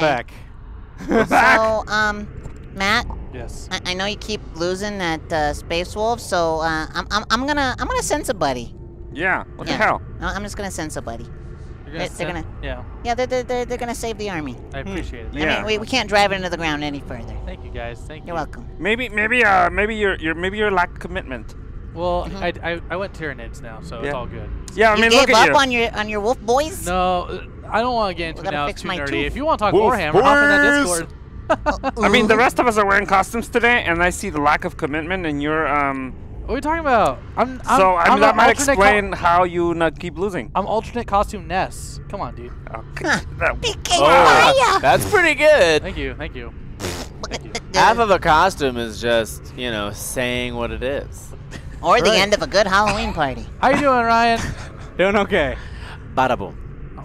back. We're back. So, Matt. Yes. I know you keep losing at Space Wolves, so I'm gonna send somebody. Yeah. What the hell? No, I'm just gonna send somebody. They're gonna They're gonna save the army. I appreciate it. Yeah. I mean, we can't drive it into the ground any further. Thank you guys. Thank you. You're welcome. Maybe you're lack of commitment. Well, I went Tyranids now, so it's all good. Yeah, I mean, you look gave at up you. on your wolf boys? No, I don't want to get into it now. It's too nerdy. tooth. If you want to talk Wolf Warhammer, hop in that boys! Discord. I mean, the rest of us are wearing costumes today, and I see the lack of commitment, and you're What are we talking about? I'm that might explain how you not keep losing. I'm alternate costume Ness. Come on, dude. That's pretty good. Thank you. Thank you. Thank you. Half of a costume is just, you know, saying what it is. Or the end of a good Halloween party. How you doing, Ryan? Doing okay. Bada boom.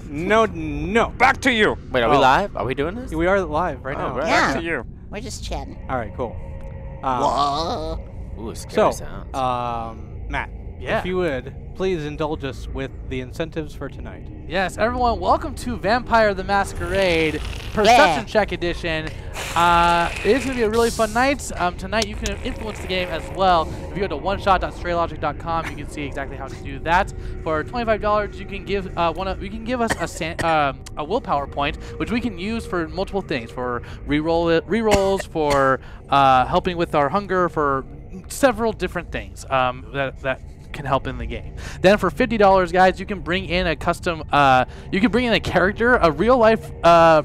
No. Back to you. Wait, are we live? Are we doing this? We are live right now. Right. Yeah. Back to you. We're just chatting. All right, cool. Whoa. Ooh, scary sounds. Matt, Yeah. if you would, please indulge us with the incentives for tonight. Yes, everyone, welcome to Vampire the Masquerade Perception Check Edition. It is going to be a really fun night. Tonight you can influence the game as well. If you go to oneshot.straylogic.com, you can see exactly how to do that. For $25, you can give us a willpower point, which we can use for multiple things, for rerolls, for helping with our hunger, for several different things that can help in the game. Then for $50, guys, you can bring in a custom, you can bring in a character, a real life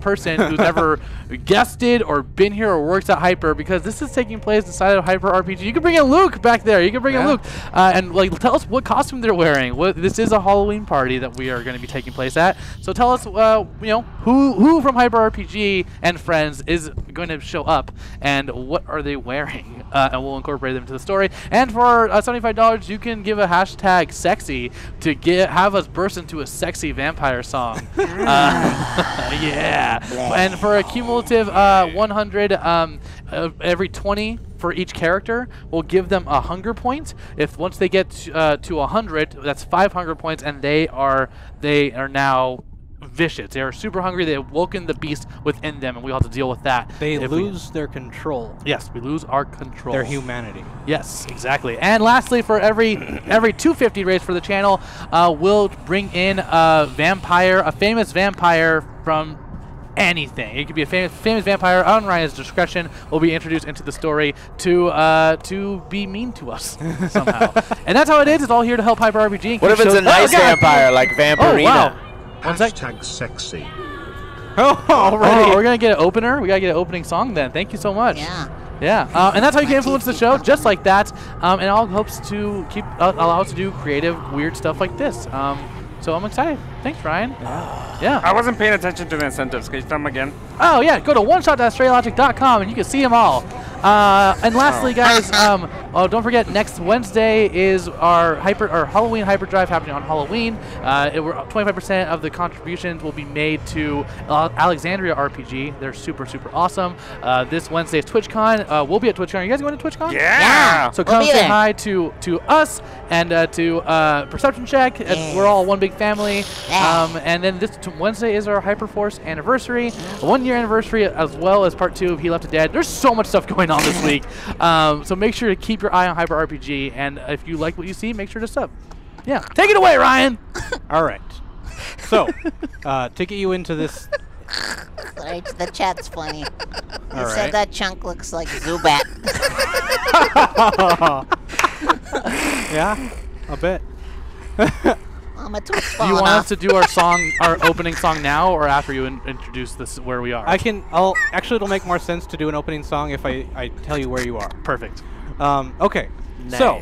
person who's ever guested or been here or works at Hyper, because this is taking place inside of Hyper RPG. You can bring in Luke back there. You can bring in Luke and like tell us what costume they're wearing. This is a Halloween party that we are going to be taking place at. So tell us, you know, who from Hyper RPG and friends is going to show up and what are they wearing, and we'll incorporate them into the story. And for $75, you can give a hashtag sexy to have us burst into a sexy vampire song. Yeah. And for a cumulative 100, every 20 for each character, we'll give them a hunger point. If once they get to 100, that's 5 hunger points, and they are now vicious. They are super hungry. They have woken the beast within them, and we have to deal with that. They lose their control. Yes, we lose our control. Their humanity. Yes, exactly. And lastly, for every 250 rates for the channel, we'll bring in a famous vampire from anything. It could be a famous vampire on Ryan's discretion. Will be introduced into the story to be mean to us somehow. And that's how it is. It's all here to help Hyper RPG. What if it's a nice vampire like Vampirina? Oh, wow. Hashtag sexy. Oh, already. We're going to get an opener. We got to get an opening song then. Thank you so much. Yeah. And that's how you can influence the show, just like that. And all hopes to allow us to do creative, weird stuff like this. So I'm excited. Thanks, Ryan. Yeah. I wasn't paying attention to the incentives. Can you tell them again? Oh, yeah. Go to oneshot.straylogic.com and you can see them all. And lastly, guys, don't forget, next Wednesday is our Halloween hyperdrive happening on Halloween. 25% of the contributions will be made to Alexandria RPG. They're super, super awesome. This Wednesday is TwitchCon. We'll be at TwitchCon. Are you guys going to TwitchCon? Yeah. So come say hi to us and to Perception Check. We're all one big family. And then this Wednesday is our Hyperforce anniversary, 1 year anniversary, as well as part 2 of He Left It Dead. There's so much stuff going on this week. So make sure to keep your eye on Hyper RPG, and if you like what you see, make sure to sub. Yeah. Take it away, Ryan. All right. So, to get you into this. Sorry, the chat's funny. They All said right. that chunk looks like Zubat. Yeah, a bit. Do you want us to do our opening song now, or after you introduce this where we are? Actually, it'll make more sense to do an opening song if I tell you where you are. Perfect. Okay. Nice. So,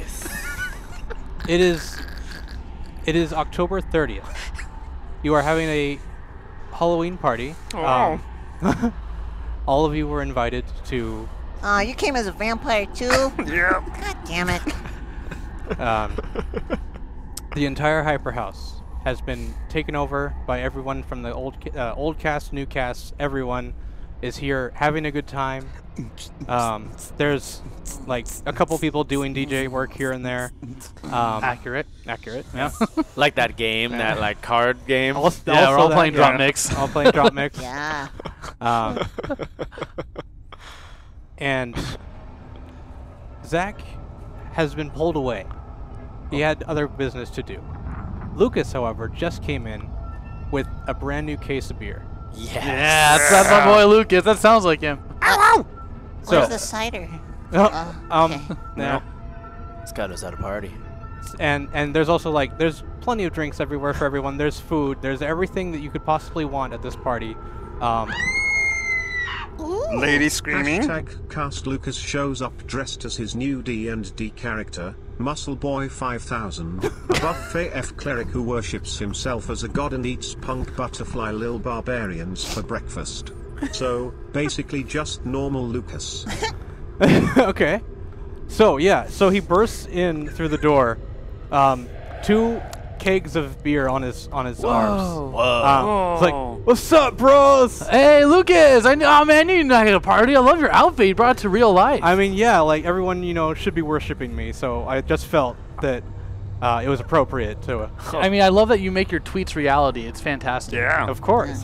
it is October 30th. You are having a Halloween party. Oh. All of you were invited to. You came as a vampire too? Yeah. God damn it. The entire Hyper House has been taken over by everyone from the old cast, new cast, everyone. is here having a good time. There's like a couple people doing DJ work here and there. Accurate. Yeah. Like that game, that like card game. Yeah, we're all playing drop mix. All playing drop mix. Yeah. And Zach has been pulled away. He had other business to do. Lucas, however, just came in with a brand new case of beer. Yes. Yeah, that's my boy Lucas. That sounds like him. Where's the cider? Okay. Yeah. This guy knows how to party. And there's also like there's plenty of drinks everywhere for everyone. There's food. There's everything that you could possibly want at this party. Lady screaming. Hashtag Cast Lucas shows up dressed as his new D&D character, Muscle Boy 5000, a buff AF cleric who worships himself as a god and eats punk butterfly lil barbarians for breakfast. So, basically just normal Lucas. Okay. So yeah, so he bursts in through the door, 2 kegs of beer on his arms. Whoa. It's like, what's up, bros? Hey, Lucas! I man, I knew you not a party. I love your outfit. You brought it to real life. I mean, yeah, like everyone, should be worshiping me. So I just felt that it was appropriate to. I mean, I love that you make your tweets reality. It's fantastic. Yeah. Of course,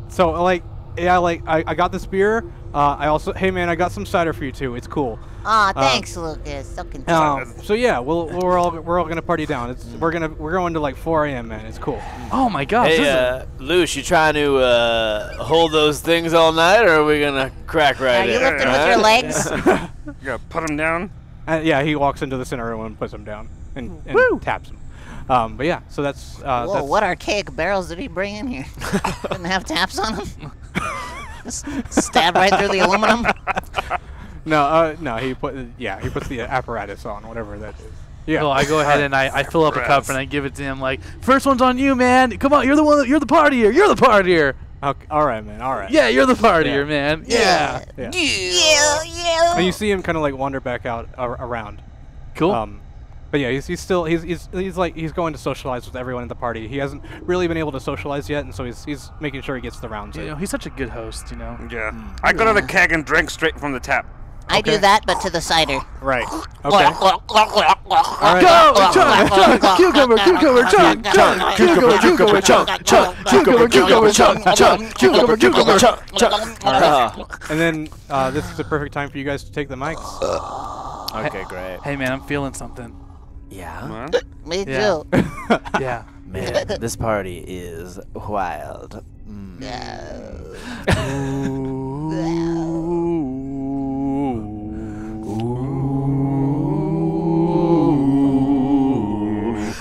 So like, yeah, like I got this beer. I also, hey man, I got some cider for you too. It's cool. Aw, thanks, Lucas. So content. So yeah, we're all gonna party down. We're going to like 4 a.m. man. It's cool. Oh my gosh. Hey, Luce, you trying to hold those things all night, or are we gonna crack right Are in? you lifting with your legs? You gotta put him down. Yeah, he walks into the center room and puts him down and taps him. But yeah, so that's. Whoa, what archaic barrels did he bring in here? Didn't have taps on them? Just stab right through the aluminum? No, he puts the apparatus on, whatever that is. Yeah. So I go ahead and I fill up a cup and I give it to him like, first one's on you, man. Come on, you're the partier. You're the partier. Okay, all right, man. All right. Yeah, you're the partier, man. Yeah. And you see him kind of like wander back out around. Cool. But yeah, he's going to socialize with everyone in the party. He hasn't really been able to socialize yet, and so he's making sure he gets the rounds in. He's such a good host, Yeah. I go to the keg and drink straight from the tap. I do that, but to the cider. Right. Okay. Go! Chunk! Cucumber! Chunk! Cucumber! Chunk! And then this is the perfect time for you guys to take the mics. Okay, great. Hey man, I'm feeling something. Yeah? Me Yeah. too. Yeah. Man, this party is wild.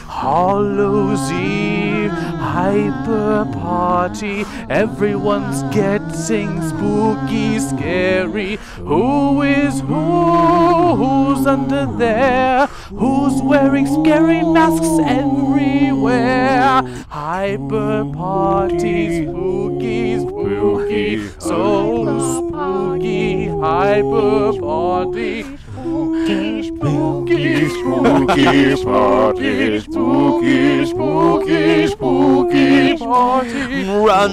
Hallows Eve, hyper party, everyone's getting spooky, scary. Who is who? Who's under there? Who's wearing scary masks everywhere? Hyper party, spooky, spooky, so spooky, hyper party. Spooky, spooky, spooky party, spooky, spooky, spooky party. Run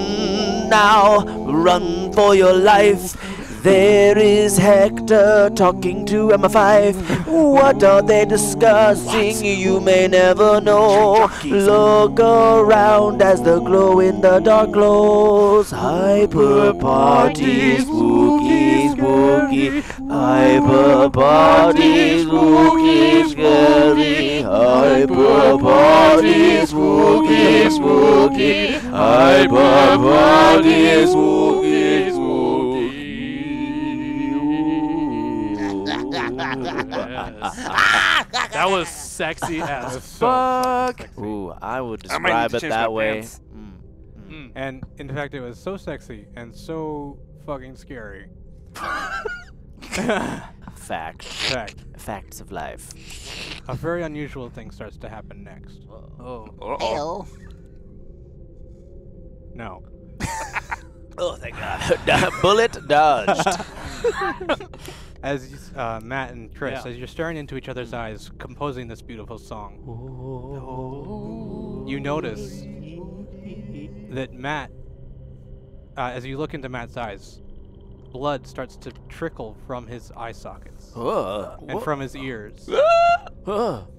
now, run for your life. There is Hector talking to MF5. What are they discussing? You may never know. Look around as the glow in the dark glows. Hyper party, spooky, spooky. Hyper party, spooky, scary. Hyper party, spooky, spooky. Hyper party, spooky, spooky. That was sexy as So fuck. sexy. Ooh, I would I might need describe to it change that my way. pants. And in fact, it was so sexy and so fucking scary. Fact. Fact. Facts of life. A very unusual thing starts to happen next. Oh. Uh-oh. Heyo. No. Oh, thank God. Bullet dodged. As Matt and Chris, Yeah. as you're staring into each other's eyes, composing this beautiful song, you notice that Matt, as you look into Matt's eyes, blood starts to trickle from his eye sockets and from his ears and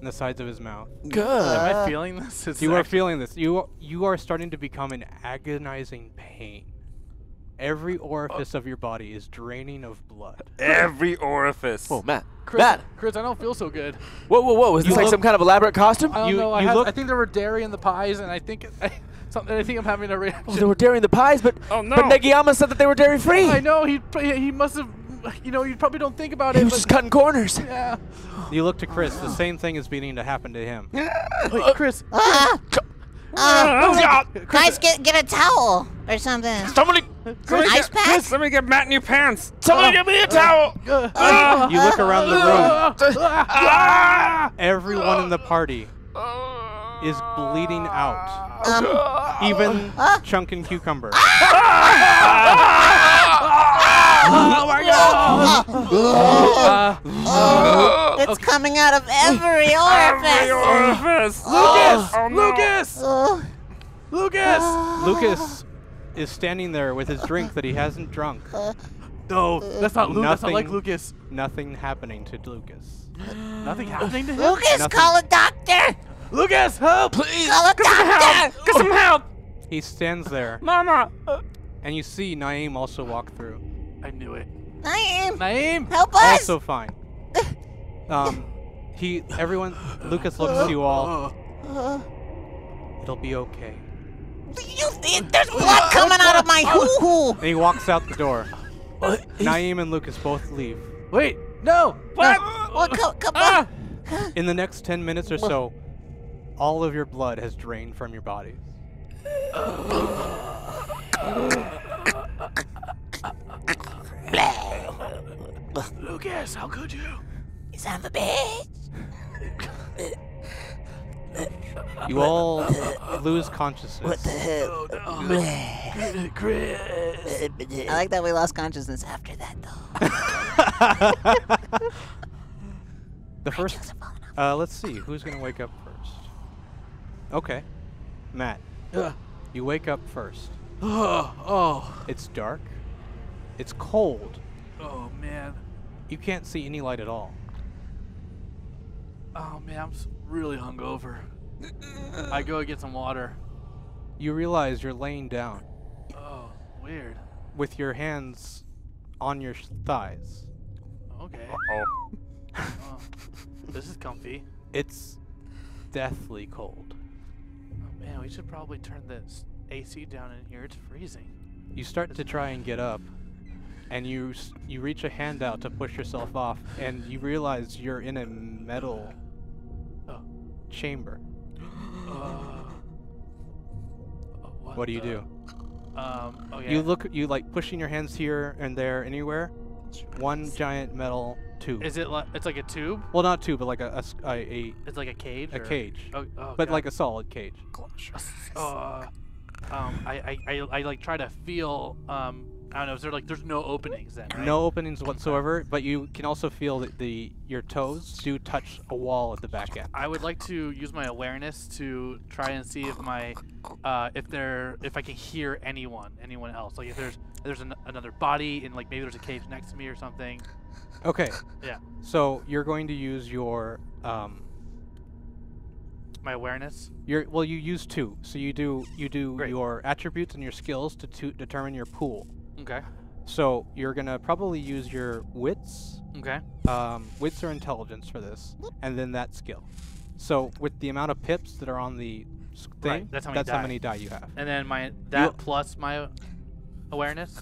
the sides of his mouth. Am I feeling this? You are feeling this. You are starting to become in agonizing pain. Every orifice of your body is draining of blood. Every orifice. Whoa, Matt. Chris, I don't feel so good. Whoa. Was this like some kind of elaborate costume? I don't know. I think there were dairy in the pies, and I think I'm having a reaction. Oh, they were dairy in the pies, but Oh, no. but Negiyama said that they were dairy free. I know. He must have. You know, you probably don't think about it. He was just cutting corners. Yeah. You look to Chris. The same thing is beginning to happen to him. Wait, Chris. Guys, get a towel or something. Somebody Ice pack? Chris, let me get Matt new pants. give me a towel. You look around the room. Everyone in the party is bleeding out. Even Chunk and Cucumber. Oh my God! It's coming out of every orifice. Every orifice. Lucas! Oh, no. Lucas! Lucas is standing there with his drink that he hasn't drunk. No, that's not Lucas. That's not like Nothing. Lucas. Nothing happening to Lucas. Nothing happening to him. Lucas, Nothing. call a doctor. Lucas, help! Please. Call a doctor. Get some help. He stands there, Mama. and you see Naeem also walk through. I knew it. Naeem, Naeem! help us. Also fine. Lucas looks at you all. It'll be okay. There's blood coming out of my hoo-hoo. And he walks out the door. Naeem and Lucas both leave. Wait, no! What? Well, come on. In the next 10 minutes or so, all of your blood has drained from your bodies. Lucas, how could you? You son of a bitch. You all lose consciousness. What the hell? Oh, no. Chris. I like that we lost consciousness after that, though. The first, let's see, who's gonna wake up first? Okay, Matt. You wake up first. Oh, It's dark. It's cold. oh man. You can't see any light at all. Oh man, I'm really hungover. I go get some water. You realize you're laying down Oh, weird. with your hands on your thighs. Okay. Oh. Oh, this is comfy. It's deathly cold. Oh man, we should probably turn this AC down in here. It's freezing. You start to try and get up, and you reach a hand out to push yourself off, and you realize you're in a metal chamber. What do you do? Okay. You like pushing your hands here and there, anywhere. One giant metal tube. Is it like it's like a tube? Well, not tube, but like a It's like a cage. a or? cage, Oh, but God. like a solid cage. I like try to feel. I don't know. Is there like there's no openings then? Right? No openings whatsoever, but you can also feel that your toes do touch a wall at the back end. I would like to use my awareness to try and see if my if I can hear anyone else. Like if there's another body and like maybe there's a cage next to me or something. Okay. Yeah. So you're going to use your My awareness. you use two. So you do Great. your attributes and your skills to determine your pool. Okay. So you're gonna probably use your wits, Okay. wits or intelligence for this, and then that skill. So with the amount of pips that are on the thing, Right, that's how many die. you have. And then plus my awareness.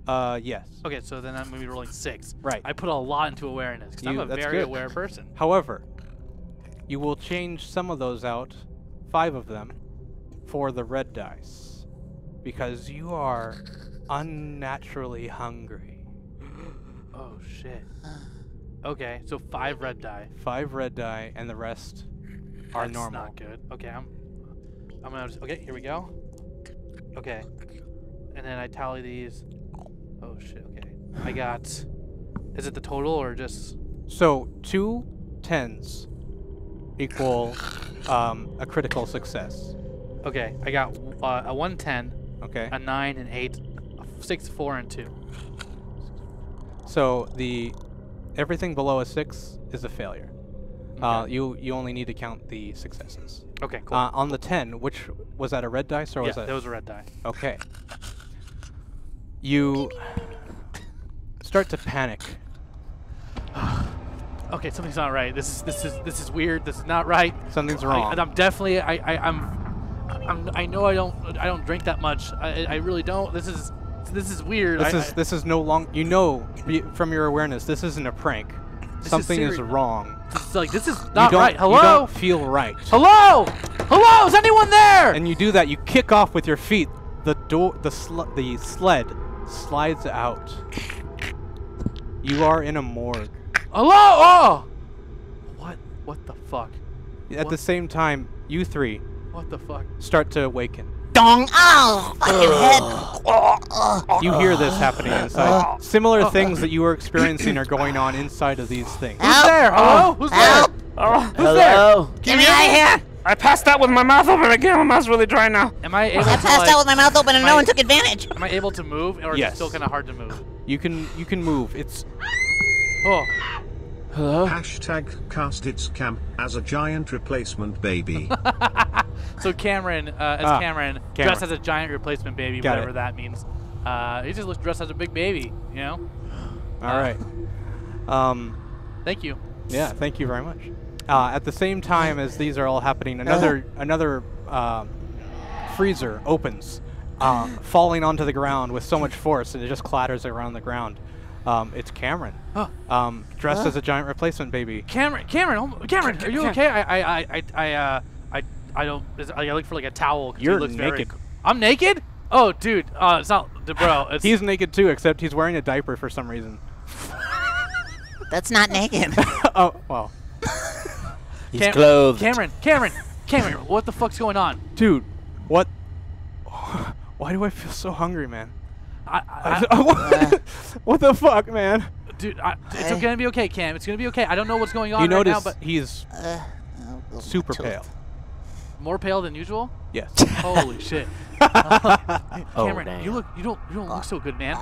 Yes. Okay, so then I'm gonna be rolling 6. Right. I put a lot into awareness because I'm a that's very good. aware person. However, you will change some of those out, 5 of them, for the red dice, because you are unnaturally hungry. Oh shit. Okay, so 5 red die. 5 red die, and the rest are That's normal. not good. Okay, I'm gonna just, okay, here we go. Okay, and then I tally these. Oh shit. Okay, I got. Is it the total or just? So 2 10s equal a critical success. Okay, I got a 110, Okay. a 9, and 8, a 6, 4, and 2. So everything below a 6 is a failure. Okay. You only need to count the successes. Okay, cool. On the 10, which was that a red dice or was Yeah, that? that was a red die. Okay. You start to panic. Okay, something's not right. This is weird. This is not right. Something's wrong. I'm definitely I know I don't drink that much. I really don't. This is weird. This is no long. You know from your awareness, this isn't a prank. Something is wrong. This is not right. Hello? You don't feel right. Hello? Hello? Is anyone there? And you do that. You kick off with your feet. The sled slides out. You are in a morgue. Hello? Oh! What the fuck? At the same time, you three What the fuck? start to awaken. Dong! Ow! Fucking head! You hear this happening inside. Similar things that you were experiencing are going on inside of these things. Who's there? Hello? Who's there? Oh, Who's there? Hello? Get me out of here! I passed out with my mouth open again. My mouth's really dry now. Am I able I to passed out with my mouth open and no one took advantage. Am I able to move, or is Yes. it still kind of hard to move? You can move. It's Oh, Hello? Hashtag cast its camp as a giant replacement baby. so Cameron, Cameron, dressed as a giant replacement baby, Got whatever it. that means. He just looks dressed as a big baby, you know. all right. Thank you. Yeah, thank you very much. At the same time as these are all happening, another freezer opens, falling onto the ground with so much force, and it just clatters around the ground. It's Cameron, dressed as a giant replacement baby. Cameron, are you okay? I don't. I look for like a towel. 'Cause You're he looks naked. I'm naked? Oh, dude. It's not, bro. It's, He's naked too, except he's wearing a diaper for some reason. That's not naked. Oh, well. He's clothed. Cameron, what the fuck's going on? Dude, what? Why do I feel so hungry, man? What the fuck, man? Dude, it's gonna be okay, Cam. It's gonna be okay. I don't know what's going on You right notice now, but he's super pale. more pale than usual. Yes. Holy shit. Cameron, damn. you don't look so good, man.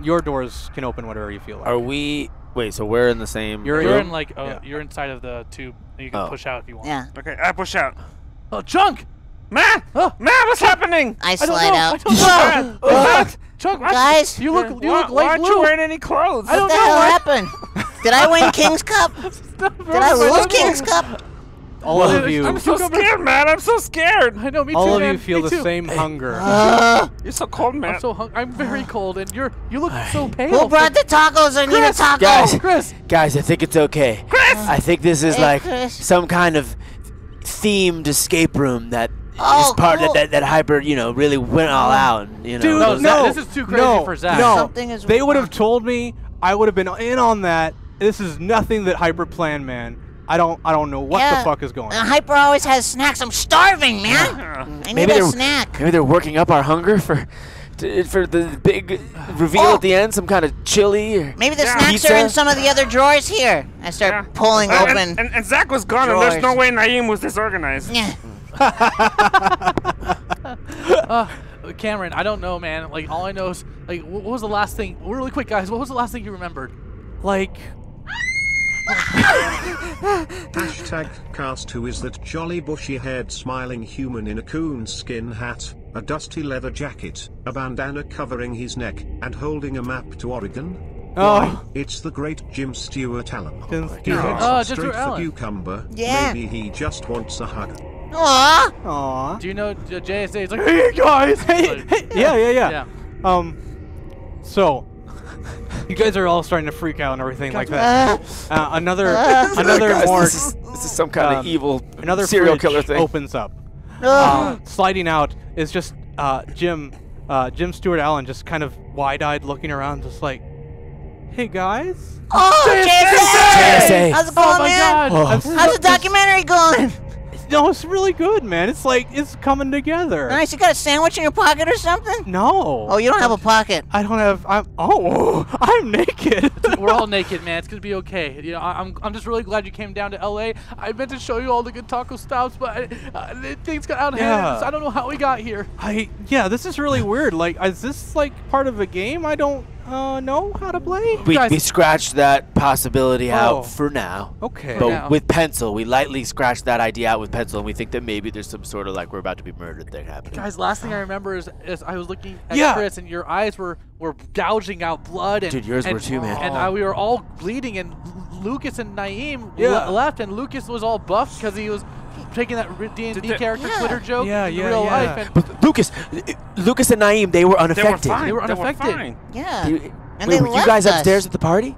Your doors can open whatever you feel like. Are we... Wait, so we're in the same You're You're room? in like Yeah. you're inside of the tube. And you can Oh. push out if you want. Yeah. Okay, I push out. Oh, Chunk! Man! Oh. Man, what's happening? I I don't slide know. out. I don't know. What? Chunk, Guys? you look Why light aren't blue. you wearing any clothes? I don't What the know. hell what- happened? Did I win King's Cup? Did I lose King's Cup? All of you, I'm so scared, man. I'm so scared. I know, me too, all of man. you feel Me the too. same hunger. You're so cold, man. I'm so I'm very cold, and you look so pale. Who brought the tacos? I need a taco. Chris? I think it's okay. Chris! I think this is Hey, like Chris. some kind of themed escape room that Oh, is part cool. that Hyper, really went all out. Dude, No, no, Zach, this is too crazy for Zach. No, Something is they would have wrong. told me. I would have been in on that. This is nothing that Hyper planned, man. I don't know what the fuck is going on. Hyper always has snacks. I'm starving, man. I need Maybe a they're snack. maybe they're working up our hunger for the big reveal Oh. at the end. Some kind of chili or Maybe the Yeah. snacks Pizza? are in some of the other drawers here. I start Yeah. pulling open. And Zach was gone, and there's no drawers. way Naeem was disorganized. Yeah. Cameron, I don't know, man. Like, all I know is, like, what was the last thing? Really quick, guys. What was the last thing you remembered? Like, Hashtag cast who is that jolly bushy-haired smiling human in a coon skin hat, a dusty leather jacket, a bandana covering his neck, and holding a map to Oregon? Why, it's the great Jim Stewart Allen. Jim He Stewart. heads Oh, Jim straight Stewart for Allen. cucumber. Yeah. Maybe he just wants a hug. Aww. aw. Do you know JSA? It's like, hey guys. Like, Yeah. So, you guys are all starting to freak out and everything like that. Another Guys, morgue, this is some kind of evil another serial fridge killer thing. opens up. Sliding out is just Jim Stewart Allen, just kind of wide-eyed looking around, just like, hey guys. Oh, JSA! JSA. How's it Oh going, my man? God. How's the documentary going? it's really good, man. It's like it's coming together. Nice. You got a sandwich in your pocket or something? No. Oh, you don't have a pocket. I don't have. I'm naked. We're all naked, man. It's gonna be okay. You know, I'm just really glad you came down to LA. I meant to show you all the good taco stops, but things got out of hand. So I don't know how we got here. Yeah, this is really weird. Like, is this like part of a game I don't know how to play? We scratched that possibility out for now. Okay. But with pencil, we lightly scratched that idea out with pencil, and we think that maybe there's some sort of like we're about to be murdered thing happening. Guys, last thing I remember is I was looking at Chris, and your eyes were gouging out blood. And, dude, yours were too, man. And we were all bleeding, and Lucas and Naeem left, and Lucas was all buffed because he was taking that D&D character Twitter joke in real life. And but Lucas and Naeem, they were unaffected. They were unaffected. Yeah. And were you guys upstairs at the party?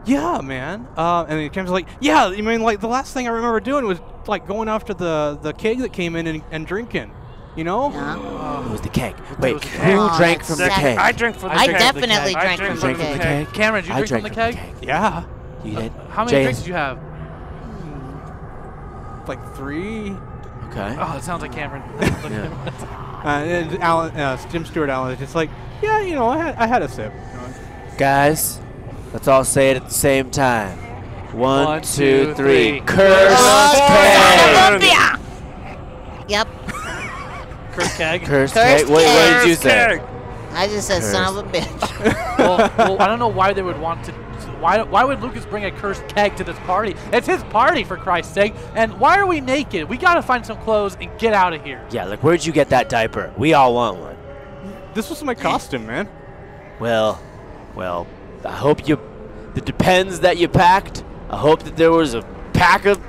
Yeah, man. And then Kim's like, yeah, I mean, like, the last thing I remember doing was, like, going after the keg that came in and drinking, you know? Yeah. It was the keg. Wait, who drank from the keg? I drank from the I keg. definitely I drank from the keg. Cameron, did you drink from the keg? Yeah. You did? How many drinks did you have? Like 3. Okay. Oh, it sounds like Cameron. And Alan, Jim Stewart Allen is just like, yeah, you know, I had a sip. Guys, let's all say it at the same time. 1, 2, 3. Cursed Cursed keg! Yep. Cursed keg? Cursed keg? What did you say? I just said son of a bitch. well, I don't know why they would want to. Why would Lucas bring a cursed keg to this party? It's his party, for Christ's sake. And why are we naked? We gotta find some clothes and get out of here. Yeah, like, where'd you get that diaper? We all want one. This was my costume, man. Well, I hope the Depends that you packed, I hope that there was a pack of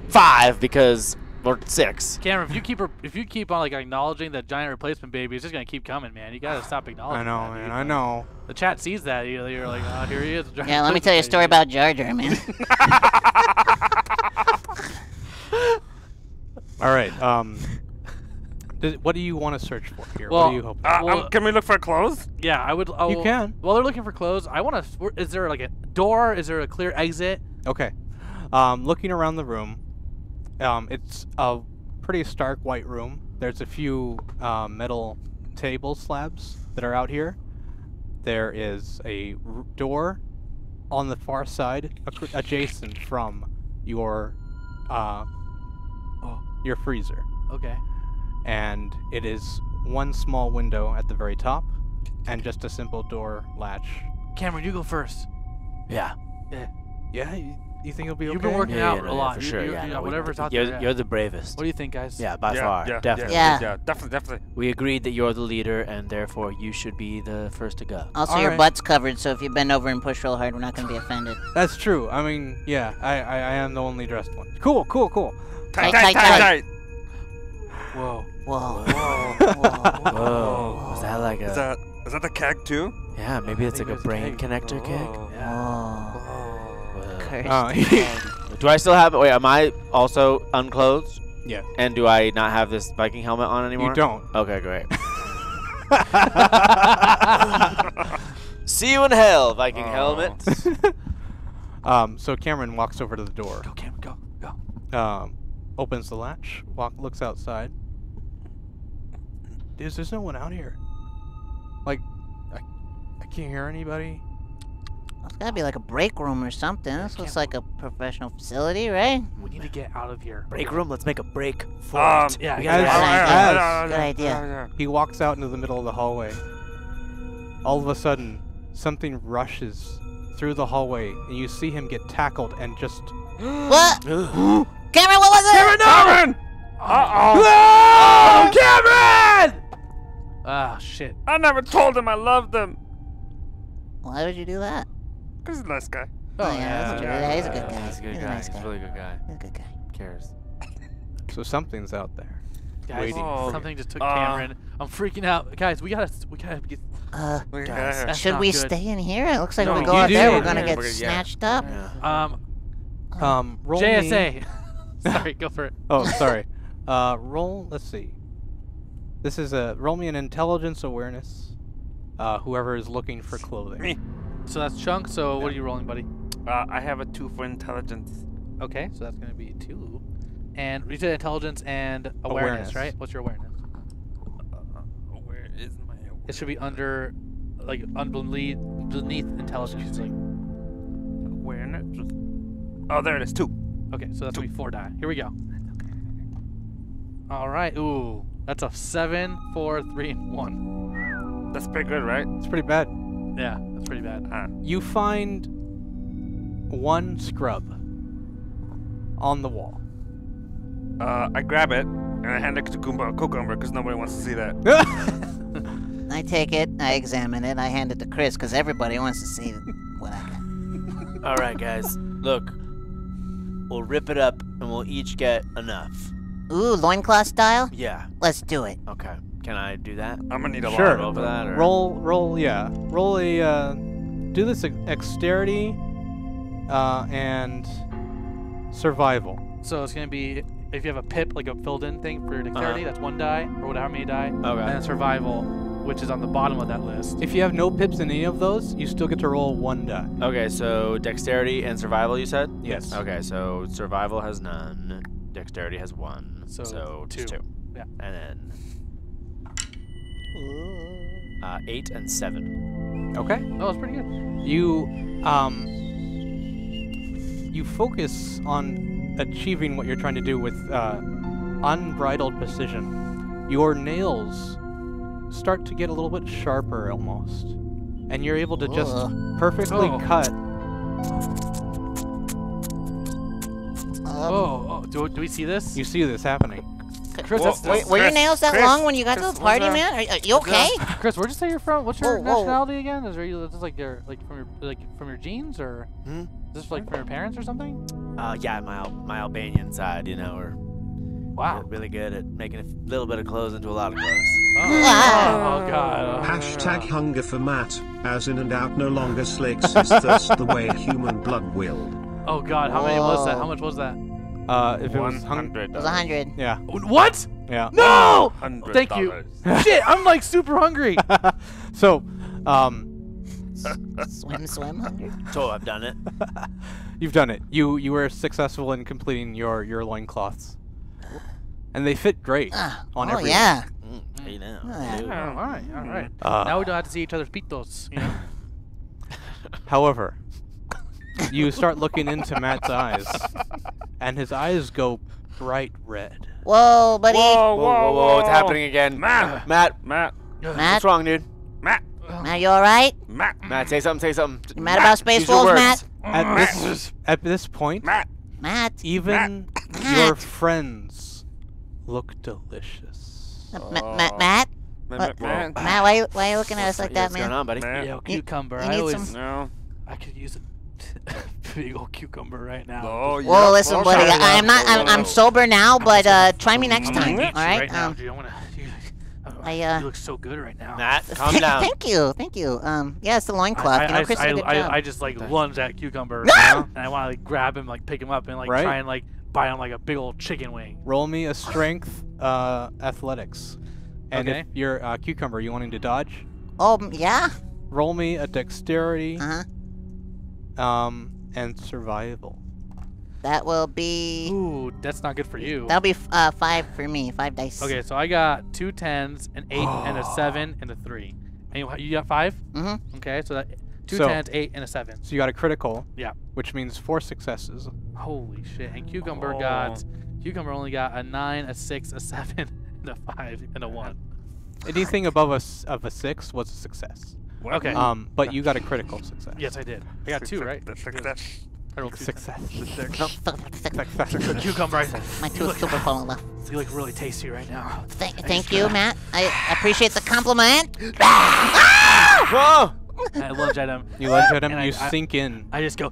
5 because, or 6. Cameron, if you keep on like acknowledging that giant replacement baby, it's just gonna keep coming, man. You gotta stop acknowledging. I know, that, man. I know. The chat sees that. You're like, oh, here he is. Yeah, let me tell you a story about Jar Jar, man. All right. What do you want to search for here? Well, what do you hope? Can we look for clothes? Yeah, I would. You can. While they're looking for clothes, I want to. Is there like a door? Is there a clear exit? Okay. Looking around the room, it's a pretty stark white room. There's a few metal table slabs that are out here. There is a door on the far side, adjacent from your freezer. Okay. And it is one small window at the very top, and just a simple door latch. Cameron, you go first. Yeah. Yeah, you think it'll be okay? You've been working out a lot. For sure, Whatever's out there. You're the bravest. What do you think, guys? Yeah, by far. Definitely. Yeah. Definitely. We agreed that you're the leader, and therefore you should be the first to go. Also, your butt's covered, so if you bend over and push real hard, we're not going to be offended. That's true. I mean, yeah, I am the only dressed one. Cool. Tight. Whoa. Whoa. Whoa. Is that like a... Is that the keg too? Yeah, maybe it's like a brain connector keg. Whoa. Cursed keg. Do I still have... Wait, am I also unclothed? Yeah. And do I not have this Viking helmet on anymore? You don't. Okay, great. See you in hell, Viking helmets. So Cameron walks over to the door. Go, Cameron, go. Opens the latch, looks outside. There's no one out here. Like, I can't hear anybody. It's got to be like a break room or something. This looks like a professional facility, right? We need to get out of here. Break room? Let's make a break for it. Yeah, Good idea. He walks out into the middle of the hallway. All of a sudden, something rushes through the hallway, and you see him get tackled and just... What? Cameron, what was it? Cameron! Uh-oh. No! Cameron! Ah, shit. I never told him I loved him. Why would you do that? Because he's a nice guy. Oh, yeah, that's true. Yeah, he's a good guy. He's a good He's a guy. nice He's guy. a really good guy. He's a good guy. Cares. So something's out there. Guys, waiting. something just took Cameron. I'm freaking out. Guys, we gotta get... That's Should not we good. stay in here? It looks like No, if we go you out do. there, we're gonna Yeah. get snatched up. Roll JSA. Me. Sorry, go for it. Oh, sorry. Roll. Let's see. This is roll me an intelligence awareness. Whoever is looking for clothing. Me. So that's Chunk. So what are you rolling, buddy? I have a 2 for intelligence. Okay, so that's gonna be 2. And you said intelligence and awareness, right? What's your awareness? Where is my awareness? It should be under, like, beneath intelligence. Like, Awareness? Oh, there it is. 2. okay, so that's gonna be 4 die. Here we go. All right. Ooh, that's a 7, 4, 3, and 1. That's pretty good, right? It's pretty bad. Yeah, that's pretty bad. You find one scrub on the wall. I grab it and I hand it to Cucumber because nobody wants to see that. I take it, I examine it, I hand it to Chris because everybody wants to see what I got. All right, guys. Look, we'll rip it up and we'll each get enough. Ooh, loincloth style? Yeah. Let's do it. Okay. Can I do that? I'm gonna need a Sure. lot Roll for that? Or? Roll a, do this dexterity, and survival. So it's gonna be, if you have a pip, like a filled-in thing for your dexterity, that's 1 die, or whatever many die. Okay. And then survival, which is on the bottom of that list. If you have no pips in any of those, you still get to roll 1 die. Okay, so dexterity and survival, you said? Yes. Okay, so survival has none. Dexterity has 1. So just 2. Yeah. And then 8 and 7. Okay. Oh, it's pretty good. You focus on achieving what you're trying to do with unbridled precision. Your nails start to get a little bit sharper almost, and you're able to just perfectly cut. Do we see this? You see this happening. Chris, Were your nails that Chris, long when you got Chris, to the party, what's man? Are you okay? Chris, where'd you say you're from? What's your Whoa, whoa. nationality again? Is you just like your from your genes, or is this like from your parents or something? Yeah, my Albanian side, you know, are Wow. really good at making a little bit of clothes into a lot of clothes. Oh god. Hashtag hunger for Matt, as in and out no longer slakes his thirst the way human blood will. Oh god. How many was that? How much was that? If it was 100. It was 100. yeah, What? yeah. No! $100. Thank you. Shit, I'm like super hungry. So, Swim, hunger. So I've done it. you've done it. You were successful in completing your loincloths, and they fit great on everyone. Yeah. You know. Yeah. All right. Now we don't have to see each other's pitos. You know? However, you start looking into Matt's eyes, and his eyes go bright red. Whoa, buddy. Whoa, it's happening again. Matt. Matt, Matt, what's wrong, dude? Matt. Matt, you all right? Matt. Matt, say something, say something. You mad about Space use your Wolves, words. Matt? At this point, Matt. Matt. even Matt. your friends look delicious. Matt? Matt. Matt, why are you looking at us like that, What's going man? on, buddy? Matt. Yo, cucumber. you I need always. some- No. I could use a big old cucumber right now. Oh, Whoa, yeah. listen, Oh, buddy. sorry. I'm sober now, but try me next time. I All right. right now, dude. I wanna. You look so good right now. Matt, calm down. Thank you. Yeah, it's the loincloth. You know, Chris did a good job. I just like lunge at cucumber, and I want to like grab him, like pick him up, and like Right. try and like bite him like a big old chicken wing. Roll me a strength athletics. And Okay. if you're cucumber, you wanting to dodge? Oh, yeah. Roll me a dexterity Uh-huh. and survival. That will be... Ooh, that's not good for you. That'll be 5 for me. 5 dice. Okay, so I got 2 10s, an 8, and a 7, and a 3. And you got 5? Mm-hmm. Okay, so that 2 So- 10s, 8, and a 7. So you got a critical. Yeah. Which means 4 successes. Holy shit! And cucumber only got a 9, a 6, a 7, and a 5, and a 1. Anything above a 6 was a success. Okay. But you got a critical success. Yes, I did. I got 2, right? Success. I rolled 2. Success. Cucumber. My tooth super falling left. You look really tasty right now. Thank you, Matt. I appreciate the compliment. Whoa! And I lunge at him. You lunge at him, And you I- sink in. I just go.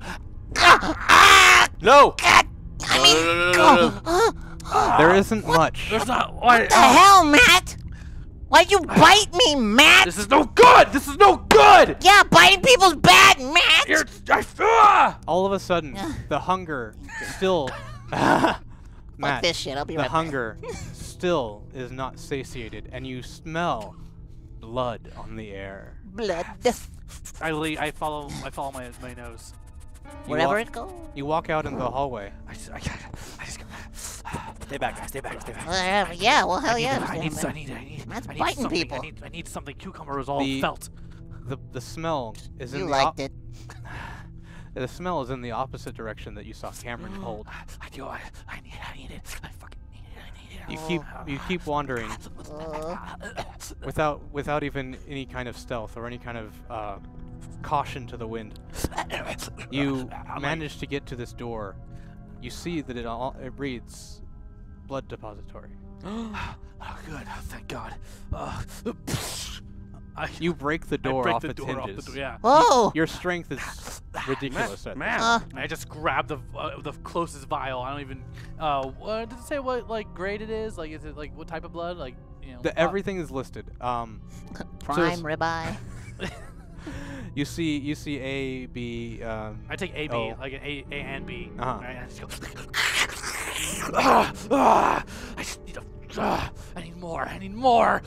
No! There isn't much. There's not. Why? What the hell, Matt? Why'd you bite me, Matt? This is no good. This is no good. Yeah, biting people's bad, Matt. You're. All of a sudden, the hunger still... Matt, Fuck this shit. I'll be the right hunger still is not satiated, and you smell blood on the air. back. Blood. I follow my nose. Wherever walk- it goes. You walk out into the hallway. I just go. Stay back, guys. Stay back. Yeah, well, hell yeah. I need That's I need biting something. people. I need something. Cucumber is all felt. The smell is in You the liked it. The smell is in the opposite direction that you saw Cameron hold. I need it. I fucking need it. You keep wandering without even any kind of stealth or any kind of caution to the wind. You manage to get to this door. You see that it reads blood depository. Oh, good. Oh, thank God. You break the door off its hinges. Yeah. Whoa! Your strength is ridiculous. I just grab the closest vial. I don't even. What did it say? What like grade it is? Like, is it like what type of blood? Like, you know. Everything is listed. Prime ribeye. You see A, B. I take A, B, O. like an A and B. Uh-huh. Right, I just go. I just need I need more. I need more.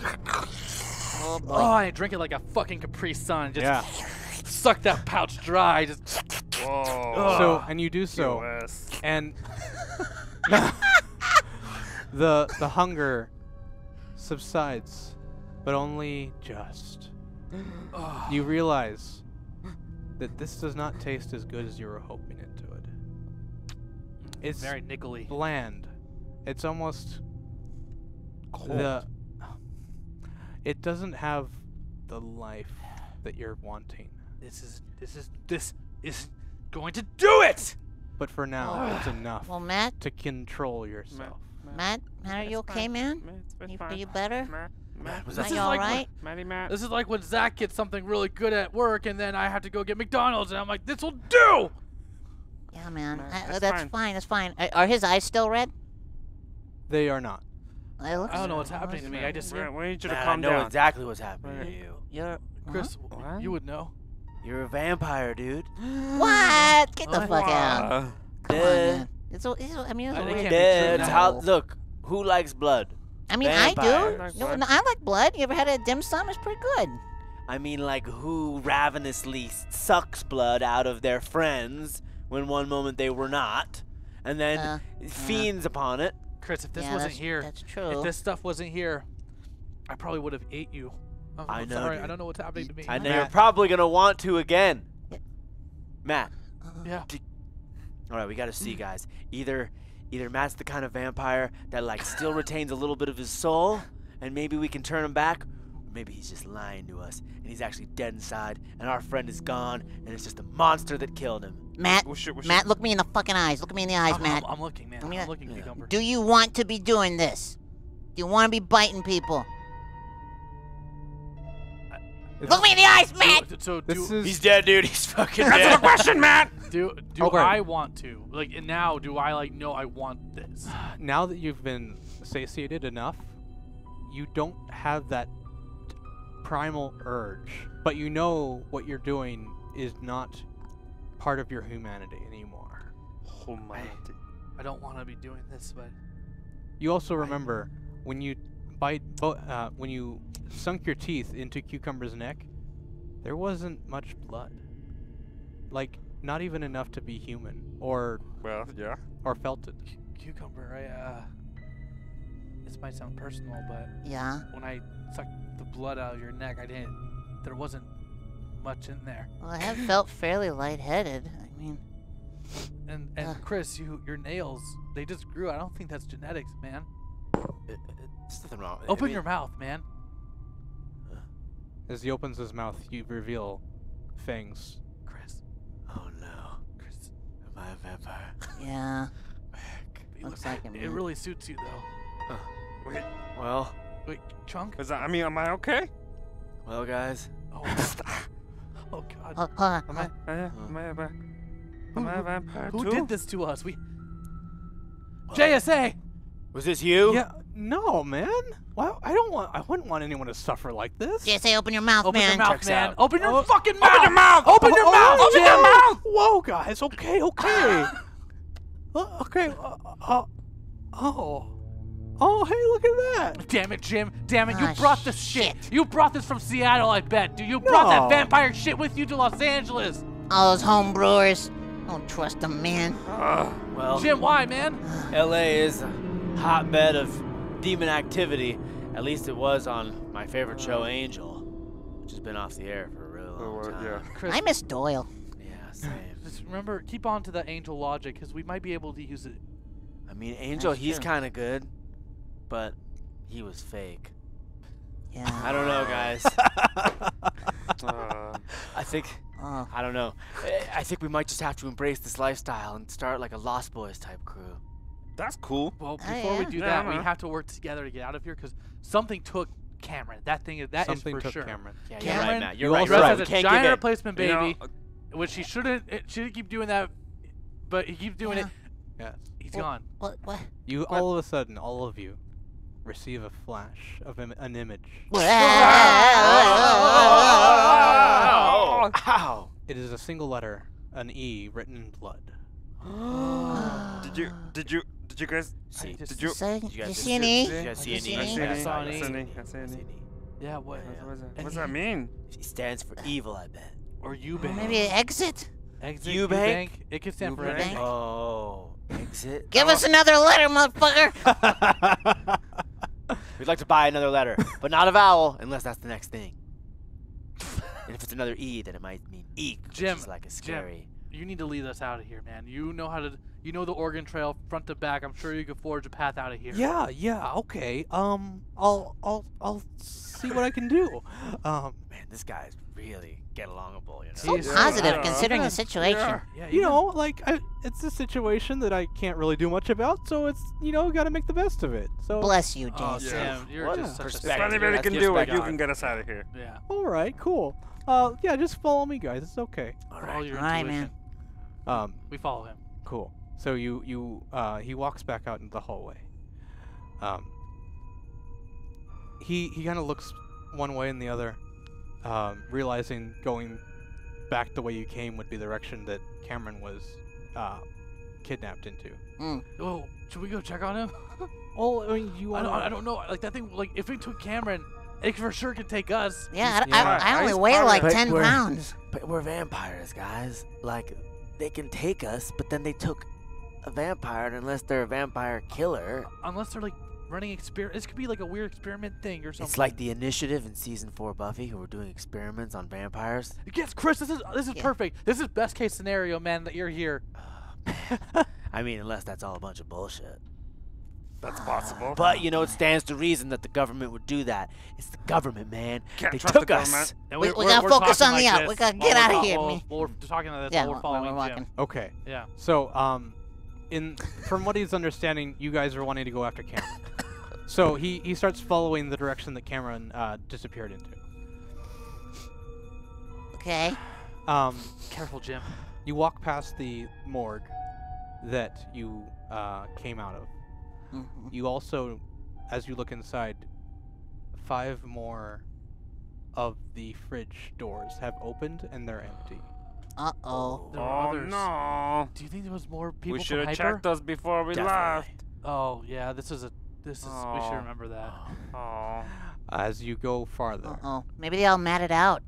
Oh boy. Oh, I drink it like a fucking Capri Sun. Just suck that pouch dry. Just. Whoa. And you do so, US. and the hunger subsides, but only just. You realize that this does not taste as good as you were hoping it would. It's very nickely. bland. It's almost cold. It doesn't have the life that you're wanting. This is going to do it. But for now, it's enough Well, Matt, to control yourself. Matt, are you okay, man? Are you better? Matt, Was Are this you is all like right? Matt. This is like when Zach gets something really good at work, and then I have to go get McDonald's, and I'm like, this will do. Yeah, man. That's That's fine. fine. That's fine. Are his eyes still red? They are not. I don't know what's happening to me. I just We need you to Man, I calm know down. exactly what's happening to you. You're Chris, What? you would know. You're a vampire, dude. What? Get the What? fuck out! Come on, Dead. man. It's I mean, it's I a think weird. it Dead. true. How? No. Look, who likes blood? I mean, Vampire. I do. Like No, blood. no, I like blood. You ever had a dim sum? It's pretty good. I mean, like, who ravenously sucks blood out of their friends when one moment they were not, and then fiends upon it? Chris, if this Yeah, wasn't that's- here, that's true. if this stuff wasn't here, I probably would have ate you. I I'm know, sorry. dude. I don't know what's happening to me. I know Matt. you're probably gonna want to again. Matt. Yeah. All right, we gotta see, guys. Either Matt's the kind of vampire that like still retains a little bit of his soul, and maybe we can turn him back. Or maybe he's just lying to us, and he's actually dead inside, and our friend is gone, and it's just a monster that killed him. Matt, We should- Matt, look me in the fucking eyes. Look me in the eyes, Matt. I'm looking, man. I mean, I'm looking, Cucumber. Do you want to be doing this? Do you want to be biting people? Look me in the eyes, Matt! So This do is He's dead, dude. He's fucking Answer the dead. question, Matt. do Okay. I want to like and now? Do I like know I want this? now that you've been satiated enough, you don't have that primal urge, but you know what you're doing is not part of your humanity anymore. Humanity. I don't want to be doing this, but You also remember when you when you sunk your teeth into Cucumber's neck, there wasn't much blood. Like, not even enough to be human or Well, yeah. felt it. Cucumber, this might sound personal, but Yeah. when I sucked the blood out of your neck, there wasn't much in there. Well, I have felt fairly lightheaded. I mean, And Chris, your nails, they just grew. I don't think that's genetics, man. There's nothing wrong. Open your mouth, man. As he opens his mouth, you reveal fangs. Chris. Oh no. Chris. Am I a vampire? yeah. You Looks look- like it, It man. really suits you, though. Wait, Well, Wait, Chunk? is that? I mean, am I okay? well, guys. Oh, oh God. Hold on. Am I a vampire Who too? did this to us? JSA! Was this you? Yeah, no, man. Well, I wouldn't want anyone to suffer like this. JSA, open your mouth, Open man. your mouth, Checks man. out. Open your Oh, fucking mouth! Open your mouth! Open your mouth! oh, Open your mouth! Whoa, guys. Okay. Okay. Oh, hey, look at that. Damn it, Jim. Damn it, you Ah, brought this shit. You brought this from Seattle, I bet. You brought that No. vampire shit with you to Los Angeles. All those home brewers. Don't trust them, man. Well, Jim, why, man? LA is hotbed of demon activity. At least it was on my favorite show, Angel, which has been off the air for a really long time. Yeah. Chris, I miss Doyle. Yeah, same. just remember, keep on to the angel logic, because we might be able to use it. I mean, Angel, That's he's true. kind of good, but he was fake. Yeah. I don't know, guys. Uh, I think, Oh. I don't know. I think we might just have to embrace this lifestyle and start like a Lost Boys type crew. that's cool. Well, Oh, before we yeah. do Yeah, that, I we know. have to work together to get out of here, because something took Cameron. That is Something for took sure. Cameron. Yeah, you're Cameron, right, Matt. You're you right. also You're Dressed right. as We a can't give giant in. replacement You know, baby, which he shouldn't keep doing that, but he keeps doing Yeah. it. Yes. He's Well, gone. What? You all of a sudden, all of you, receive a flash of an image. Oh, ow. It is a single letter, an E written in blood. Did you guys See, just- did you Say, Did you guys you see see an it? E? Did you guys see You an see E? an E? I saw an E. I see an E. Yeah, what? What does that mean? It stands for evil, I bet. Or Or Eubank. maybe an exit? Exit, Eubank? It could stand for Eubank? anything. Oh, exit. Give us another letter, motherfucker. We'd like to buy another letter, but not a vowel unless that's the next thing. And if it's another E, then it might mean eek, which Jim, is like a Jim. scary. You need to lead us out of here, man. You know how to. You know the Oregon Trail front to back. I'm sure you could forge a path out of here. Yeah, okay. I'll see what I can do. Man, this guy's really get alongable, you know. So He's- positive Yeah. considering the situation. Yeah. You know, like it's a situation that I can't really do much about, so it's got to make the best of it. So Bless you, Oh, Jason. Sam, you're What just a such a If perspective. anybody That's can just do it, back you on. can get us out of here. Yeah. all right, cool. Yeah, just follow me, guys. It's okay. All Follow right. your All right, intuition. man. We follow him. Cool. So he walks back out into the hallway. He kind of looks one way and the other, realizing going back the way you came would be the direction that Cameron was kidnapped into. Oh, should we go check on him? Oh, I mean, you I don't know. Like that thing. Like if it took Cameron, it for sure could take us. Yeah, Yeah. I only Ice weigh pirate. like But 10 we're- pounds. But we're vampires, guys. Like, they can take us, but then they took a vampire, and unless they're a vampire killer, Unless they're like running experiment. This could be like a weird experiment thing or something. it's like the Initiative in season 4 Buffy, who were doing experiments on vampires. Yes, Chris. This is Yeah. perfect. This is best case scenario, man. That you're here. I mean, unless that's all a bunch of bullshit. That's possible. But, it stands to reason that the government would do that. It's the government, man. Can't They trust took the us. government. And We we're gotta focus talking on the like out. this We gotta while get we're outta fo- here, while me. We're talking like this Yeah, while we're we're following walking. Jim. Okay. Yeah. So, from what he's understanding, you guys are wanting to go after Cameron. So he starts following the direction that Cameron disappeared into. Okay. Careful, Jim. You walk past the morgue that you came out of. Mhm. You also, as you look inside, 5 more of the fridge doors have opened and they're empty. Uh-oh. There Oh are others. no! Do you think there was more people We from should have Hyper? checked those before we Definitely. left. Oh yeah, this is. We should Oh. remember that. Oh. As you go farther, Uh-oh. Maybe they all matted out.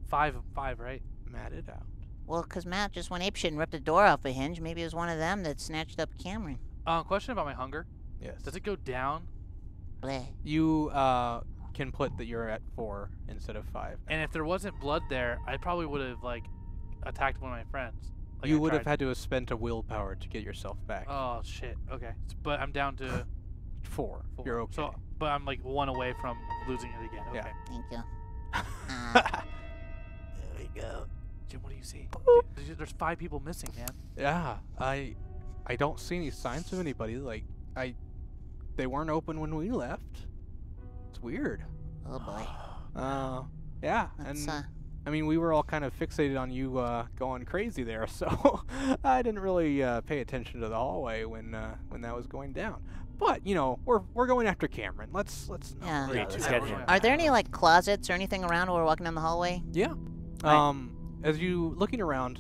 Five, right? matted out. Well, 'cause Matt just went apeshit and ripped the door off a hinge. Maybe it was one of them that snatched up Cameron. Question about my hunger. Yes. Does it go down? Bleh. You can put that you're at 4 instead of 5. And if there wasn't blood there, I probably would have like attacked one of my friends. Like You I would have tried. had to have spent a willpower to get yourself back. Oh shit. Okay. But I'm down to 4. 4. You're okay. So, but I'm like 1 away from losing it again. Okay. Yeah. Thank you. There we go. Jim, what do you see? There's 5 people missing, man. Yeah, I don't see any signs of anybody. Like they weren't open when we left. It's weird. Oh boy. Yeah, That's and I mean we were all kind of fixated on you going crazy there, so I didn't really pay attention to the hallway when that was going down. But we're going after Cameron. Let's Yeah. Yeah, let's get him. Are there any like closets or anything around while we're walking down the hallway? Yeah. As you looking around,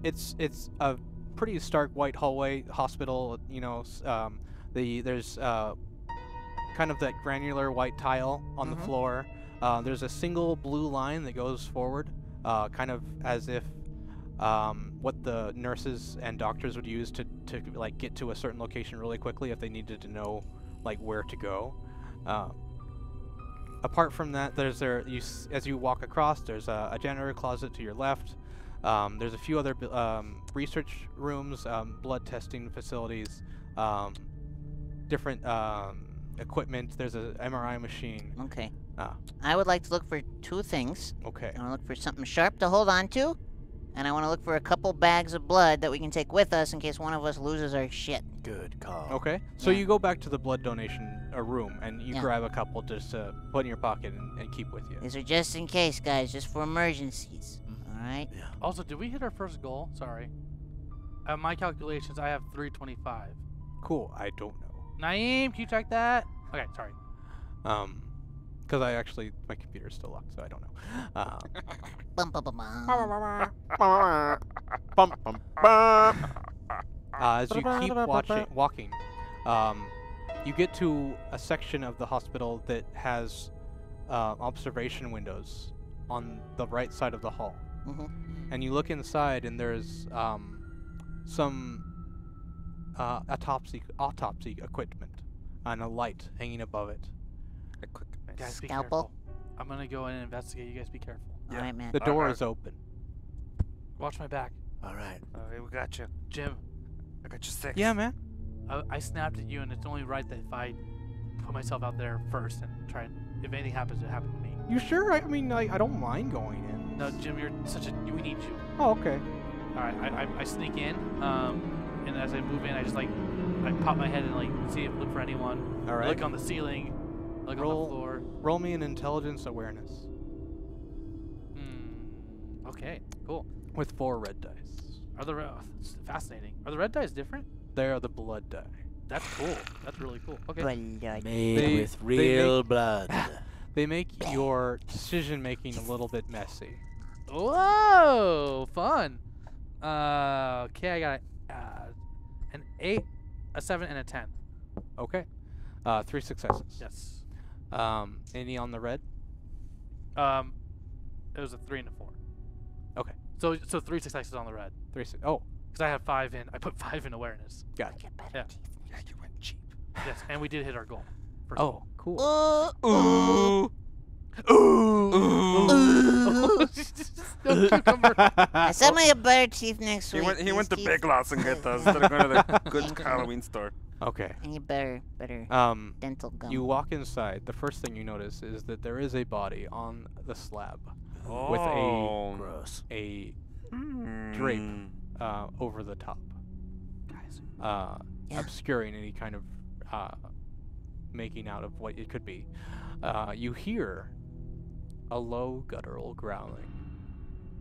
it's a pretty stark white hallway, hospital. There's kind of that granular white tile on the floor. There's a single blue line that goes forward, kind of as if what the nurses and doctors would use to like get to a certain location really quickly if they needed to know like where to go. Apart from that, as you walk across, there's a janitor closet to your left. There's a few other research rooms, blood testing facilities, different equipment. There's a MRI machine. Okay. I would like to look for 2 things. Okay. I want to look for something sharp to hold on to, and I want to look for a couple bags of blood that we can take with us in case one of us loses our shit. Good call. Okay. So Yeah. you go back to the blood donation room, and you Yeah. grab a couple just to put in your pocket and keep with you. These are just in case, guys, just for emergencies. Mm-hmm. All right? Yeah. Also, did we hit our first goal? Sorry. At my calculations, I have 325. Cool. I don't know. Naeem, can you check that? Okay, sorry. Because my computer's still locked, so I don't know. Bum, bum, bum, bum. Bum, bum, bum. As you keep walking, you get to a section of the hospital that has observation windows on the right side of the hall. Mhm. And you look inside, and there's some autopsy equipment and a light hanging above it. Guys, be Scalpel? careful. I'm gonna go in and investigate. You guys be careful. All right, man. The door is open. Watch my back. All right. Okay, we got you. Jim, I got you 6. Yeah, man. I snapped at you, and it's only right that if I put myself out there first and try and, if anything happens, it happened to me. You sure? I mean, I don't mind going in. No, Jim, you're such a, we need you. Oh, okay. All right, I sneak in, and as I move in, I just like, I pop my head and like see if look for anyone. All right. Look on the ceiling, look on the floor. Roll me an intelligence awareness Okay, cool. with 4 red dice. Are the it's fascinating? Are the red dice different? They are the blood die. That's cool. That's really cool. Okay. Blood. Made They- with they real make- blood. They make your decision making a little bit messy. Whoa, fun. Okay, I got an 8, a 7, and a 10. Okay. 3 successes. Yes. Any on the red? It was a 3 and a 4. Okay. So 3 successes on the red. 3 Oh, Because I have 5 in. I put 5 in awareness. got it. Get better Yeah. teeth. Yeah, you went cheap. Yes, and we did hit our goal. First Oh, goal. cool. Ooh. No cucumber. I said my better teeth next He week. went. He These went to teeth- Big Lots and get those instead of going to the good Halloween store. Okay. I need better dental gum. You walk inside. The first thing you notice is that there is a body on the slab with Oh. Gross. a drape over the top, Yeah. obscuring any kind of making out of what it could be. You hear a low guttural growling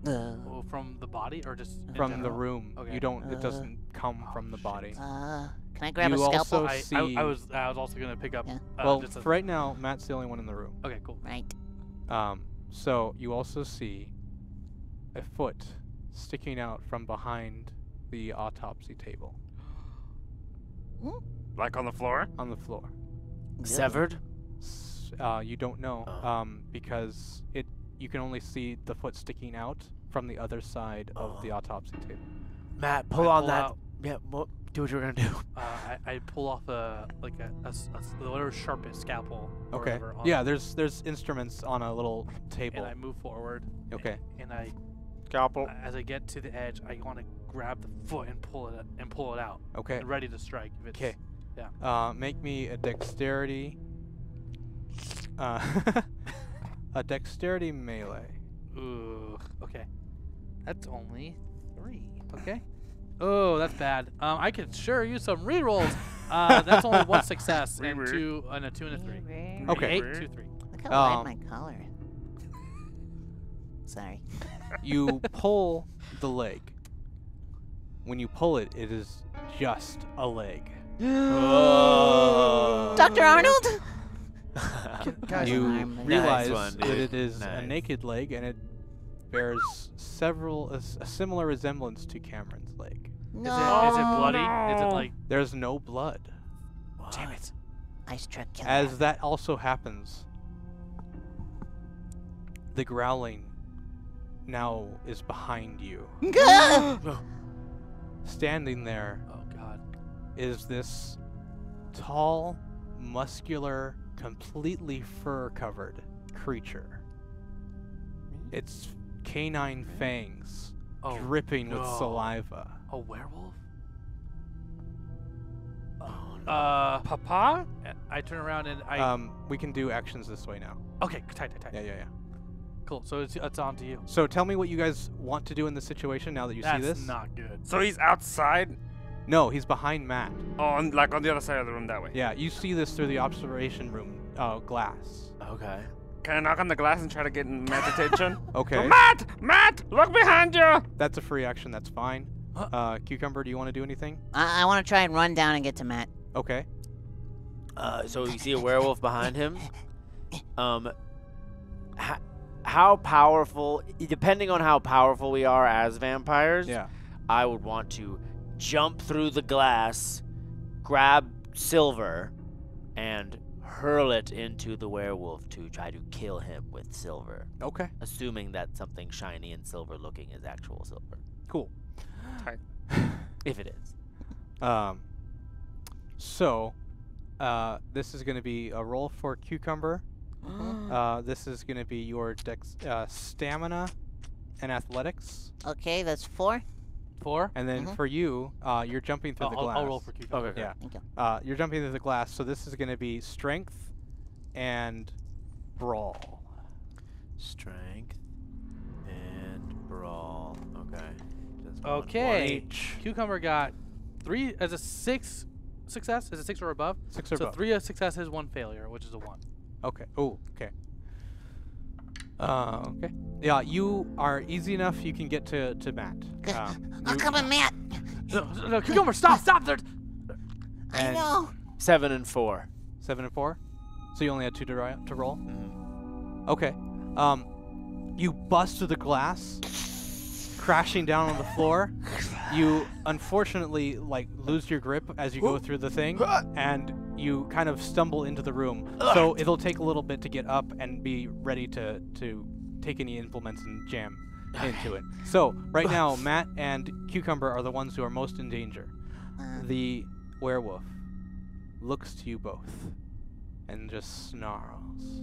Oh, from the body or just in from the general? room. Okay. You don't. It doesn't come from the body. Can I grab You a scalpel? also I see. was also gonna pick up. Yeah. well, just a, for right now, Matt's the only one in the room. okay, cool. Right. So you also see a foot sticking out from behind the autopsy table Like on the floor. on the floor. Severed? You don't know, Oh. because you can only see the foot sticking out from the other side of the autopsy table. Matt, pull I on pull that. out- Yeah, do what you're gonna do. I pull off whatever sharpest scalpel. Or Okay. whatever on Yeah, it, there's instruments on a little table. and I move forward. Okay. And I, Scalpel. as I get to the edge, I want to grab the foot and pull it out. Okay. And ready to strike. If it's, Okay. Yeah. Make me a dexterity. A dexterity melee. Ooh. Okay. That's only 3. Okay. Oh, that's bad. I could sure use some rerolls. That's only 1 success and Reroll. 2 and a 2 and a 3. Okay. 8, 2, 3. Look how Um, light my collar is. Sorry. You pull the leg. When you pull it, it is just a leg. Dr. Arnold? Guys, You Nice realize one, that dude. it is a Nice. naked leg, and it bears a similar resemblance to Cameron's leg. No. Is it bloody? Is it no. like? There's no blood. Damn it. Ice truck killer. As that also happens, the growling now is behind you. Standing there Oh God. is this tall, muscular, completely fur-covered creature. Its canine fangs Oh, dripping with no. saliva. A werewolf? Papa? I turn around and I. We can do actions this way now. Okay, tight. Yeah. Cool. So it's on to you. So tell me what you guys want to do in this situation now that you That's see this. not good. So he's outside? No, he's behind Matt. Oh, like on the other side of the room that way. Yeah, you see this through the observation room glass. Okay. Can I knock on the glass and try to get Matt's attention? Okay. Go, Matt! Look behind you! That's a free action, that's fine. Cucumber, do you want to do anything? I want to try and run down and get to Matt. Okay. So you see a werewolf behind him. How powerful? Depending on how powerful we are as vampires, Yeah. I would want to jump through the glass, grab Silver, and hurl it into the werewolf to try to kill him with Silver. Okay. Assuming that something shiny and silver looking is actual silver. Cool. If it is. So, this is going to be a roll for Cucumber. This is going to be your stamina and athletics. Okay, that's 4. 4. And then for you, you're jumping through the glass. I'll roll for cucumber. Okay. Yeah. Okay. You're jumping through the glass, so this is going to be strength and brawl. Strength and brawl. Okay. Just Okay. one each. Cucumber got 3 as a 6 success. Is it 6 or above? 6 or So above. 3 successes, 1 failure, which is a 1. Okay. Oh, okay. Okay. Yeah, you are easy enough. You can get to Matt. I'll come in, Matt. No, Cucumber, stop! There. I And- know. 7 and 4. 7 and 4. So you only had 2 to roll. Mhm. Okay. You bust through the glass, crashing down on the floor. You unfortunately lose your grip as you go through the thing, and you kind of stumble into the room. So it'll take a little bit to get up and be ready to take any implements and jam into it. So right now, Matt and Cucumber are the ones who are most in danger. The werewolf looks to you both and just snarls.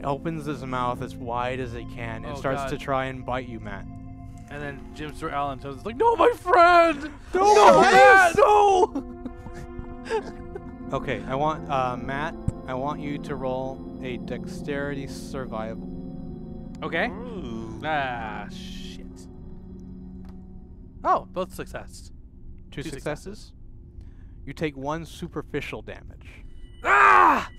Opens his mouth as wide as it can and Oh, starts God. to try and bite you, Matt. And then Jim Sir Allen tells us like, "No, my friend! No, Matt, no!" Okay, I want Matt. I want you to roll a dexterity survival. Okay. Ah, shit. Oh, both success. 2 successes. You take 1 superficial damage. Ah!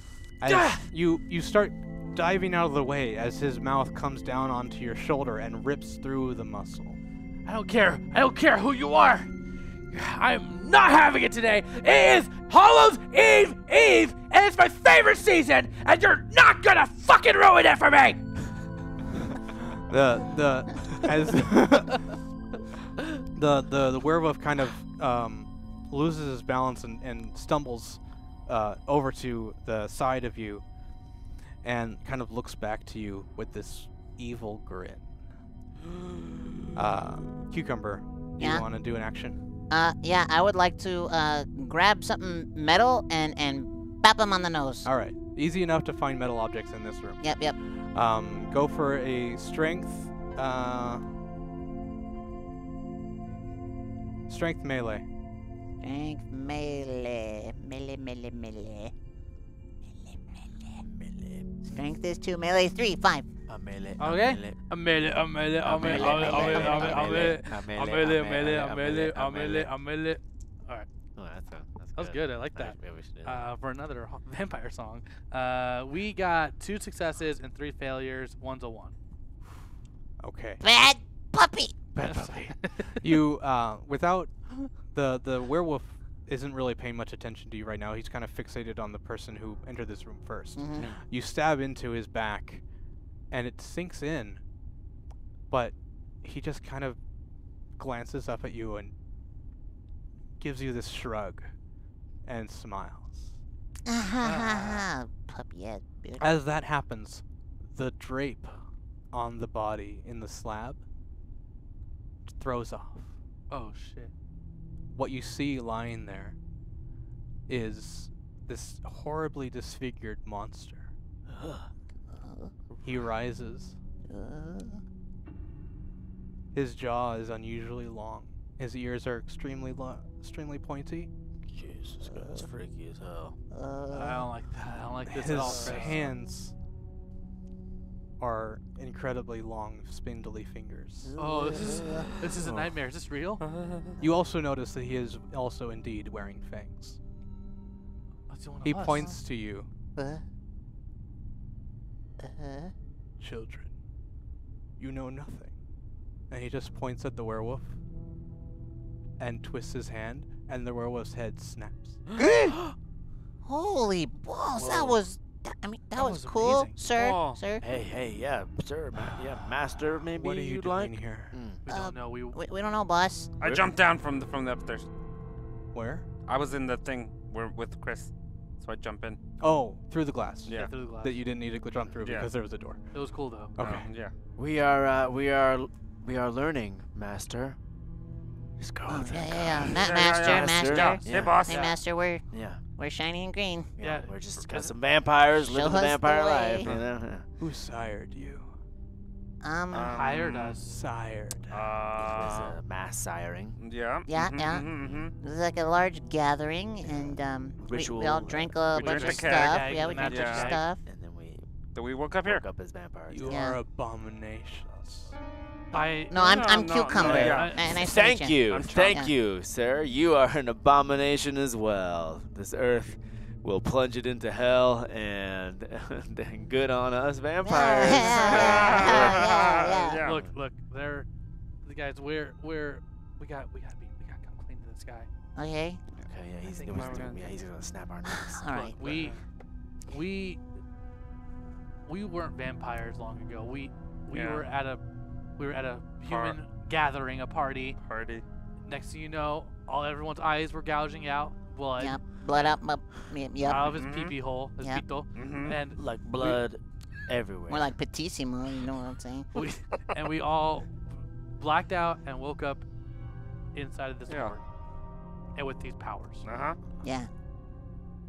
As you start diving out of the way as his mouth comes down onto your shoulder and rips through the muscle. I don't care who you are. I'm not having it today. It is Hallows Eve, and it's my favorite season, and you're not gonna fucking ruin it for me. The werewolf kind of loses his balance and stumbles over to the side of you and kind of looks back to you with this evil grin. Cucumber, Yeah? you want to do an action? Yeah, I would like to grab something metal and bap him on the nose. All right, easy enough to find metal objects in this room. Yep. Go for a strength. Strength melee. Strength melee. Melee. Strength is 2, melee 3, 5. Okay. A melee. All right. Oh, that's That was good. I like that. Maybe we should do that. For another vampire song, we got 2 successes and 3 failures. 1's a 1. Okay. Bad puppy. Bad puppy. You without the werewolf isn't really paying much attention to you right now. He's kind of fixated on the person who entered this room first. Mhm. You stab into his back, and it sinks in, but he just kind of glances up at you and gives you this shrug and smiles. Puppy ass bitch. As that happens, the drape on the body in the slab throws off. Oh shit. What you see lying there is this horribly disfigured monster. He rises. His jaw is unusually long. His ears are extremely pointy. Jesus, that's freaky as hell. I don't like that. I don't like this at all. His Chris. hands are incredibly long, spindly fingers. Oh, this is a nightmare. Is this real? You also notice that he is also indeed wearing fangs. That's one of He us. points to you. Uh-huh. Children, you know nothing. And he just points at the werewolf and twists his hand, and the werewolf's head snaps. Holy balls! That Whoa. was. That was was cool, amazing. sir. Whoa. Sir. Hey, yeah, sir, yeah, master, maybe What are you you'd doing like? here? We don't know. We We don't know, boss. I jumped down from the upstairs. Where? I was in the thing with Chris, so I jump in. Oh, through the glass. Yeah. through the glass. That you didn't need to jump through Yeah. because there was a door. It was cool though. Okay. Yeah. We are learning, master. Just go Oh, with it. yeah. Yeah, Master, yeah. master. Yeah. Hey, boss. Hey, master. Yeah. We're shiny and green. Yeah, We're just got because- some vampires Show living the us the vampire way. life, you know. Who sired you? Hired us. Sired. It was a mass siring. Yeah. Yeah, mhm, yeah. mhm, mhm. It was like a large gathering, and we all drank a We bunch drank of the keg. stuff. Keg, Yeah, the we drank a bunch of magic stuff. And then we So we woke up here. woke up as vampires. You Yeah. are abominations. No, I'm No, Cucumber. no, yeah. Nice to Thank meet you, I'm thank Trump. you, sir. You are an abomination as well. This earth will plunge it into hell, and then good on us vampires. Yeah. Yeah. Look, they're the guys. We got to come clean to this guy. Okay. Okay, yeah, he's think gonna snap our necks. All right. Look, we weren't vampires long ago. We Yeah. were at a human gathering, a party. Party. Next thing you know, everyone's eyes were gouging out blood Yep. Blood up. Yep. out of his Mhm. pee-pee hole, his Yep. pito, Mhm. and Like blood everywhere. More like Petissimo. You know what I'm saying? we all blacked out and woke up inside of this Yeah. fort, and with these powers. Uh-huh. Yeah.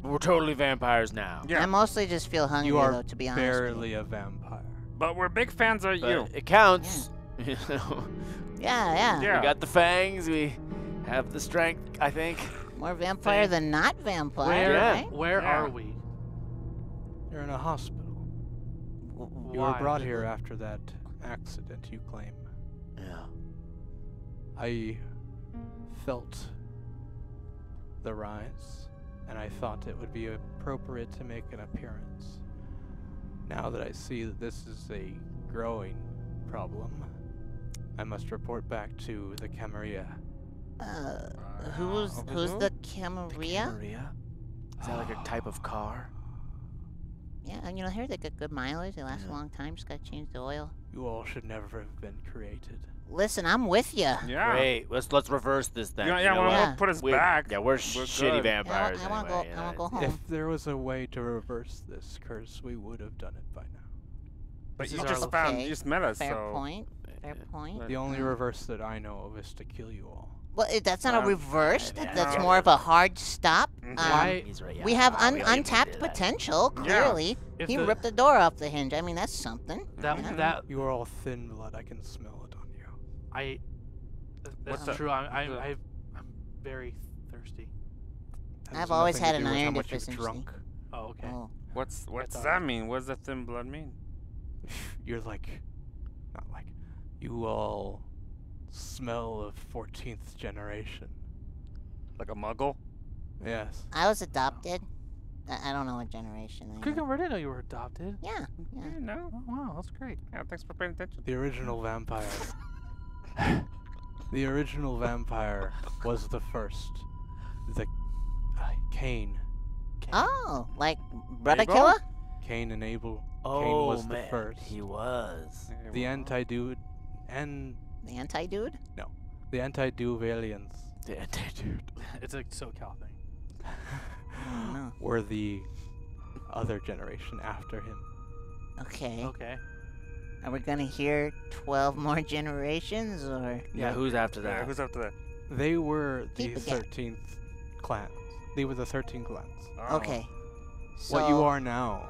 We're totally vampires now. Yeah. I mostly just feel hungry, You are though, to be honest. with you. barely a vampire. But we're big fans of But you. it counts. You know, Yeah. Yeah. we got the fangs. We have the strength. I think. More vampire than not vampire, Where right? where Yeah. are we? You're in a hospital. You Why? were brought here after that accident you claim. Yeah. I felt the rise, and I thought it would be appropriate to make an appearance. Now that I see that this is a growing problem, I must report back to the Camarilla. Who's the Camarilla? Maria? Is that like a type of car? Yeah, and I heard they got good mileage. They last a long time. Just got to change the oil. You all should never have been created. Listen, I'm with you. Yeah. Great. Let's reverse this then. Yeah, You yeah, know well, what? Yeah. put us We're- back. Yeah, we're shitty good. vampires. I want to anyway, go. I want to go home. If there was a way to reverse this curse, we would have done it by now. But This you is just our- found, Okay, you just met us, Fair so. point. Fair point. The only reverse that I know of is to kill you all. Well, that's not a reverse. yeah, That's yeah. more of a hard stop. Why- He's right, yeah. We have we don't need to untapped do that. potential. Clearly, If he the- ripped the door off the hinge. I mean, that's something. That Yeah. that You are all thin blood. I can smell it on you. that's What's the- true. I'm very thirsty. Has I've always nothing to had do an with how iron much you've deficiency. drunk. Oh, okay. Oh. What thought- does that mean? What does the thin blood mean? You're like, not like, you all smell of 14th generation. Like a muggle? Yes. I was adopted. I don't know what generation I am. Cucumber, I didn't know you were adopted. Yeah. Yeah. Yeah, no. Oh, wow, that's great. Yeah, thanks for paying attention. The original vampire. The original vampire was the first. The Cain. Oh, like Brother Abel? Killer? Cain and Abel. Oh, Cain was man. the first. He was. The anti-dude and The anti-dude? the anti-Duvalians The anti-dude. It's a SoCal thing. No. were the other generation after him. Okay. Okay. Are we gonna hear 12 more generations, or? Yeah, who's after Yeah, that? who's after that? They were the Keep it down. 13th clan. They were the 13 clans. Oh. Okay. So, What you are now,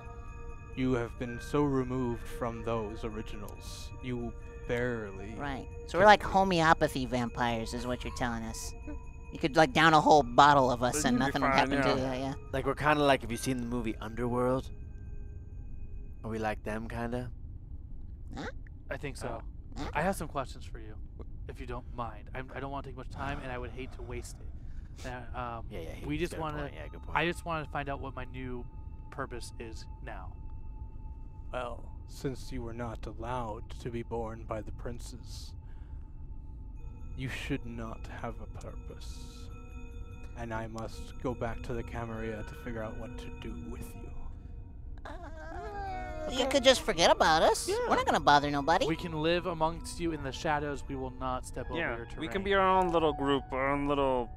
you have been so removed from those originals. You barely. Right. So we're like homeopathy vampires, is what you're telling us. You could like down a whole bottle of us But and you'd be nothing would fine, happen to you. yeah. Yeah. Like we're kind of like, have you seen the movie Underworld? Are we like them, kind of? I think so. Huh? I have some questions for you, if you don't mind. I don't want to take much time, and I would hate to waste it. Yeah. We he's just got a want to. point, Yeah, good point. I just want to find out what my new purpose is now. Well, since you were not allowed to be born by the princes, you should not have a purpose. And I must go back to the Camarilla to figure out what to do with you. You could just forget about us. We're not gonna bother nobody. We can live amongst you in the shadows. We will not step over Yeah, your terrain. we can be our own little group, our own little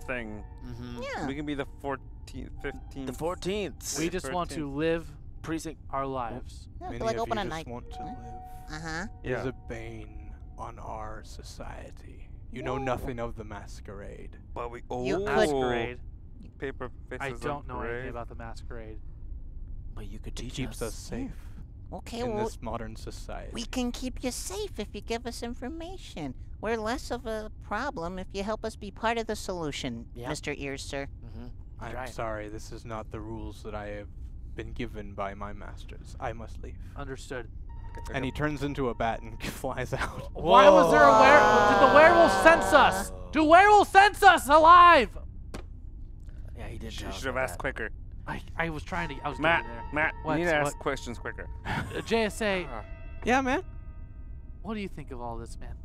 thing. Mm-hmm. Yeah. We can be the 14th, 15th. The 14th. We just want to live precinct. our lives. Yeah, Many feel like of open you at just night. want to live. Uh-huh. Yeah. Is a bane on our society. You know nothing of the masquerade. But we You could- Masquerade. Paper faces I of don't know anything parade. about the masquerade. But you could It teach keeps us safe Okay, in well, this modern society. we can keep you safe if you give us information. We're less of a problem if you help us be part of the solution, Yeah. Mr. Ears, sir. Mm-hmm. I'm right. sorry, this is not the rules that I have been given by my masters. I must leave. Understood. And he turns into a bat and flies out. Why was there a werewolf? Did the werewolf sense us? Do werewolves sense us alive? Yeah, he did. You tell us should have about asked that. quicker. I was trying to. I was Matt, getting there. Matt, What? you need to ask What? questions quicker. JSA, Ah. Yeah, man. what do you think of all this, man?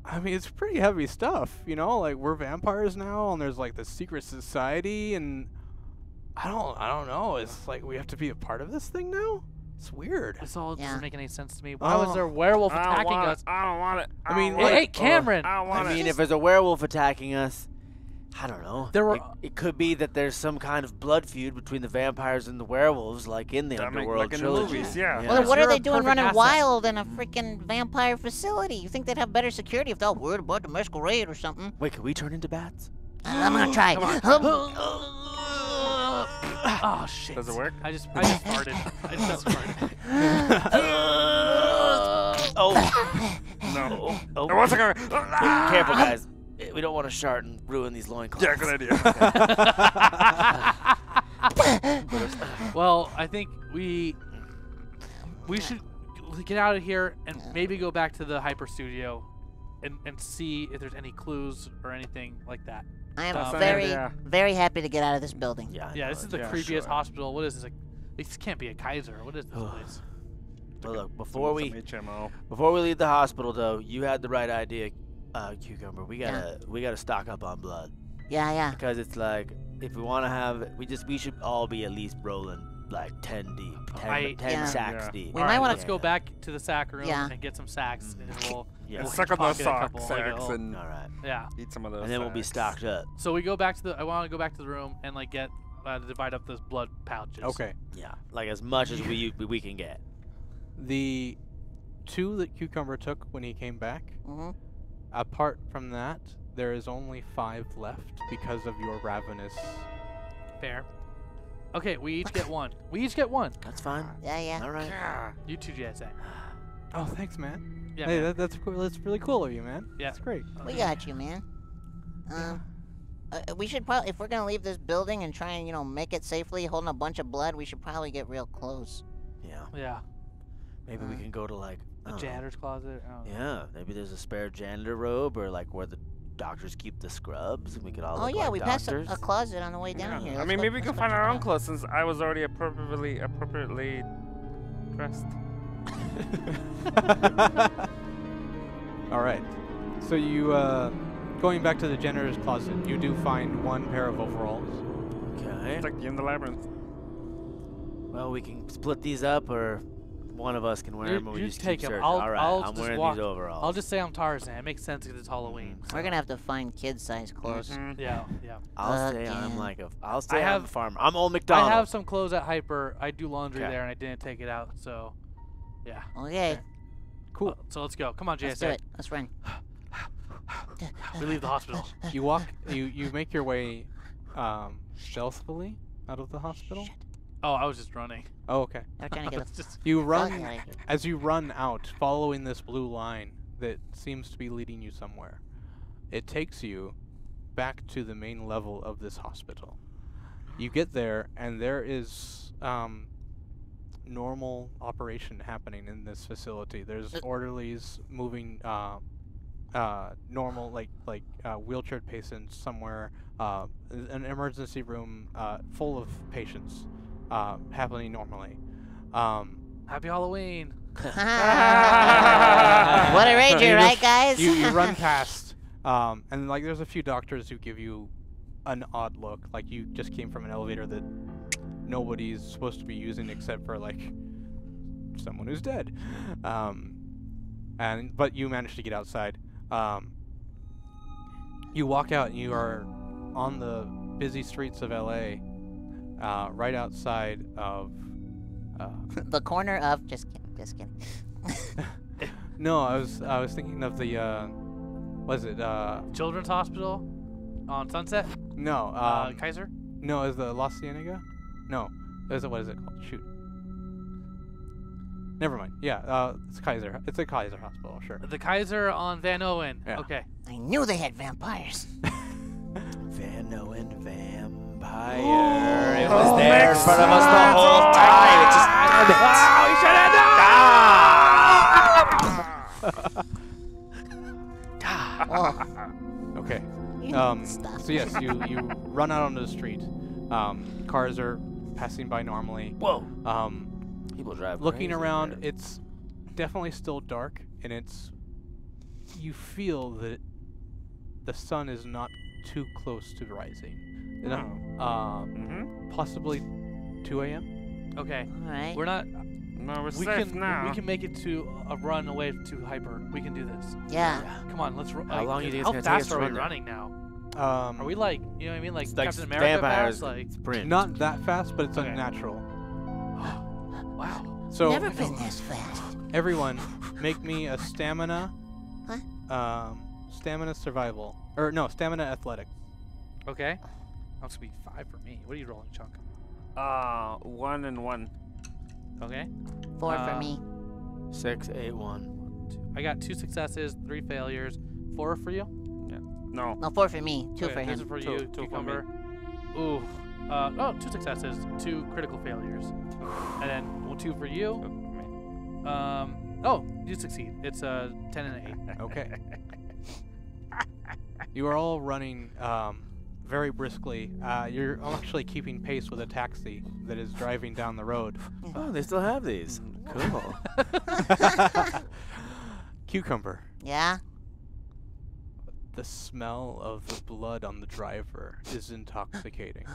I mean, it's pretty heavy stuff, you know? Like, we're vampires now, and there's, like, the secret society, and I don't know. It's like we have to be a part of this thing now? It's weird. This all Yeah. doesn't make any sense to me. Why was there a Oh. werewolf I don't attacking want us? it. I don't want it. I mean, Hey, hey, Cameron! I don't want I it. mean, if there's a werewolf attacking us, I don't know. There were- It could be that there's some kind of blood feud between the vampires and the werewolves, like in the That make- Underworld like in the trilogy. movies, yeah. Well, then what You're are a they doing perfect running asset. wild in a freaking vampire facility? You think they'd have better security if they're all worried about the masquerade or something? Wait, can we turn into bats? I'm gonna try. Oh shit! Does it work? I just farted. I just farted. Oh, No. oh. It wasn't gonna. Careful, guys. We don't want to shart and ruin these loincloths. Yeah, good idea. Well, I think we should get out of here and maybe go back to the hyper studio and see if there's any clues or anything like that. I am That's an very, idea. very happy to get out of this building. Yeah, I Yeah, know, this is the yeah, creepiest sure. hospital. What is this? This can't be a Kaiser. What is this place? Well, look, before we Some HMO. leave the hospital, though, you had the right idea, Cucumber. We gotta stock up on blood Yeah. because it's like if we want to have, we should all be at least rolling like 10 deep, 10 Yeah. sacks Yeah. deep. We All might right, wanna- let's go back to the sack room Yeah. and get some sacks, and we'll Yeah. we'll Suck on those pocket a couple, like, sacks oh, and All right, yeah. eat some of those. and then we'll be sacks. stocked up. So we go back to the. I want to go back to the room and like get divide up those blood pouches. Okay. Yeah, like as much as we can get. The 2 that Cucumber took when he came back, Mm-hmm. apart from that, there is only 5 left because of your ravenous. Fair. Okay, we each get one. We each get one. That's fine. Yeah. All right. Yeah. You too, JSA. Oh, thanks, man. Yeah, Hey, man. that's cool. That's really cool of you, man. Yeah. That's great. We got you, man. We should probably, if we're gonna leave this building and try and, make it safely, holding a bunch of blood, we should probably get real close. Yeah, Yeah. maybe we can go to like I The don't know. janitor's closet. I don't know. Yeah, maybe there's a spare janitor robe or like where the doctors keep the scrubs, and we could all Oh look yeah, like we passed doctors. a closet on the way down Yeah. here. I Let's mean, go- maybe we let's can go find check our it own out. clothes since I was already appropriately dressed. All right. So you, going back to the janitor's closet, you do find 1 pair of overalls. Okay. It's like in the labyrinth. Well, we can split these up, or one of us can wear You- them, and we you just take keep 'em. searching. I'll- All right, I'll I'm just wearing walk- these overalls. I'll just say I'm Tarzan. It makes sense because it's Halloween. We're gonna have to find kid-sized clothes. Mhm. Yeah. I'll say Again. I'm like I'll say I'm have- a farmer. I'm Old McDonald. I have some clothes at Hyper. I do laundry Okay. there, and I didn't take it out, so Yeah. Okay. Cool. So let's go. Come on, Let's do JSA. it. Let's run. We leave the hospital. You walk. You make your way stealthily out of the hospital. Oh, I was just running. Oh, okay. They're trying to get us. Just You Fuck run outta here. as you run out, following this blue line that seems to be leading you somewhere. It takes you back to the main level of this hospital. You get there, and there is normal operation happening in this facility. There's orderlies moving normal, like wheelchair patients somewhere. An emergency room full of patients happening normally. Happy Halloween. What a rager, right, guys? You run past, and like there's a few doctors who give you an odd look, like you just came from an elevator that nobody's supposed to be using except for like someone who's dead. But you managed to get outside. You walk out and you are on the busy streets of LA, right outside of The corner of. Just kidding. no, I was thinking of the was it Children's Hospital on Sunset. no Kaiser. no, is the La Cienega? No, is it, what is it called? Shoot. Never mind. Yeah, it's Kaiser. It's a Kaiser hospital, sure. The Kaiser on Van Owen. Yeah. Okay. I knew they had vampires. Van Owen Vampire. It was there in front of us the whole time. It just Okay. Stop. So yes, you run out onto the street. Cars are passing by normally. Whoa. People drive Looking crazy around, there. it's definitely still dark, and you feel that the sun is not too close to rising. Possibly 2 a.m. Okay. All right. We're not. No, we're We safe can. now. We can make it to a run away to Hyper. We can do this. Yeah. Come on, let's run. How long do you think it's How gonna take us fast to are we run there? running now? Are Are we like, you know what I mean, like It's like Captain America vampires fast? Like, sprint. not that fast, but it's Okay. unnatural. wow. So Never been this fast. everyone, make me a stamina. What? Stamina survival, or no, stamina athletics. Okay. That's gonna be 5 for me. What are you rolling, Chunk? 1 and 1. Okay. 4 for me. 6, 8, 1. I got 2 successes, 3 failures. 4 for you? No. No, 4 for me. 2 Okay, for this him. is for Two- you, two for me. Cucumber. Ooh. 2 successes, 2 critical failures. And then 2 for you. Oh, you succeed. It's 10 and 8. Okay. You are all running very briskly. You're all actually keeping pace with a taxi that is driving down the road. Oh, they still have these. Cool. Cucumber. Yeah? The smell of the blood on the driver is intoxicating.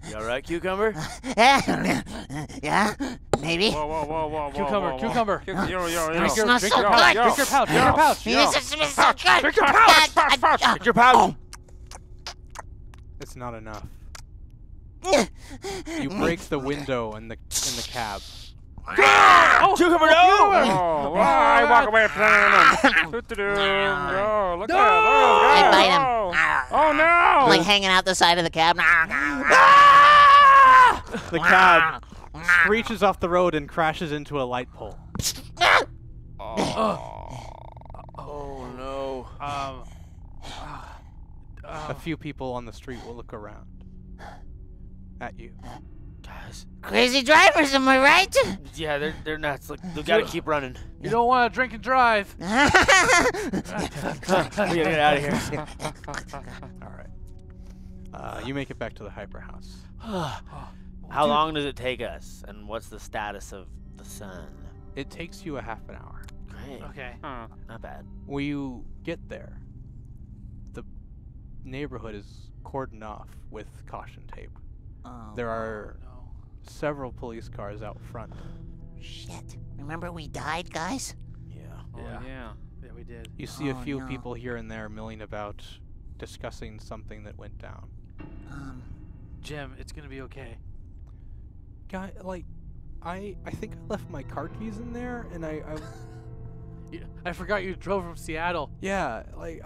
You alright, Cucumber? Yeah? Maybe? Whoa. Cucumber, cucumber. Yo. Drink your, It smells drink so your pouch. good. Drink your pouch. Drink your pouch. It smells so good. Drink your pouch. Pouch. Get your pouch! It's not enough. You break the window in the cab. Oh, Cucumber, no! Oh, I walk away from him. Yo, look at that. I bite him. Oh, no. Like hanging out the side of the cab. The cab screeches off the road and crashes into a light pole. Oh, no. A few people on the street will look around at you. Guys. Crazy drivers, am I right? Yeah, they're nuts. Like, they gotta keep running. You don't want to drink and drive. We gotta get out of here. All right. You make it back to the Hyper House. How long does it take us? And what's the status of the sun? It takes you a half an hour. Great. Okay. Not bad. When you get there, the neighborhood is cordoned off with caution tape. Oh, There are No. several police cars out front. shit. Remember we died, guys? Yeah. Yeah. Yeah, we did. You see a Oh, few no. people here and there milling about, discussing something that went down. Jim, it's gonna be okay. Guy, like, I think I left my car keys in there, and I forgot you drove from Seattle. yeah, like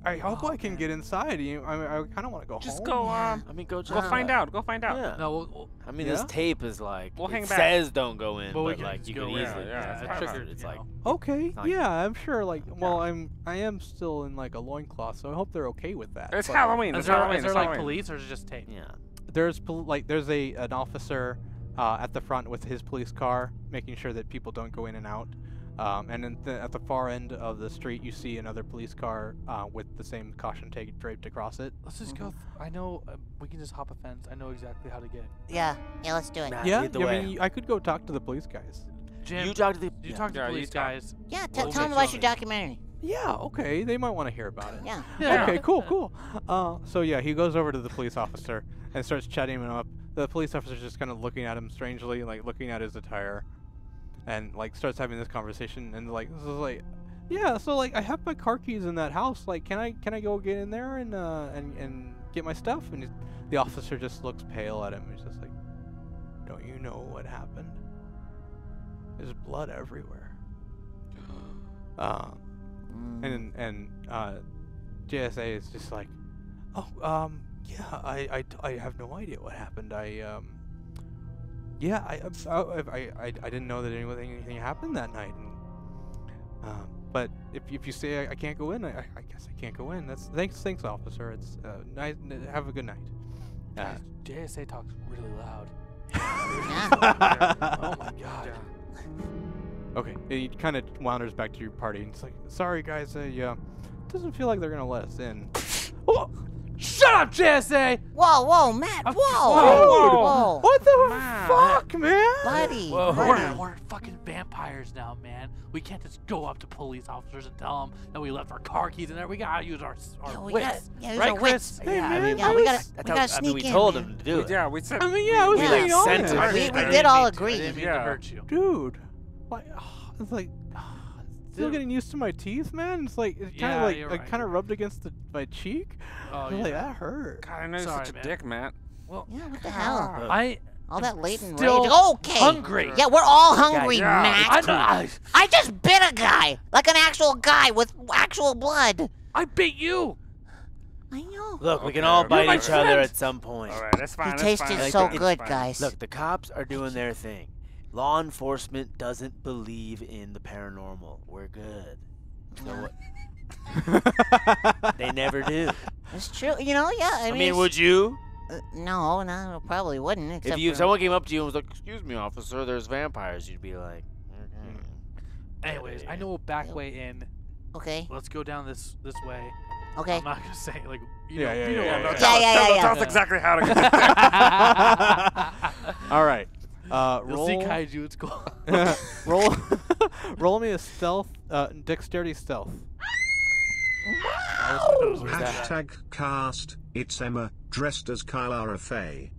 I hope I can get inside. I kind of want to go Just home. go. I mean, go check. Go find out. Go find out. Yeah. No, I mean, Yeah? this tape is like We'll hang it back. says don't go in, But we but can like just you go can in. easily. Yeah, it's it's triggered. It's you like know. Okay, Like- yeah, I'm sure. Like, well, I am still in like a loincloth, so I hope they're okay with that. It's but Halloween. Is It's there, Halloween. is there it's like Halloween. police or is it just tape? yeah. There's an officer at the front with his police car, making sure that people don't go in and out. And then at the far end of the street, you see another police car with the same caution tape draped across it. Let's just go. I know we can just hop a fence. I know exactly how to get. Yeah, let's do it. Nah, Yeah, lead the I way. mean, I could go talk to the police guys. Jim, You talk to the. you talk to Yeah, the you police talk. guys. Yeah, We'll tell them get about you your on it. documentary. Yeah, okay, they might want to hear about it. Yeah. Yeah. Okay, cool. So yeah, he goes over to the police officer and starts chatting him up. The police officer's just kind of looking at him strangely, like looking at his attire, and like starts having this conversation. And like, this is like, yeah, so like I have my car keys in that house. Like, can I go get in there and get my stuff? And the officer just looks pale at him. He's just like, don't you know what happened? There's blood everywhere. And JSA is just like, oh, yeah, I have no idea what happened. I didn't know that anything happened that night. And, but if you say I can't go in, I guess I can't go in. Thanks, officer. It's nice. Have a good night. JSA talks really loud. Yeah. Oh my god. Okay, and he kind of wanders back to your party and it's like, sorry guys, doesn't feel like they're gonna let us in. Oh, shut up, JSA! Whoa, Matt. Whoa. Whoa. What the Man. fuck, man? Buddy. Whoa, buddy. we're fucking vampires now, man. We can't just go up to police officers and tell them that we left our car keys in there. We gotta use our Yeah, we wits. gotta use right, our Chris? wits. Hey, Yeah, I man, mean, Yeah, we gotta that's sneak we in, told man. him to do it. Yeah, we said. I mean, yeah, I was Yeah. being honest. Sent him. We I did all mean to- I agree. didn't mean Yeah. to hurt you. Dude, like, it's like, still Dude. getting used to my teeth, man. It's like, it kind Yeah, of like, you're it right, kind of you're rubbed against my cheek. Oh, I was yeah. like, that hurt. God, I know you're Sorry, such a man. dick, Matt. Well, Yeah, what the hell? I All that latent still rage. Okay. hungry. Yeah, we're all hungry, Yeah. Matt. I just bit a guy, like an actual guy with actual blood. I beat you. I know. Look, we can Okay, all okay. bite You're my each other friend. at some point. All right, that's fine. He That's tasted fine. Like, so it's good, fine. guys. Look, the cops are doing their thing. Law enforcement doesn't believe in the paranormal. We're good. So what? They never do. It's true. You know, yeah. I I mean, mean, it's- would you? No, probably wouldn't. Except If for, someone came up to you and was like, "Excuse me, officer, there's vampires," you'd be like, Anyways, I know a back way in. Okay. Let's go down this way. Okay. I'm not gonna say like you Yeah, know, yeah, you know yeah, what yeah, I'm yeah. Tell us- Yeah, tell us- yeah, Tell us yeah. exactly how to get there. All right. You'll see Roll, kaiju. It's cool. roll, roll me a stealth, dexterity stealth. Hashtag cast, it's Emma, dressed as Kylara Faye.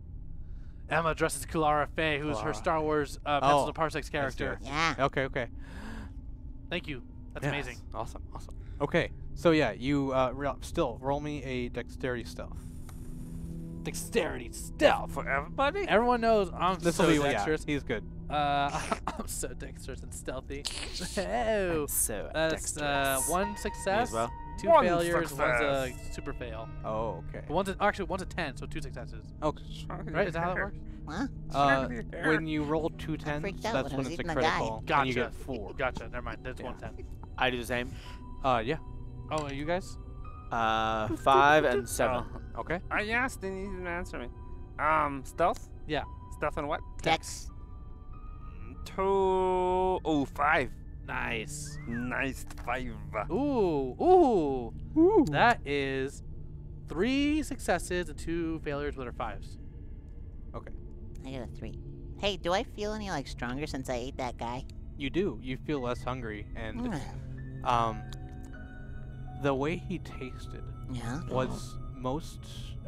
Emma dresses Kulara Faye, who's her Clara. Star Wars Pencil to Parsecs character. Yeah. Okay. Thank you. That's Yes. amazing. Awesome. Okay, so yeah, you still roll me a dexterity stealth. Dexterity, stealth. For everybody? Everyone knows I'm This so will be dexterous. he's good. I'm so dexterous and stealthy. Oh, "So that's dexterous." one success, well? two One failures, one's a success. super fail. Oh, okay. But one's a 10, so 2 successes. Okay. Right? Is that how it works? Huh? When you roll two tens, freaked out that's when I when was it's a eating a guy. critical, Gotcha. and you get 4. Gotcha. Never mind. That's Yeah. 110. I do the same. Yeah. Oh, are you guys? 5 and 7. Okay. I asked, then you didn't answer me. Stealth? Yeah. Stealth and what? Dex. 5. Nice. Nice 5. Ooh. That is 3 successes and 2 failures with our 5s. Okay. I got a 3. Hey, do I feel any like stronger since I ate that guy? You do. You feel less hungry, and Mm. the way he tasted Yeah. was most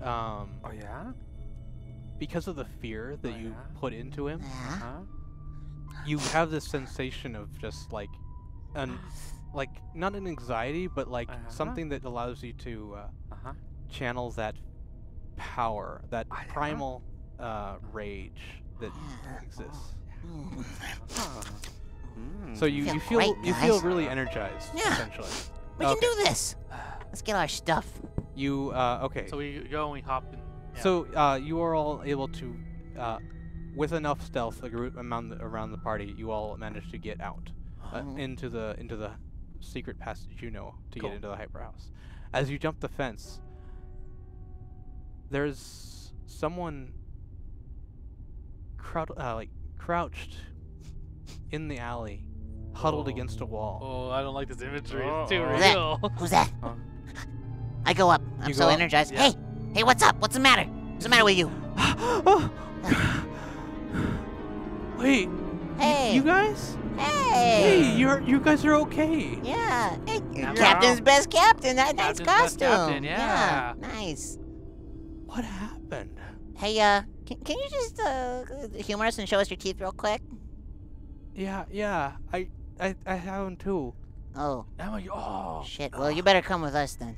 Oh, yeah? because of the fear that you Yeah. put into him. Yeah. Huh? You have this sensation of just like like not an anxiety, but like something that allows you to Uh-huh. channel that power, that Yeah. primal rage that exists. So you Feel feel great, you feel guys. really energized. Yeah. Essentially. We can do this. Let's get our stuff. You okay? So we go and we hop in. Yeah. So you are all able to, with enough stealth around the party, you all manage to get out into the secret passage to get into the hyper house. As you jump the fence, there's someone crouched in the alley, huddled against a wall. Oh, I don't like this imagery. It's too Who's that? real. Who's that? I go up. I'm You so go up? energized. Yeah. Hey, what's up? What's the matter? What's the matter with you? Wait, Hey. you guys? Hey. Hey, you guys are okay. Yeah. Hey, Yeah. Captain's best captain. That nice Captain's best costume. captain, yeah. Nice. What happened? Hey, can you just humor us and show us your teeth real quick? Yeah. I have them too. Oh, Emma, shit. Well, you better come with us then.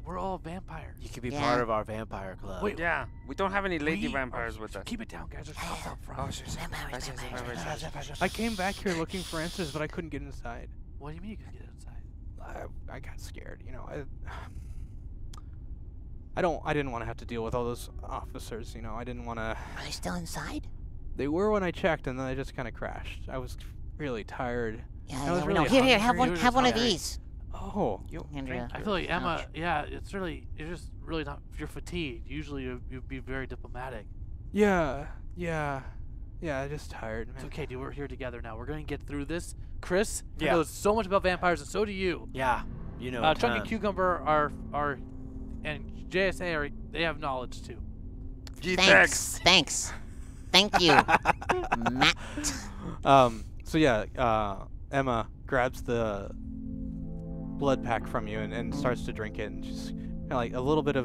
we're all vampires. You could be Yeah. part of our vampire club. Wait, Yeah, we don't have any lady We vampires are- with us. Keep it down, guys. There's cops out front. Oh, shit. Vampires. I came back here looking for answers, but I couldn't get inside. What do you mean you couldn't get inside? I got scared, you know. I didn't want to have to deal with all those officers, you know. I didn't want to. Are they still inside? They were when I checked, and then they just kind of crashed. I was really tired. Yeah, I was we know. really Here, have hungry. one. You Have were one of just these. Oh, Andrea. I feel like Emma. Ouch. Yeah, you're just really not. You're fatigued. Usually you'd be very diplomatic. yeah, just tired, man. It's okay, dude. We're here together now. We're gonna get through this. Chris Yeah. knows so much about vampires, and so do you. Yeah, you know. Chunky Cucumber and JSA they have knowledge too. Thanks. Thank you, Matt. So yeah, Emma grabs the blood pack from you and starts to drink it, and just kind of like a little bit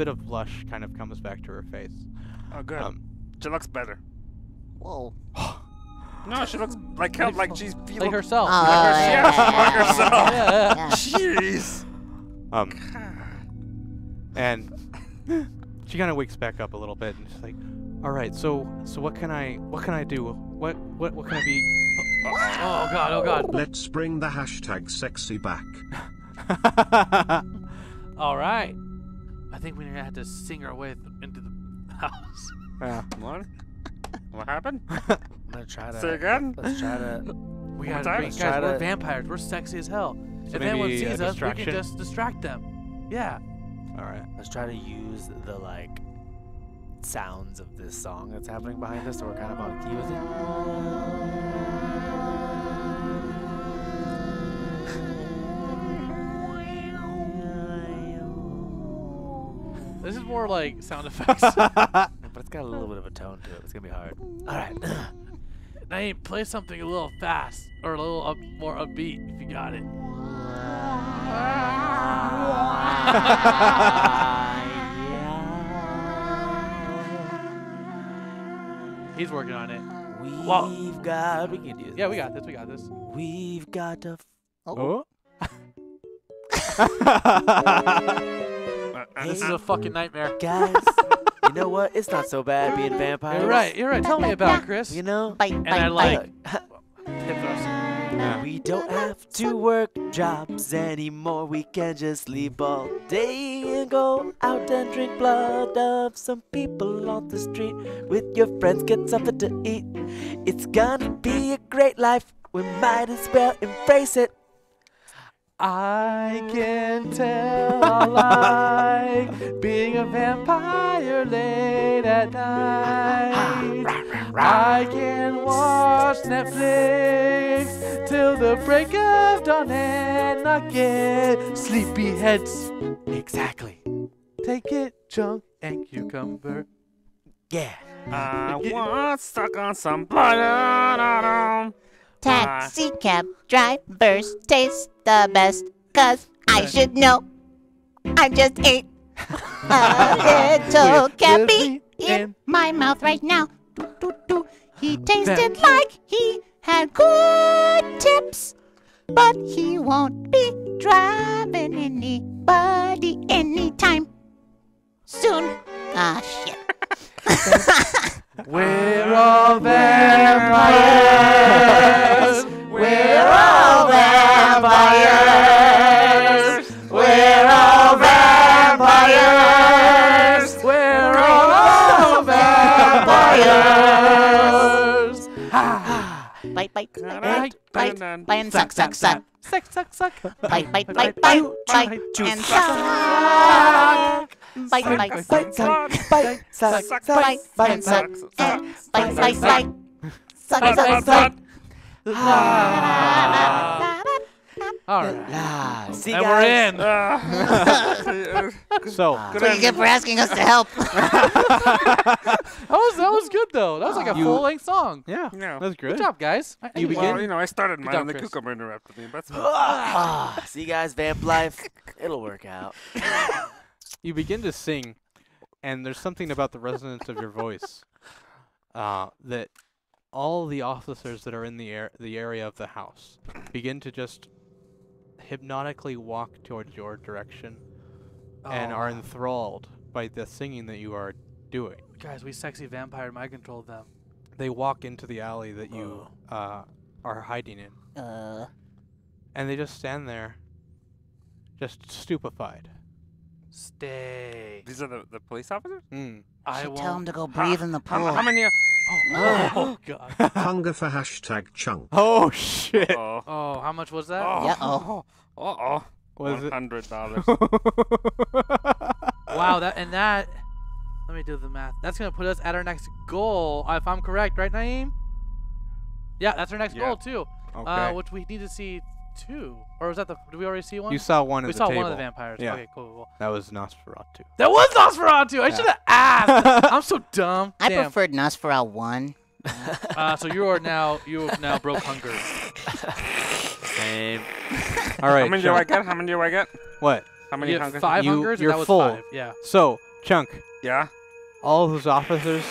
of blush kind of comes back to her face. Oh, good. She looks better. Whoa. No, she looks like she's feeling Like herself. Oh, like herself. Yeah. Yeah. Jeez. And she kind of wakes back up a little bit, and she's like, "All right, so what can I do? What can I be?" Oh god. Let's bring the hashtag sexy back. All right. I think we're gonna have to sing our way into the house. Yeah. What happened? I'm gonna try to. Say again? Let's try to. We One gotta time? bring, Let's guys. try We're to- vampires. We're sexy as hell. So If anyone maybe a sees us, we can distraction? just distract them. Yeah. All right. Let's try to use the sounds of this song that's happening behind us, so we're kind of on key with This is more like sound effects. but it's got a little bit of a tone to it. It's gonna be hard. All right. Hey, play something a little fast or a little more upbeat if you got it. He's working on it. We've got. We can do this. Yeah, we got this. We got this. We've got to. Oh. This is a fucking nightmare. Guys, you know what? It's not so bad being vampires. You're right. You're right. Tell me about it, Chris. You know. Bite, And I bite, like bite. hip thrust. We don't have to work jobs anymore. We can just sleep all day and go out and drink blood of some people on the street. With your friends, get something to eat. It's gonna be a great life. We might as well embrace it. I can tell I like being a vampire late at night. I can watch Netflix till the break of dawn and not get sleepy heads. Exactly. Take it, Chunk and Cucumber. Yeah. I want stuck on some butter. Taxi cab drivers taste the best, 'cause I should know. I just ate a little cabbie in my mouth right now. Doo, doo, doo. He tasted like he had good tips, but he won't be driving anybody anytime soon. Ah, shit. We're all vampires. Bite, bite, Bite, bite, bite, bite, bite, and suck, suck, suck. Suck, suck, suck. Bite, bite, bite, bite, bite, and suck. Bite, bite, bite, suck, bite, suck, bite, and suck, and bite, bite, bite. Suck, suck, suck. All right. Ah, see, And guys? we're in. So, That's what you get for asking us to help. That was good though. That was like a You- full-length song. yeah, Yeah. that's good. Good job, guys. You begin? Well, you know, I started mine job, and the Chris. cucumber interrupted me. But See, guys, vamp life, it'll work out. You begin to sing, and there's something about the resonance of your voice that all the officers that are in the area of the house begin to just hypnotically walk towards your direction and are enthralled by the singing that you are doing. Guys, we sexy vampire mind controlled them. They walk into the alley that you are hiding in, and they just stand there, just stupefied. Stay. these are the police officers? I Should tell him won't. to go breathe in the pool. How many? Oh God. Hunger for hashtag chunk. Oh shit! Oh. Oh, how much was that? Yeah, oh. Uh-oh. Was it? $100. Wow, that. Let me do the math. That's gonna put us at our next goal, if I'm correct, right, Naeem? Yeah, that's our next Yeah. goal too. Okay. Which we need to see two, or was that the? Did we already see one? You saw one at we the saw table. one of the vampires. Yeah. Okay, cool. That was Nosferatu. That was Nosferatu. I should have asked. I'm so dumb. I Damn. preferred Nosferatu 1. So you have now broke hunger. Same. All right. How many do Chunk. I get? How many do I get? What? How many You have hungers? 5 You- hungers, you're and that was full. 5. Yeah. So, Chunk, Yeah. all those officers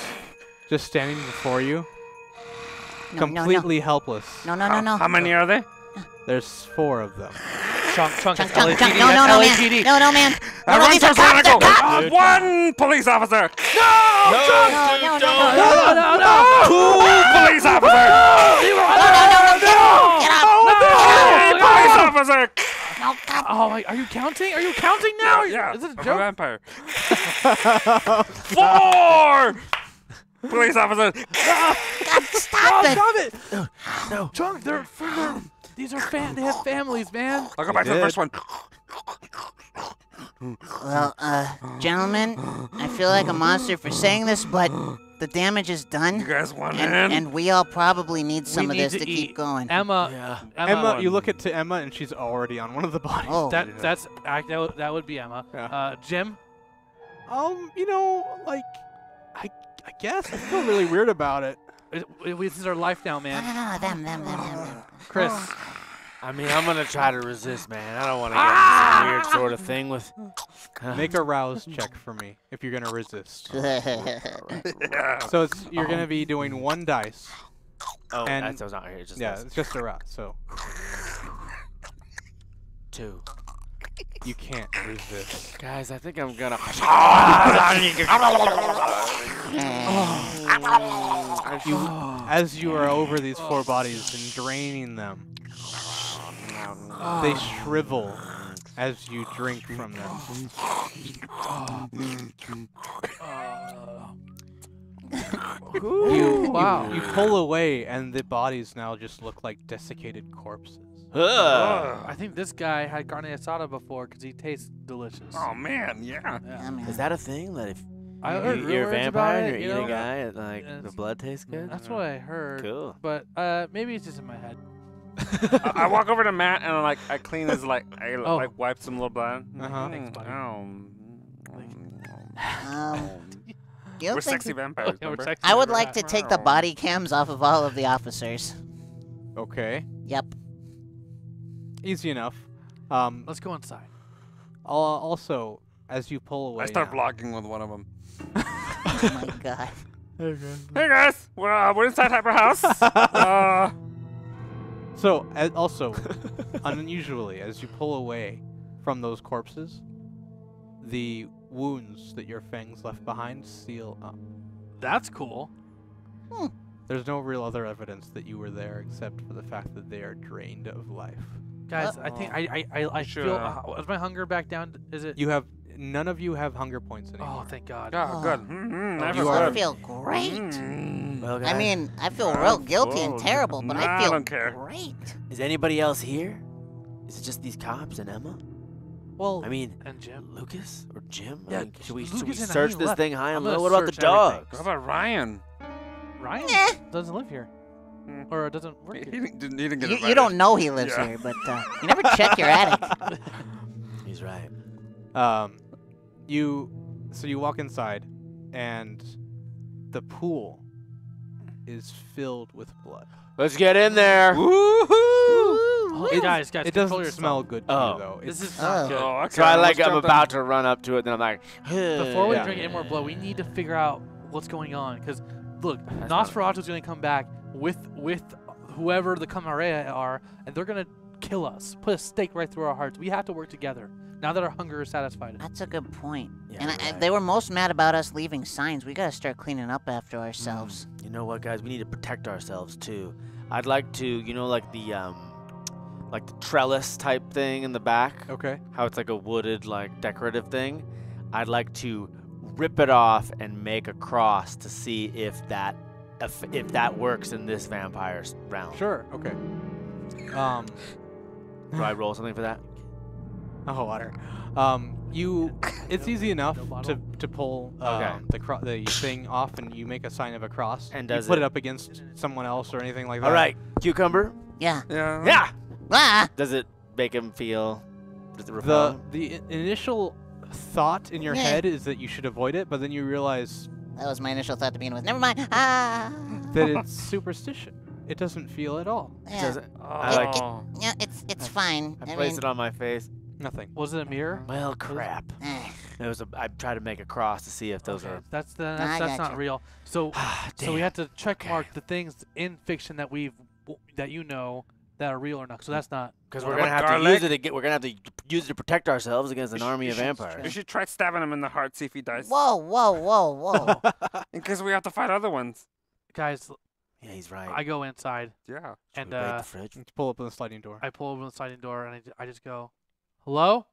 just standing before you, No, completely helpless. No, no, no, no. How many are they? There's 4 of them. Chunk, Chunk, that's chunk, LAPD. chunk. No, no, that's no, LAPD. man. No, no, man. No, no, Run these are to cops. They're Chronicle. cops. One police officer. No, no, no, no, no. No. Two police officers. Get out. Three police officers. No, cop. Oh, are you counting? Are you counting now? Yeah. Is this a I'm a joke? vampire. 4 police officers. God, stop it. Stop it! No. Chunk, these are they have families, man. I'll go back to the did. first one. Well, gentlemen, I feel like a monster for saying this, but the damage is You done. guys want in? And we all probably need some of need this to to keep eat. going. Emma, Emma, you look to Emma, and she's already on one of the bodies. Oh, that would be Emma. Yeah. Jim, You know, like, I guess I feel really weird about it. this is our life now, no, man. no, no, them. Chris, I mean, I'm gonna try to resist, man. I don't want to get into some weird sort of thing with. Make a rouse check for me if you're gonna resist. Yeah. So you're gonna be doing 1 dice. Oh, And- that's not here. It's just Yeah, this. it's just a rouse. So 2. you can't resist. Guys, I think I'm gonna. As you are over these 4 bodies and draining them, they shrivel as you drink from them. wow. You pull away, and the bodies now just look like desiccated corpses. I think this guy had carne asada before because he tastes delicious. Oh man, yeah. Yeah, man. Is that a thing that if I heard you're a rumors about vampire it, and you you're eating a know? guy, and, like the It's- blood tastes good? That's what I heard. Cool. But maybe it's just in my head. I walk over to Matt and I clean his I Oh. wipe some little blood. Uh-huh. Thanks, buddy. You We're think sexy vampires. Yeah, we're remember? sexy. I would like to take the body cams off of all of the officers. Okay, Yep. easy enough. Let's go inside. Also, as you pull away, I start now- vlogging with one of them. Oh my god. Hey guys, we're inside Hyper House. So, also, unusually, as you pull away from those corpses, the wounds that your fangs left behind seal up. That's cool. There's no real other evidence that you were there except for the fact that they are drained of life. Guys, I think I Sure. feel. Is my hunger back down? Is it? None of you have hunger points Oh, anymore. thank God. Yeah, Oh. good. Mm-hmm, You are- I feel great. Well, I guys, mean, I feel real guilty and terrible, but Nah, I I feel don't care. great. is anybody else here? Is it just these cops and Emma? Well, I mean, and Jim. Lucas or Jim? Yeah, I mean, should we Lucas and search he this left. thing high and I'm gonna low? What about the search everything. dogs? What about Ryan? Ryan Eh. doesn't live here. Hmm. Or doesn't He work here. didn't get You invited. don't know he lives Yeah. here, but you never check your attic. He's right. So you walk inside, and the pool is filled with blood. Let's get in there. Oh, guys, It control doesn't yourself. smell good to Oh. you, though. This It's- is not good. Oh, okay. So I let's I'm jump in. about to run up to it, then I'm like, Before we Yeah. drink any more blood, we need to figure out what's going on. Because, look, That's not- Nosferatu's going to come back with whoever the Camarilla are, and they're going to kill us. Put a stake right through our hearts. We have to work together now that our hunger is satisfied. That's a good point. Yeah, And you're right. they were most mad about us leaving signs. We gotta start cleaning up after ourselves. You know what, guys? We need to protect ourselves too. I'd like to, you know, like the trellis type thing in the back. Okay. How it's like a wooded, like decorative thing. I'd like to rip it off and make a cross to see if that works in this vampire's realm. Sure. Okay. Do I roll something for that? Oh, water. It's easy enough No bottle? to pull Okay. the thing off, and you make a sign of a cross. And you does put it- it up against someone else or anything like that. All right, cucumber. Yeah. Yeah. Yeah. Ah! Does it make him feel? Does it The repel? initial thought in your Yeah. head is that you should avoid it, but then you realize That was my initial thought to begin with. Never mind. Ah. that it's superstition. It doesn't feel at all. Yeah. Does it? Oh. I like. Yeah, it's fine. I I place mean, it on my face. Nothing. Was it a mirror? Well, crap. eh. It was. I tried to make a cross to see if those Okay, are. that's I not gotcha. real. So so we Damn. have to check mark the things in fiction that that are real or not. So that's not. Because What we're gonna about have to garlic? use it. We're gonna have to use it to protect ourselves against an You army of should- vampires. You should try stabbing him in the heart, see if he dies. Whoa, whoa, whoa, whoa. In case we have to fight other ones. Guys, Yeah, he's right. I go inside Yeah. Should and we break the fridge? Let's pull open the sliding door. I pull open the sliding door and I just go, "Hello?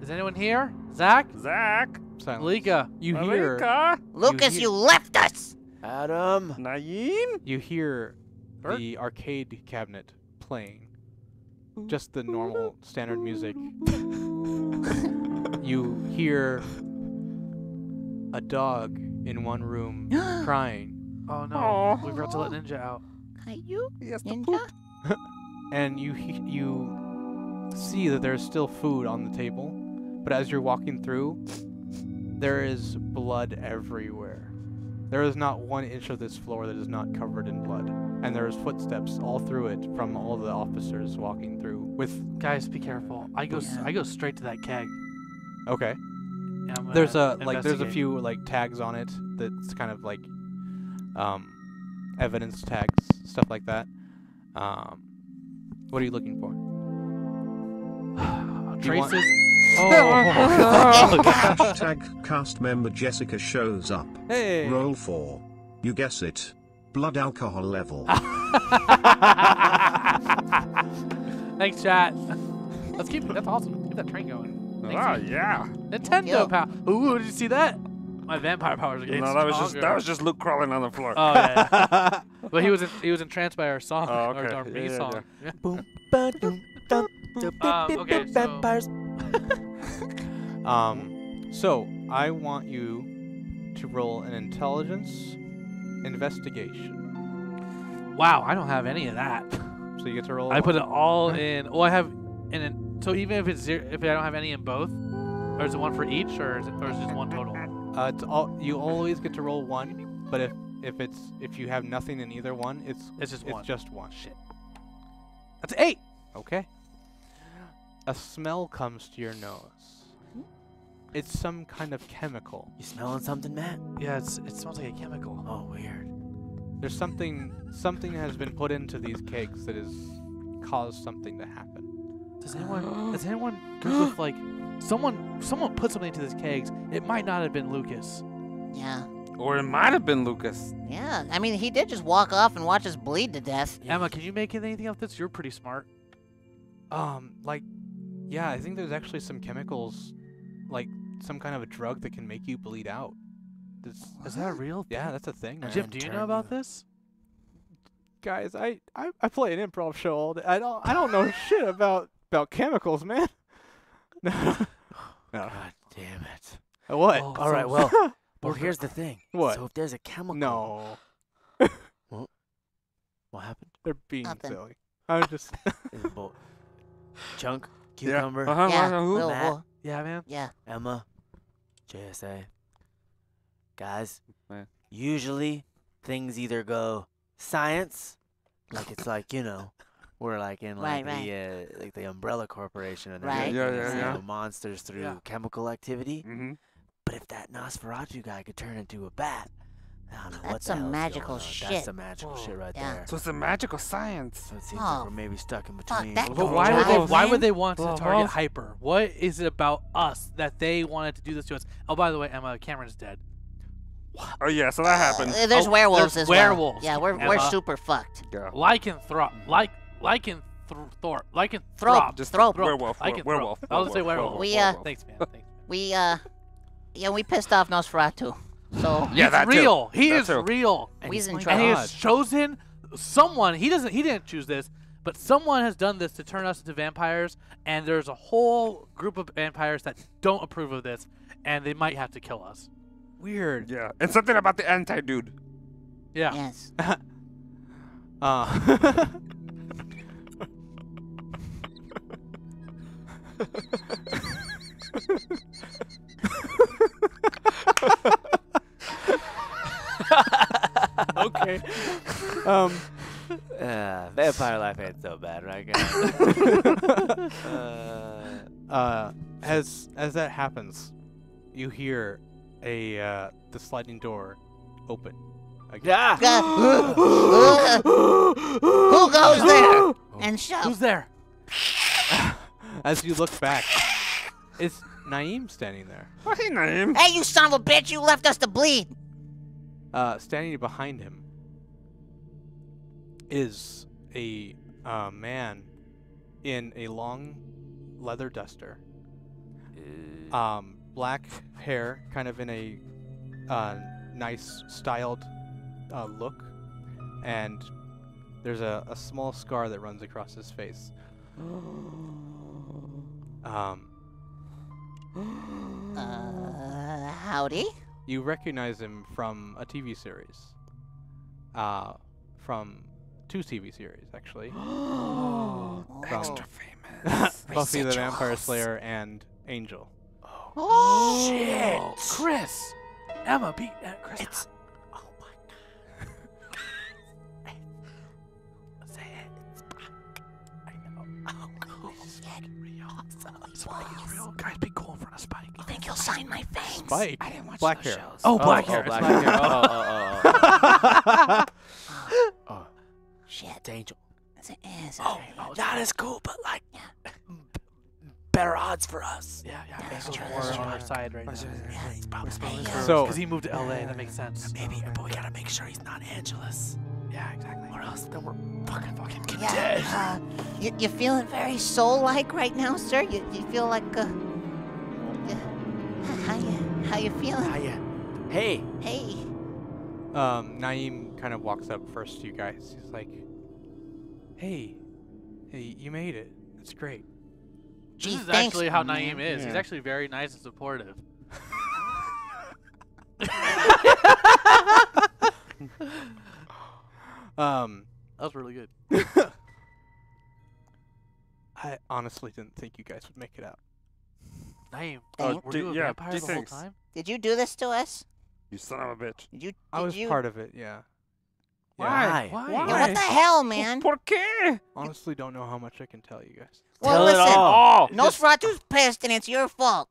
Is anyone here? Zach? Zach. Silence. Malika?" You hear. Malika. Lucas, hear- you left us. Adam. Naeem. You hear Bert? the arcade cabinet playing. Just the normal standard music. You hear a dog in one room crying, Oh no, Aw. we forgot to let Ninja out. Caillou? He has to Ninja? poop. and you see that there's still food on the table, but as you're walking through, there is blood everywhere. There is not 1 inch of this floor that is not covered in blood, and there is footsteps all through it from all the officers walking through. With Guys, be careful. I go straight to that keg. okay, And I'm there's gonna there's a investigate. few like tags on it that's kind of like evidence tags, stuff like that. What are you looking for? Do you want- traces. Oh. Hashtag cast member Jessica shows up. Hey. Roll 4. You guess it. Blood alcohol level. Thanks, chat. Let's keep. That's awesome. Keep that train going. Thanks, Oh, man. yeah. Nintendo Yo. power. Ooh, did you see that? My vampire powers are getting No, stronger. that was just Luke crawling on the floor. Oh yeah. But he was entranced by our song, Oh, okay. our me Yeah, song. Yeah. Boom, ba, doom, dum, dum, Okay, so- vampires. So I want you to roll an intelligence investigation. Wow, I don't have any of that. So you get to roll. I put it all in. Oh, I have in it. So even if it's zero, if I don't have any in both, or is it one for each, or is it just one total? It's all. You always get to roll 1, but if you have nothing in either one, it's just one. just one. Shit. That's 8. Okay. A smell comes to your nose. It's some kind of chemical. You smelling something, Matt? Yeah, it smells like a chemical. Oh, weird. There's something has been put into these kegs that has caused something to happen. Does anyone go with like someone put something into these kegs? It might not have been Lucas. Yeah. Or it might have been Lucas. Yeah. I mean, he did just walk off and watch us bleed to death. Emma, can you make anything of this? You're pretty smart. Yeah, I think there's actually some chemicals, like some kind of a drug that can make you bleed out. Is that real? Yeah, that's a thing. Man. Jim, do you know about this? Guys, I play an improv show all day. I don't know shit about chemicals, man. No. God damn it. What? Oh, All right, well, well, here's the thing. What? So if there's a chemical. No. What happened? They're being Nothing. silly. I was just. Chunk, Cucumber, Yeah, Who? we'll, Yeah, man. yeah. Emma, JSA. Guys, Man. usually things either go science, like it's like, you know, we're like in like like the Umbrella Corporation and Right. Yeah, they're yeah, making yeah. the monsters through Yeah. chemical activity. Mm-hmm. But if that Nosferatu guy could turn into a bat, I don't know what That's the some hell's magical going on. shit. That's some magical Whoa. shit right Yeah. there. So it's a magical science. So it seems Oh. like we're maybe stuck in Fuck, between. that But don't why would drive why me. would they want to Well, target both. Hyper? What is it about us that they wanted to do this to us? Oh, by the way, Emma, Cameron's dead. Oh yeah, so that happened. There's Oh, werewolves there's as werewolves. well. Yeah, we're Emma. super fucked. Yeah. Lycanthrope. Lycanthrope. Just Thrope. werewolf. Lycanthrope. Werewolf. I was gonna say werewolf. We, Thanks, man. Thanks. We we pissed off Nosferatu. So Yeah, He's that too. real. He That is too. real. we's in And he trouble. has chosen someone. He didn't choose this, but someone has done this to turn us into vampires. And there's a whole group of vampires that don't approve of this, and they might have to kill us. Weird. Yeah, and something about the anti-dude. Yeah. Yes. Okay. Vampire life ain't so bad, right, guys? As that happens, you hear the sliding door open. Again. Who goes there and shoves? Who's there? As you look back, it's Naeem standing there. Oh, hey, name. Hey, you son of a bitch! You left us to bleed. Standing behind him is a man in a long leather duster. Black hair, kind of in a nice styled look, and there's a small scar that runs across his face. Howdy. You recognize him from a TV series. From 2 TV series, actually. From Extra famous. Buffy the Vampire Residuals. Slayer and Angel. Oh, Shit. Chris. Emma, beat Chris. It's. Oh my god. Say it. It's Spock. I know. Oh, cool. Spike is real. Guys, be cool in front of Spike. You think you'll sign my fangs? Spike. I didn't watch Black those hair. shows. Oh, black hair. Black It's hair. Oh. Shit. It's Angel. It's Oh, not as cool, but like better odds for us. Yeah, That's Angel's true, more that's on true. our side right now. Yeah, It's probably So- Because he moved to LA, that makes sense. maybe, but we gotta make sure he's not Angelus, Yeah, exactly. or else then we're fucking dead. Yeah. You feeling very soul-like right now, sir? You feel like how you feeling? Hiya. Hey. Hey. Naeem kind of walks up first to you guys. He's like, hey, you made it. It's great. Gee, This is thanks. actually how Naeem is. He's Yeah. actually very nice and supportive. That was really good. I honestly didn't think you guys would make it out. Naeem, Oh, were you a vampire the whole thanks. time? Did you do this to us? You son of a bitch. Did you? I was did you? part of it, yeah. Why? Why? Yeah, what the hell, man? Por qué? Honestly, don't know how much I can tell you guys. Well, Tell it listen. all. Oh, Nosferatu's pissed, and it's your fault.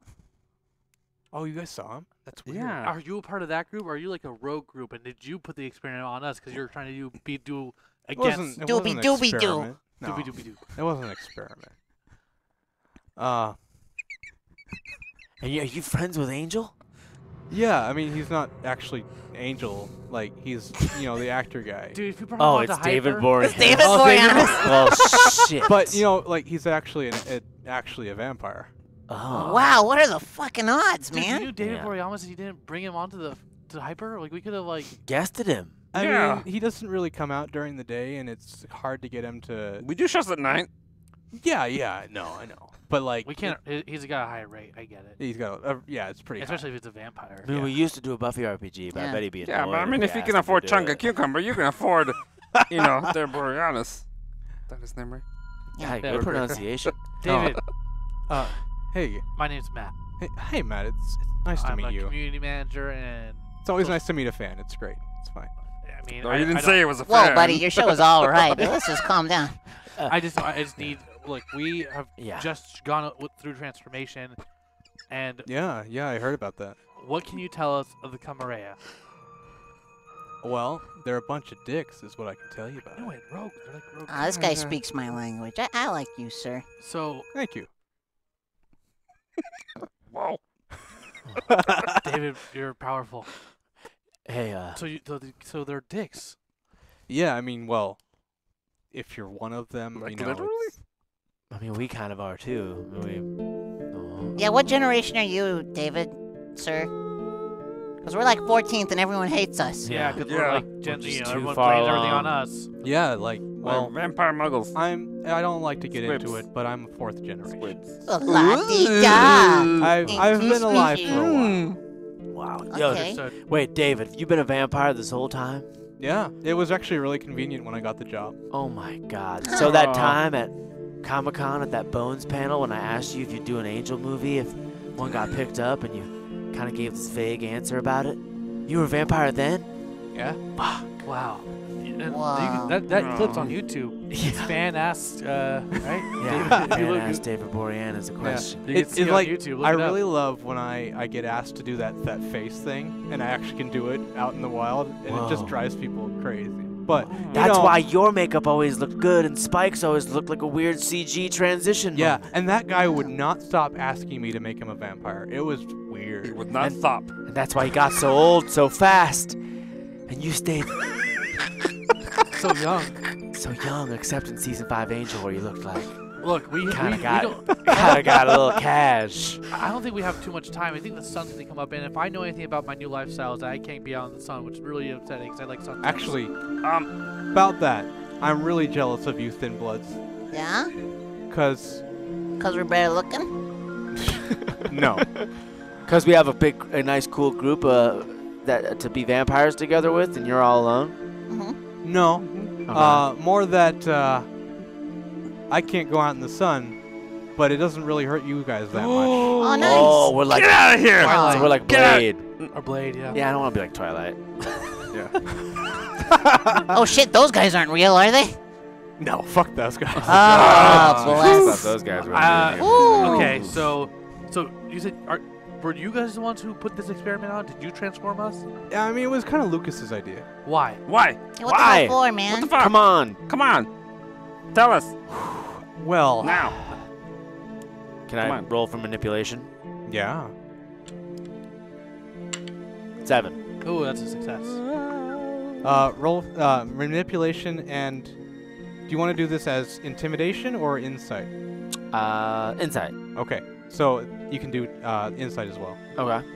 Oh, you guys saw him? That's weird. yeah. Are you a part of that group, or are you like a rogue group? And did you put the experiment on us because you're trying to do It against wasn't, it Doobie wasn't an doobie doo. experiment. No, doobie doobie doo? it wasn't an experiment. And are you friends with Angel? Yeah, I mean, he's not actually Angel. Like, he's, the actor guy. Dude, if you brought Oh, him it's onto David Hyper- Boreanaz. It's David Oh, David Boreanaz. Well, shit. But, he's actually actually a vampire. Oh. Wow, what are the fucking odds, Dude, you man? knew David Yeah. Boreanaz and you didn't bring him onto the to Hyper? Like we could have like. Guested him. I Yeah. mean, he doesn't really come out during the day, and it's hard to get him to. We do shows at night. Yeah, no, I know. But like, We can't. He's got a high rate. I get it. he's got. Yeah, it's pretty. Especially if it's a vampire. I mean, we used to do a Buffy RPG, but I Yeah. bet he'd be Yeah, annoyed but I mean, if you we can asked him afford to do Chunka it. Cucumber, you can afford, you know, their Borealis. That his name, right? Yeah, Yeah. good pronunciation. David, Hey, my name's Matt. hey, Matt. It's nice to I'm meet a you. community manager, and It's always nice to meet a fan. It's great. It's fine. I mean, No, I, you I didn't don't- say it was a Whoa, fan. buddy, your show is all right. But let's just calm down. I just need. Look, we have Yeah. just gone through transformation, and Yeah, I heard about that. what can you tell us of the Camarilla? Well, they're a bunch of dicks, is what I can tell you about. No, wait, rogues. They're like rogues. This guy speaks my language. I like you, sir. So, Thank you. Whoa. David, you're powerful. Hey, So they're dicks. Yeah, I mean, well, if you're one of them, Like you know. literally? it's- I mean, we kind of are too. I mean, Yeah, what generation are you, David, sir? Because we're like 14th and everyone hates us. Yeah, because we're Yeah. like, just you know, too everyone far blames everything on along. us. Yeah, like, Well, well, vampire muggles. I don't like to get into Squibs. it, but I'm a fourth generation. Squids. La-di-da. I've been alive for a while. Mm. wow. Yo, Okay. So, wait, David, you been a vampire this whole time? Yeah, it was actually really convenient when I got the job. Oh my God. So that Aw. time at Comic-Con at that Bones panel when I asked you if you'd do an Angel movie, if one got picked up, and you kind of gave this vague answer about it, you were a vampire then? Yeah. wow. And Wow. that clip's on YouTube. Yeah. Fan asked, right? Yeah. David, if you And look- asked David Boreanaz a question. You can see it on like YouTube. Look I it up. really love when I get asked to do that face thing, and I actually can do it out in the wild, and it just Whoa. drives people crazy. But you That's know, why your makeup always looked good and Spike's always looked like a weird CG transition. Yeah, moment. and that guy would not stop asking me to make him a vampire. It was He weird. would not And- stop. And that's why he got so old so fast. And you stayed So young. so young, except in season 5 Angel where you looked like Look, we kind we of got don't. kind of got a little cash. I don't think we have too much time. I think the sun's gonna come up, and if I know anything about my new lifestyle, is that I can't be out in the sun, which is really upsetting because I like sunsets. Actually, About that, I'm really jealous of you Thin Bloods, Yeah? cause Because we're better looking? no, Cuz we have a nice cool group that to be vampires together with and you're all alone. Mm-hmm. no, Okay. more that I can't go out in the sun, but it doesn't really hurt you guys that much. Oh, nice. Oh, we're like Get out of here! so we're like Get out. Blade. Or Blade, yeah. Yeah, I don't want to be like Twilight. Oh, shit, those guys aren't real, are they? No, fuck those guys. Oh, I bless. thought those guys were. Ooh. Okay, so you said were you guys the ones who put this experiment on? Did you transform us? Yeah, I mean, it was kind of Lucas's idea. Why? Why? Hey, what Why? the hell for, What man? the fuck? Come on. Come on. Tell us. Well, Now. Can Come I on. roll for manipulation? yeah. 7. Oh, that's a success. Roll manipulation, and do you want to do this as intimidation or insight? Insight. Okay, so you can do insight as well. Okay.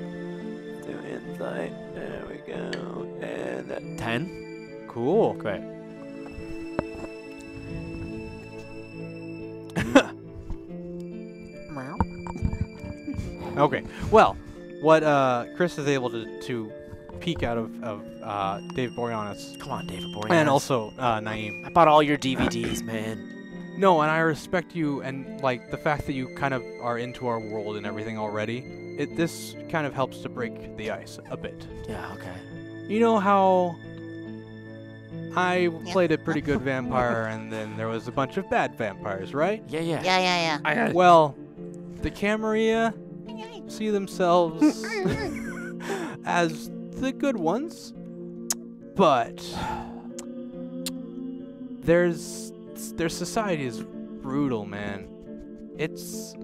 Do insight. There we go. And 10. Cool. Great. Okay. Well, what Chris is able to peek out of Dave Boreanaz, Come on, David Boreanaz. and also Naeem. I bought all your DVDs, man. No, and I respect you, and like the fact that you kind of are into our world and everything already. This kind of helps to break the ice a bit. Yeah, okay. You know how I played a pretty good vampire, and then there was a bunch of bad vampires, right? Yeah, yeah. Yeah. I got Well, the Camarilla see themselves as the good ones, but their society is brutal, man. It's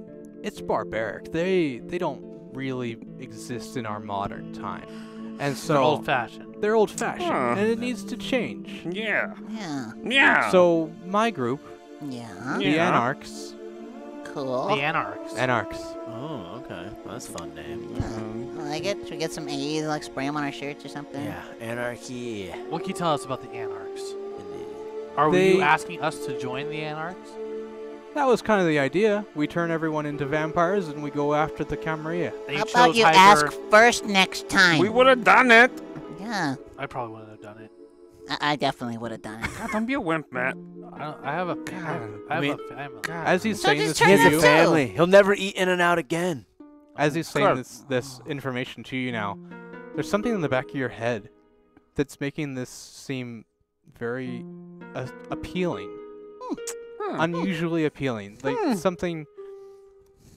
barbaric. They don't really exist in our modern time, and so They're old-fashioned. they're old-fashioned, Huh. and it needs to change. Yeah. Yeah. Yeah. So my group, Yeah. the Yeah. Anarchs, Cool. The Anarchs. Anarchs, Oh, okay. Well, that's a fun name. I like it. Should we get some A's, like spray them on our shirts or something? Yeah, Anarchy. What can you tell us about the Anarchs? Indeed. Are They- you asking us to join the Anarchs? That was kind of the idea. We turn everyone into vampires and we go after the Camarilla. And How chose about you Hyper. ask first next time? We would have done it. Yeah, I probably wouldn't have done it. I definitely would have done it. God, don't be a wimp, Matt. I have a family. As he's So saying just this turn to He has them you, a too. family. He'll never eat In-N-Out again. as he's saying Good. this information to you now, there's something in the back of your head that's making this seem very appealing, unusually appealing, like something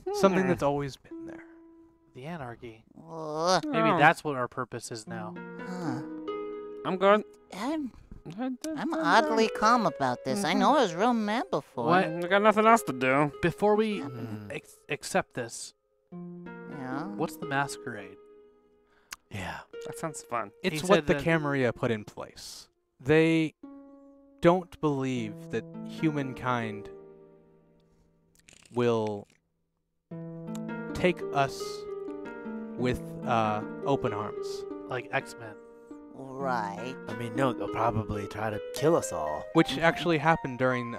that's always been there. The Anarchy. Ugh, Maybe Oh. that's what our purpose is now. huh. I'm good. I'm oddly calm about this. I know I was real mad before. What? I got nothing else to do. Before we Mm. accept this, Yeah. what's the Masquerade? Yeah. That sounds fun. It's He what said the that- Camarilla put in place. They don't believe that humankind will take us with open arms, Like X-Men. Right. I mean, no, they'll probably try to kill us all. which actually happened during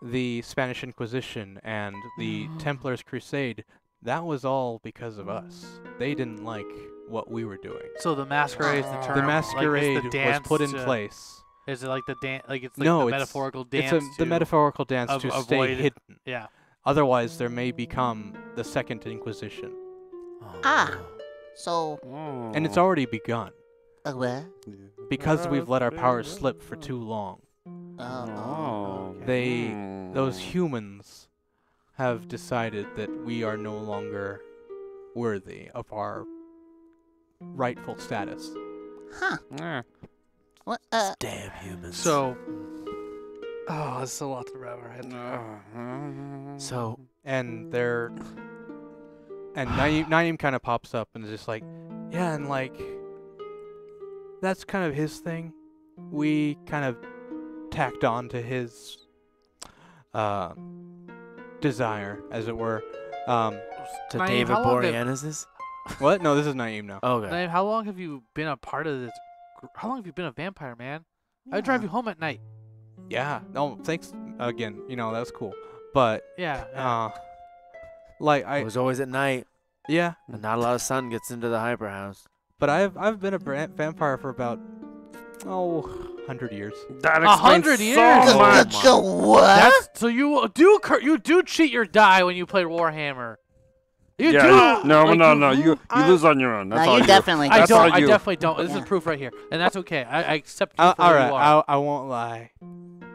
the Spanish Inquisition and the Templars Crusade. That was all because of us. They didn't like what we were doing. So the Masquerade is the term. The like, Masquerade it's the was dance put in to- place. Is it like the dance? Like it's like No, the it's metaphorical It's dance. the to- metaphorical dance av- to stay avoid- hidden. Yeah. Otherwise, there may become the Second Inquisition. Ah. So, And it's already begun, what? because we've let our powers slip for too long. Oh. Those humans have decided that we are no longer worthy of our rightful status. Huh. Yeah. What? Damn humans. So. Oh, that's a lot to wrap our head around. So, And they're... And Naeem kind of pops up and is just like, yeah, and like, that's kind of his thing. We kind of tacked on to his desire, as it were. to Naeem, David how long have- Boreanaz's? What? No, this is Naeem now. Okay. Naeem, how long have you been a part of this? How long have you been a vampire, man? I drive you home at night. Yeah. No, thanks again. You know, that was cool. But, Yeah. like, It was always at night, yeah. and not a lot of sun gets into the hyper house. But I've been a vampire for about 100 years. That 100 explains years? so much. The what? That's so you do cheat your die when you play Warhammer. You Yeah, do. no, like, no, you lose on your own. That's No, all you definitely I That's don't. all I you. definitely don't. This Yeah. is proof right here, and that's okay. I accept you for All who right, you are. I won't lie.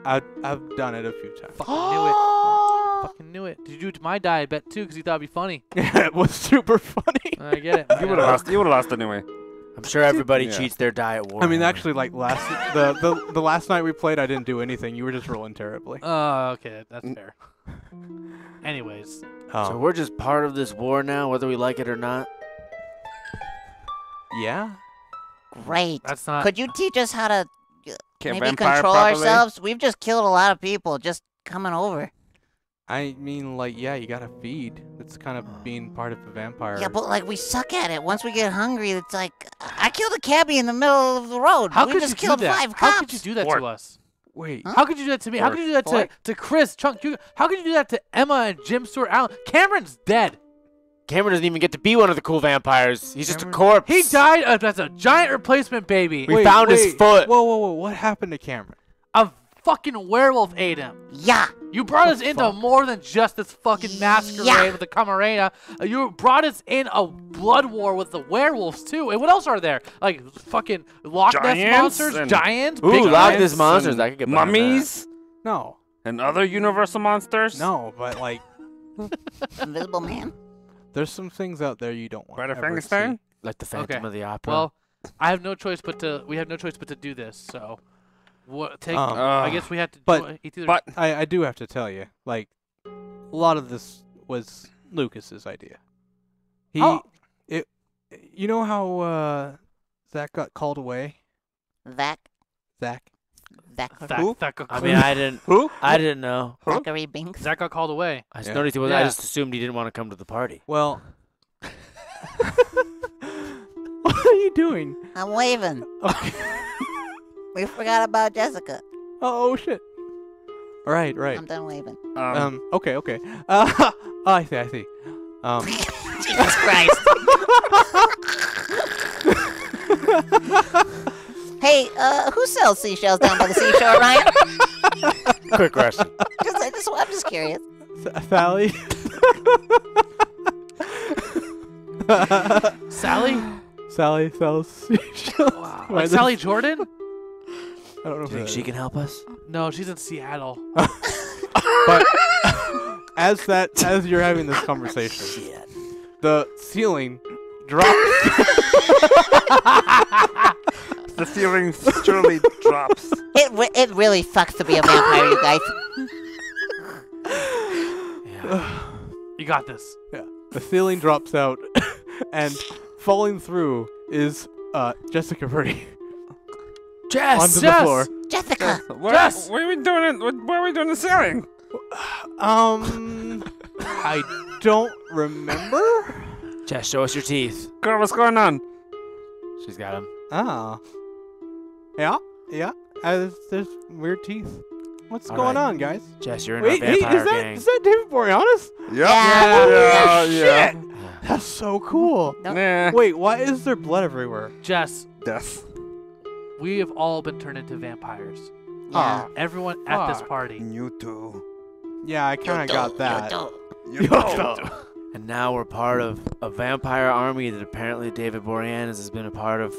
I've done it a few times. Fucking knew it. Fucking knew it. Did you do it to my die? I bet too, because you thought it'd be funny. It was super funny. I get it. You would have lost. You would have lost anyway. I'm sure everybody Yeah. cheats their die at war. I mean, actually, like the last night we played, I didn't do anything. You were just rolling terribly. Oh, okay, that's fair. Anyways, So we're just part of this war now, whether we like it or not. yeah. Great. that's not. Could you teach us how to Can't maybe vampire control properly? ourselves? We've just killed a lot of people just coming over. I mean, like, yeah, you gotta feed. That's kind of being part of a vampire. Yeah, but like we suck at it. Once we get hungry, it's like I killed a cabbie in the middle of the road. How we could just you do killed that? 5 cops. How could you do that Fort. to us? Wait. Huh? How could you do that to me? How could you do that Fort. to Chris, Chunk? How could you do that to Emma and Jim Stewart Allen? Cameron's dead. Cameron doesn't even get to be one of the cool vampires. He's just a Cameron- corpse. He died as a giant replacement baby. We found his foot. Whoa, whoa, whoa! What happened to Cameron? A fucking werewolf ate him. Yeah. You brought us the into fuck? more than just this fucking masquerade Yeah. with the Camarilla. You brought us in a blood war with the werewolves too. And what else are there? Like fucking Loch Ness Giants monsters, and- giants, Ooh, big Loch giants. Ness monsters. and I could get behind that. mummies No, and other universal monsters. no, but like, Invisible Man. there's some things out there you don't want. Bride of to ever Frankenstein. see. Like the Phantom Okay. of the Opera. Well, I have no choice but to. We have no choice but to do this. So, what? Take. Um, I guess we have to. but- do it. It's either- But I do have to tell you, like, a lot of this was Lucas's idea. He, Oh. you know how Zach got called away? Zach. Zach. I mean, I didn't. Who? I didn't know. Zachary Binks. Zach got called away. I just noticed he was. I Yeah. just assumed he didn't want to come to the party. Well. What are you doing? I'm waving. Okay. We forgot about Jessica. Oh shit. Right. I'm done waving. Okay. I see. Jesus Christ. Hey, who sells seashells down by the seashore, Ryan? Quick question. I'm just curious. Sally. Sally? Sally sells seashells. Wow. Why Like this- Sally Jordan? I don't know Do you think she can help us? No, she's in Seattle. But as you're having this conversation, Shit. the ceiling drops. The ceiling surely drops. It really sucks to be a vampire, you guys. Yeah. You got this. Yeah. The ceiling drops out, and falling through is Jessica Verdi Jess! onto the floor. Jessica. What Jess! are we doing? What are we doing the ceiling? I don't remember. Jess, show us your teeth. Girl, what's going on? She's got them. Ah. Yeah. There's weird teeth. What's All going right. on, guys? Jess, you're in Wait, our hey, vampire is that gang. David Boreanaz? Yeah. Yeah. That's so cool. Nah. Wait, why is there blood everywhere? Jess, Death. we have all been turned into vampires. Yeah. Everyone at this Fuck. party. You too. Yeah, I kind of got that. You too. And now we're part of a vampire army that apparently David Boreanaz has been a part of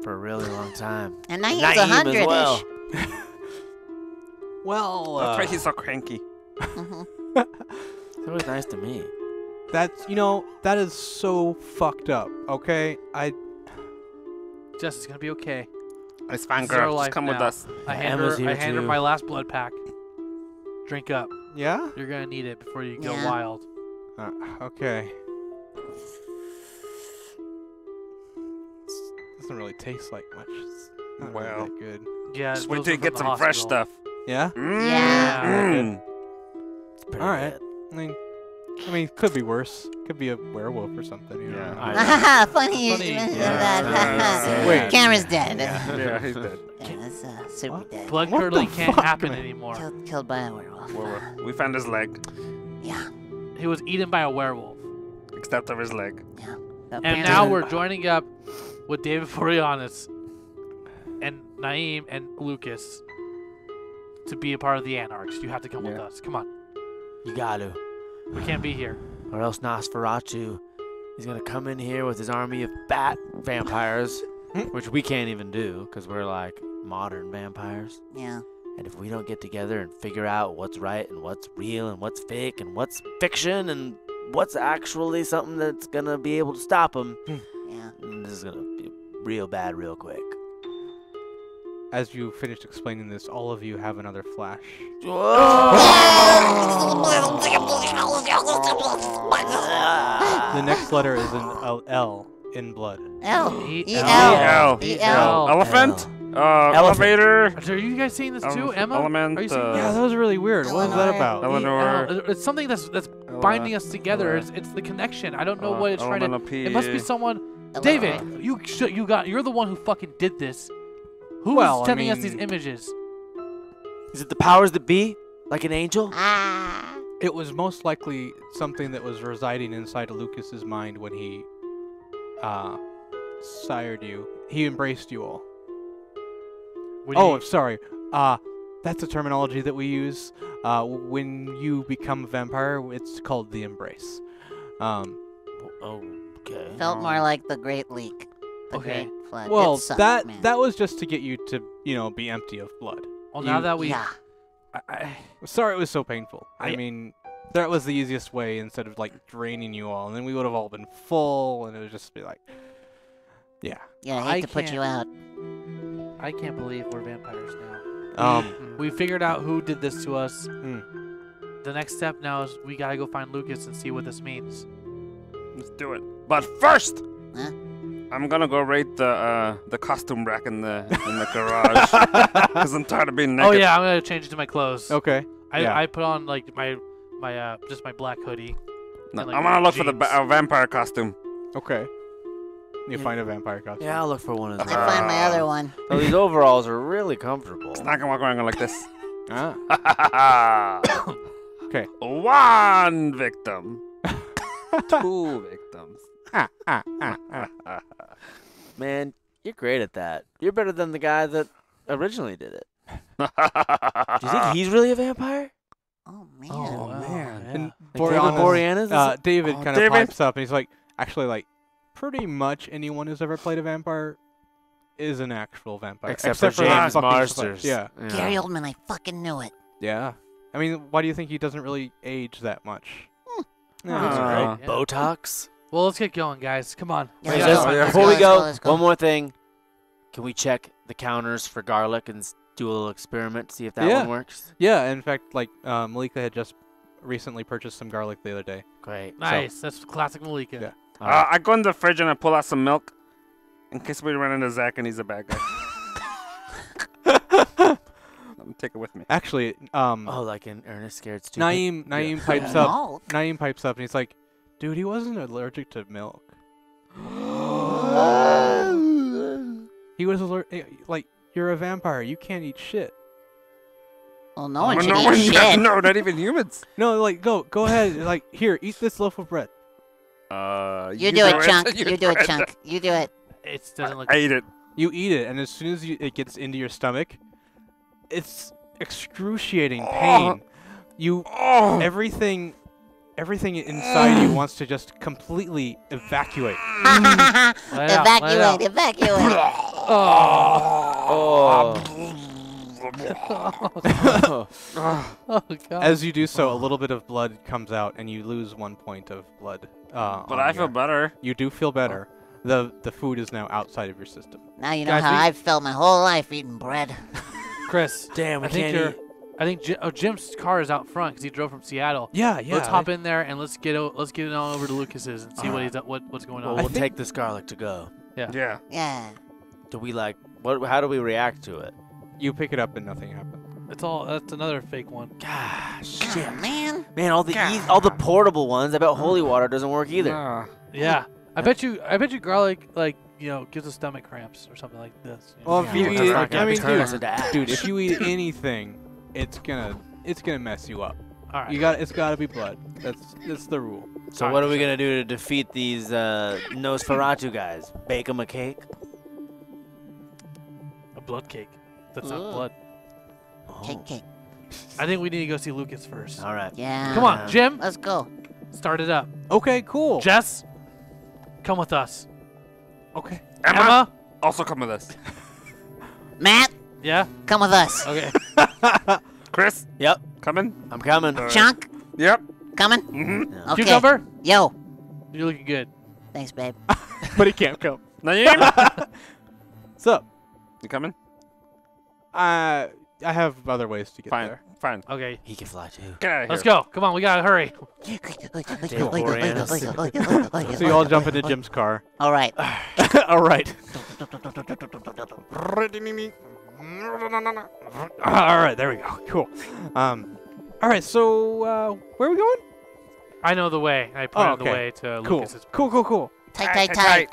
for a really long time. And now he's Naeem 100-ish. as well. Well, That's why he's so cranky. It's always nice to me. that's that is so fucked up. Okay, Jess, it's gonna be okay. It's fine, This is our girl. life Just come with now. us. I hand Emma's her here her too. my last blood pack. Drink up. yeah. You're gonna need it before you go Yeah. wild. Okay. Doesn't really taste like much. It's not really Well. that good. Yeah. Just wait those till are you from get the some fresh hospital. stuff. Yeah. Yeah. Mm. It's pretty All right. good. I mean, could be worse. Could be a werewolf or something. You know? Yeah. I- Haha, funny you Funny, mentioned yeah. that. Wait. Cameron's dead. Yeah, he's dead. Yeah, that's super What? dead. Blood What curdling the can't fuck, happen man? anymore. Killed by a werewolf. We found his leg. Yeah. He was eaten by a werewolf. Except of his leg. And now we're joining up with David Boreanaz and Naeem and Lucas to be a part of the Anarchs. You have to come with Yeah. us. Come on. You got to. We can't be here. Or else Nosferatu is going to come in here with his army of bat vampires, which we can't even do because we're like modern vampires. Yeah. And if we don't get together and figure out what's right and what's real and what's fake and what's fiction and what's actually something that's going to be able to stop him, Yeah. this is going to be real bad real quick. As you finished explaining this, all of you have another flash. The next letter is an L in blood. L. E-L. E-L. Elephant? Elephant. Elevator? Are you guys seeing this too, Emma? Element, Are you seeing Yeah, that was really weird. What was that about? Eleanor. It's something that's binding us together. It's the connection. I don't know what it's trying to. It must be someone. David, you're the one who fucking did this. Who's Well, I sending us these mean- images? Is it the powers that be? Like an angel? Ah. It was most likely something that was residing inside of Lucas's mind when he sired you. He embraced you all. Sorry. That's a terminology that we use. When you become a vampire, it's called the embrace. Okay. Felt more like the Great Leak. The Okay. Great Flood. Well, It sucked, that man. that was just to get you to, be empty of blood. Well, now that we. Yeah. Sorry it was so painful. I I- mean, that was the easiest way instead of like draining you all, and then we would have all been full, and it would just be like, yeah. Yeah, I I hate to put you out. I can't believe we're vampires now. We figured out who did this to us. The next step now is we gotta go find Lucas and see what this means. Let's do it. But first, Huh? I'm gonna go rate the costume rack in the garage because I'm tired of being naked. Oh yeah, I'm gonna change it to my clothes. Okay. Yeah. I put on like my just my black hoodie. No, and, like, I'm gonna look for the jeans. vampire costume. Okay. You find a vampire costume. Yeah, I'll look for one as I well. find my other one. Oh, these overalls are really comfortable. It's not gonna walk around like this. Ah. Okay. One victim. Two victims. Man, you're great at that. You're better than the guy that originally did it. Do you think he's really a vampire? Oh man. Oh man. Yeah. And David Boreanaz? David kind of David? pipes up and he's like, actually, like, pretty much anyone who's ever played a vampire is an actual vampire. Except for that James fucking Marsters. Yeah. Gary Oldman, I fucking knew it. Yeah. I mean, why do you think he doesn't really age that much? That's Uh, great, yeah. Botox? Well, let's get going, guys. Come on. Yeah, Wait, let's just- go, let's before go, we let's go, let's go. one more thing. Can we check the counters for garlic and do a little experiment, see if that Yeah. one works? Yeah, in fact, like, Malika had just recently purchased some garlic the other day. Great. Nice. That's classic Malika. Yeah. I go in the fridge and I pull out some milk in case we run into Zach and he's a bad guy. Let me take it with me. Actually, Oh, like in Ernest Scared Stupid? Naeem pipes up. Milk? Naeem pipes up and he's like, dude, he wasn't allergic to milk. He was allergic. Like, you're a vampire. You can't eat shit. Well, no one should no, eat shit. no, not even humans. No, like, go ahead. Like, here, eat this loaf of bread. You do it, Chunk. You do it, Chunk. You do it. It doesn't look. I ate it. You eat it, and as soon as it gets into your stomach, it's excruciating pain. Oh. Everything inside you wants to just completely evacuate. Evacuate, evacuate. Oh. Oh god. As you do so, a little bit of blood comes out, and you lose 1 point of blood. But I feel better. You do feel better. The food is now outside of your system. Now you know Guys, how we- I've felt my whole life eating bread. Chris. Damn, we I think can't eat. I think Jim's car is out front because he drove from Seattle. Yeah. Let's hop in there and let's get it on over to Lucas's and see what's going Well, on. we'll take this garlic to go. Yeah. Yeah. Do we like, how do we react to it? You pick it up and nothing happens. That's another fake one. Gosh, Oh, man. man, all the portable ones. I bet holy water doesn't work either. Yeah. I bet you garlic gives us stomach cramps or something like this. Well, if you That's eat, not gonna I mean, turn us into ash. dude, if you eat anything, it's gonna mess you up. All right. It's gotta be blood. That's the rule. So what are we gonna do to defeat these Nosferatu guys? Bake them a cake? A blood cake. That's not Ugh. blood. Oh. Cake. I think we need to go see Lucas first. All right. Yeah. Come on, Jim. Let's go. Start it up. Okay, cool. Jess, come with us. Okay. Emma, also come with us. Matt, Yeah. come with us. Okay. Chris, Yep, coming? I'm coming. Chunk, Yep. coming? Mm-hmm. Yeah. Okay. Cucumber, Yo. you're looking good. Thanks, babe. But he can't come. Naeem, So, you coming? I have other ways to get Fine. there. Fine. Okay. He can fly too. Get out of here. Let's go. Come on, we gotta hurry. So you all jump into Jim's car. All right. All right. All right. There we go. Cool. All right. So where are we going? I know the way. I pointed the way to Cool. Lucas's. Cool. Tight.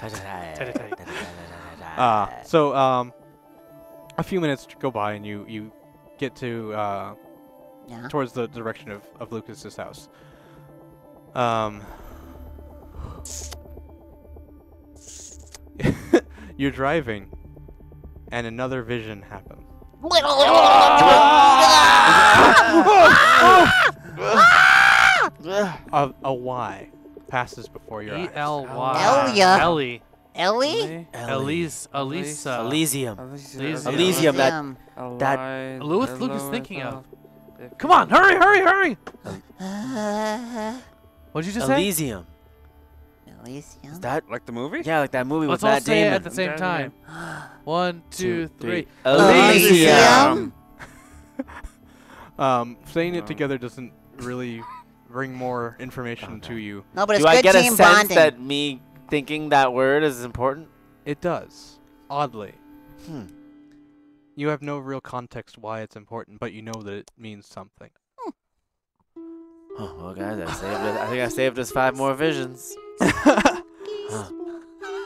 So a few minutes go by and you get to Yeah. towards the direction of Lucas's house. You're driving, and another vision happens. A Y passes before your eyes. E-L-Y. Ellie. Ellie. Ellie? Elisa. Elysium. Elysium. Elysium. That. That. Lucas thinking of. Come on, hurry! What'd you just say? Elysium. Elysium. Is that? Like the movie? Yeah, like that movie Let's with all Matt say it Damon. at the same time. 1, 2, 3. Elysium. Saying it together doesn't really bring more information to you. No, but it's Do I good get a team sense bonding. that me thinking that word is important? It does. Oddly. Hmm. You have no real context why it's important, but you know that it means something. Oh, well, guys, I think I saved us 5 more visions.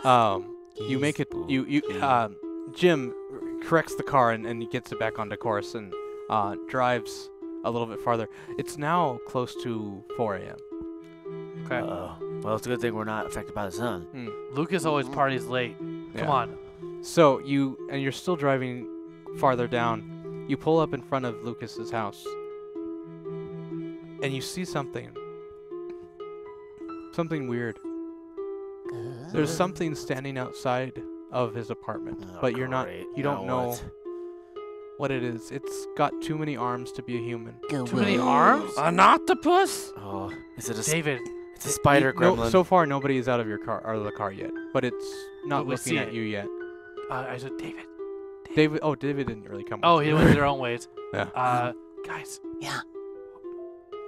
Huh. You make it. Jim corrects the car and he gets it back onto course and drives a little bit farther. It's now close to 4 a.m. Okay. Well, it's a good thing we're not affected by the sun. Lucas always parties late. Come on. So you're still driving farther down. You pull up in front of Lucas's house, and you see something weird. There's something standing outside of his apartment, but you don't know what it is. It's got too many arms to be a human. Too many arms? An octopus? Oh, is it a David. It's a spider gremlin. No, so far nobody is out of the car yet, but it's not we looking see at it. you yet. I said David. David didn't really come. Oh, with he you. went their own ways. Yeah. Guys. Yeah.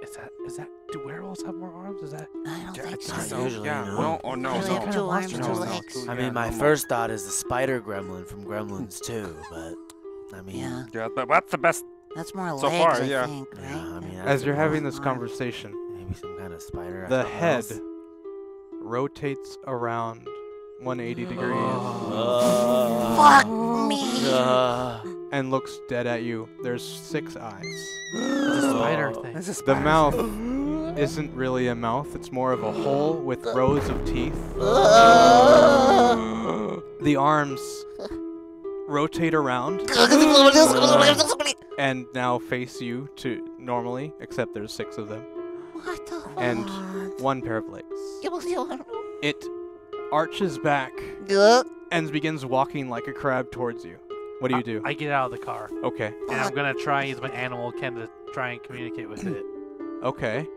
Is that? Do werewolves have more arms? Is that? I don't think not so. usually, Yeah. no. No. Oh no. They only have No. 2 arms and 2 No, legs. I mean, my first thought is the spider gremlin from Gremlins 2, but I mean, Yeah. Yeah, that's the best. That's more So legs, far, I yeah. think, yeah, right? I mean, As that's you're the having most- this conversation, maybe some kind of spider. or the something head else. rotates around 180 degrees Fuck me! and looks dead at you. There's 6 eyes. It's a spider thing. This is The mouth isn't really a mouth. It's more of a hole with rows of teeth. The arms rotate around and now face you to normally, except there's 6 of them, What the and fuck? 1 pair of legs. What? It arches back and begins walking like a crab towards you. What do you do? I get out of the car, Okay. and I'm gonna try and use my animal ken to try and communicate with it. Okay.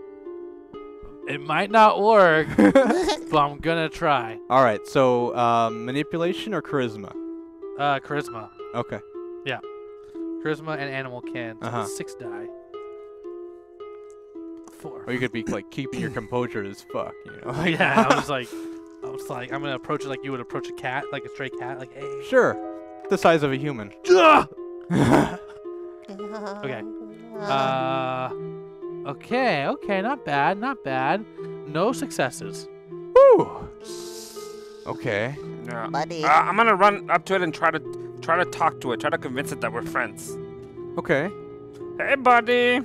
It might not work, but I'm gonna try. All right. So manipulation or charisma? Charisma. Okay. Charisma and animal ken. So Uh-huh. 6 die. 4. Or you could be like keeping your composure as fuck. You know. Like, Yeah, I'm like, I'm gonna approach it like you would approach a cat, like a stray cat, like, hey. Sure. The size of a human. Okay. Okay, not bad. No successes. Woo. Okay. Yeah. Buddy. I'm gonna run up to it and try to talk to it. Try to convince it that we're friends. Okay. Hey, buddy.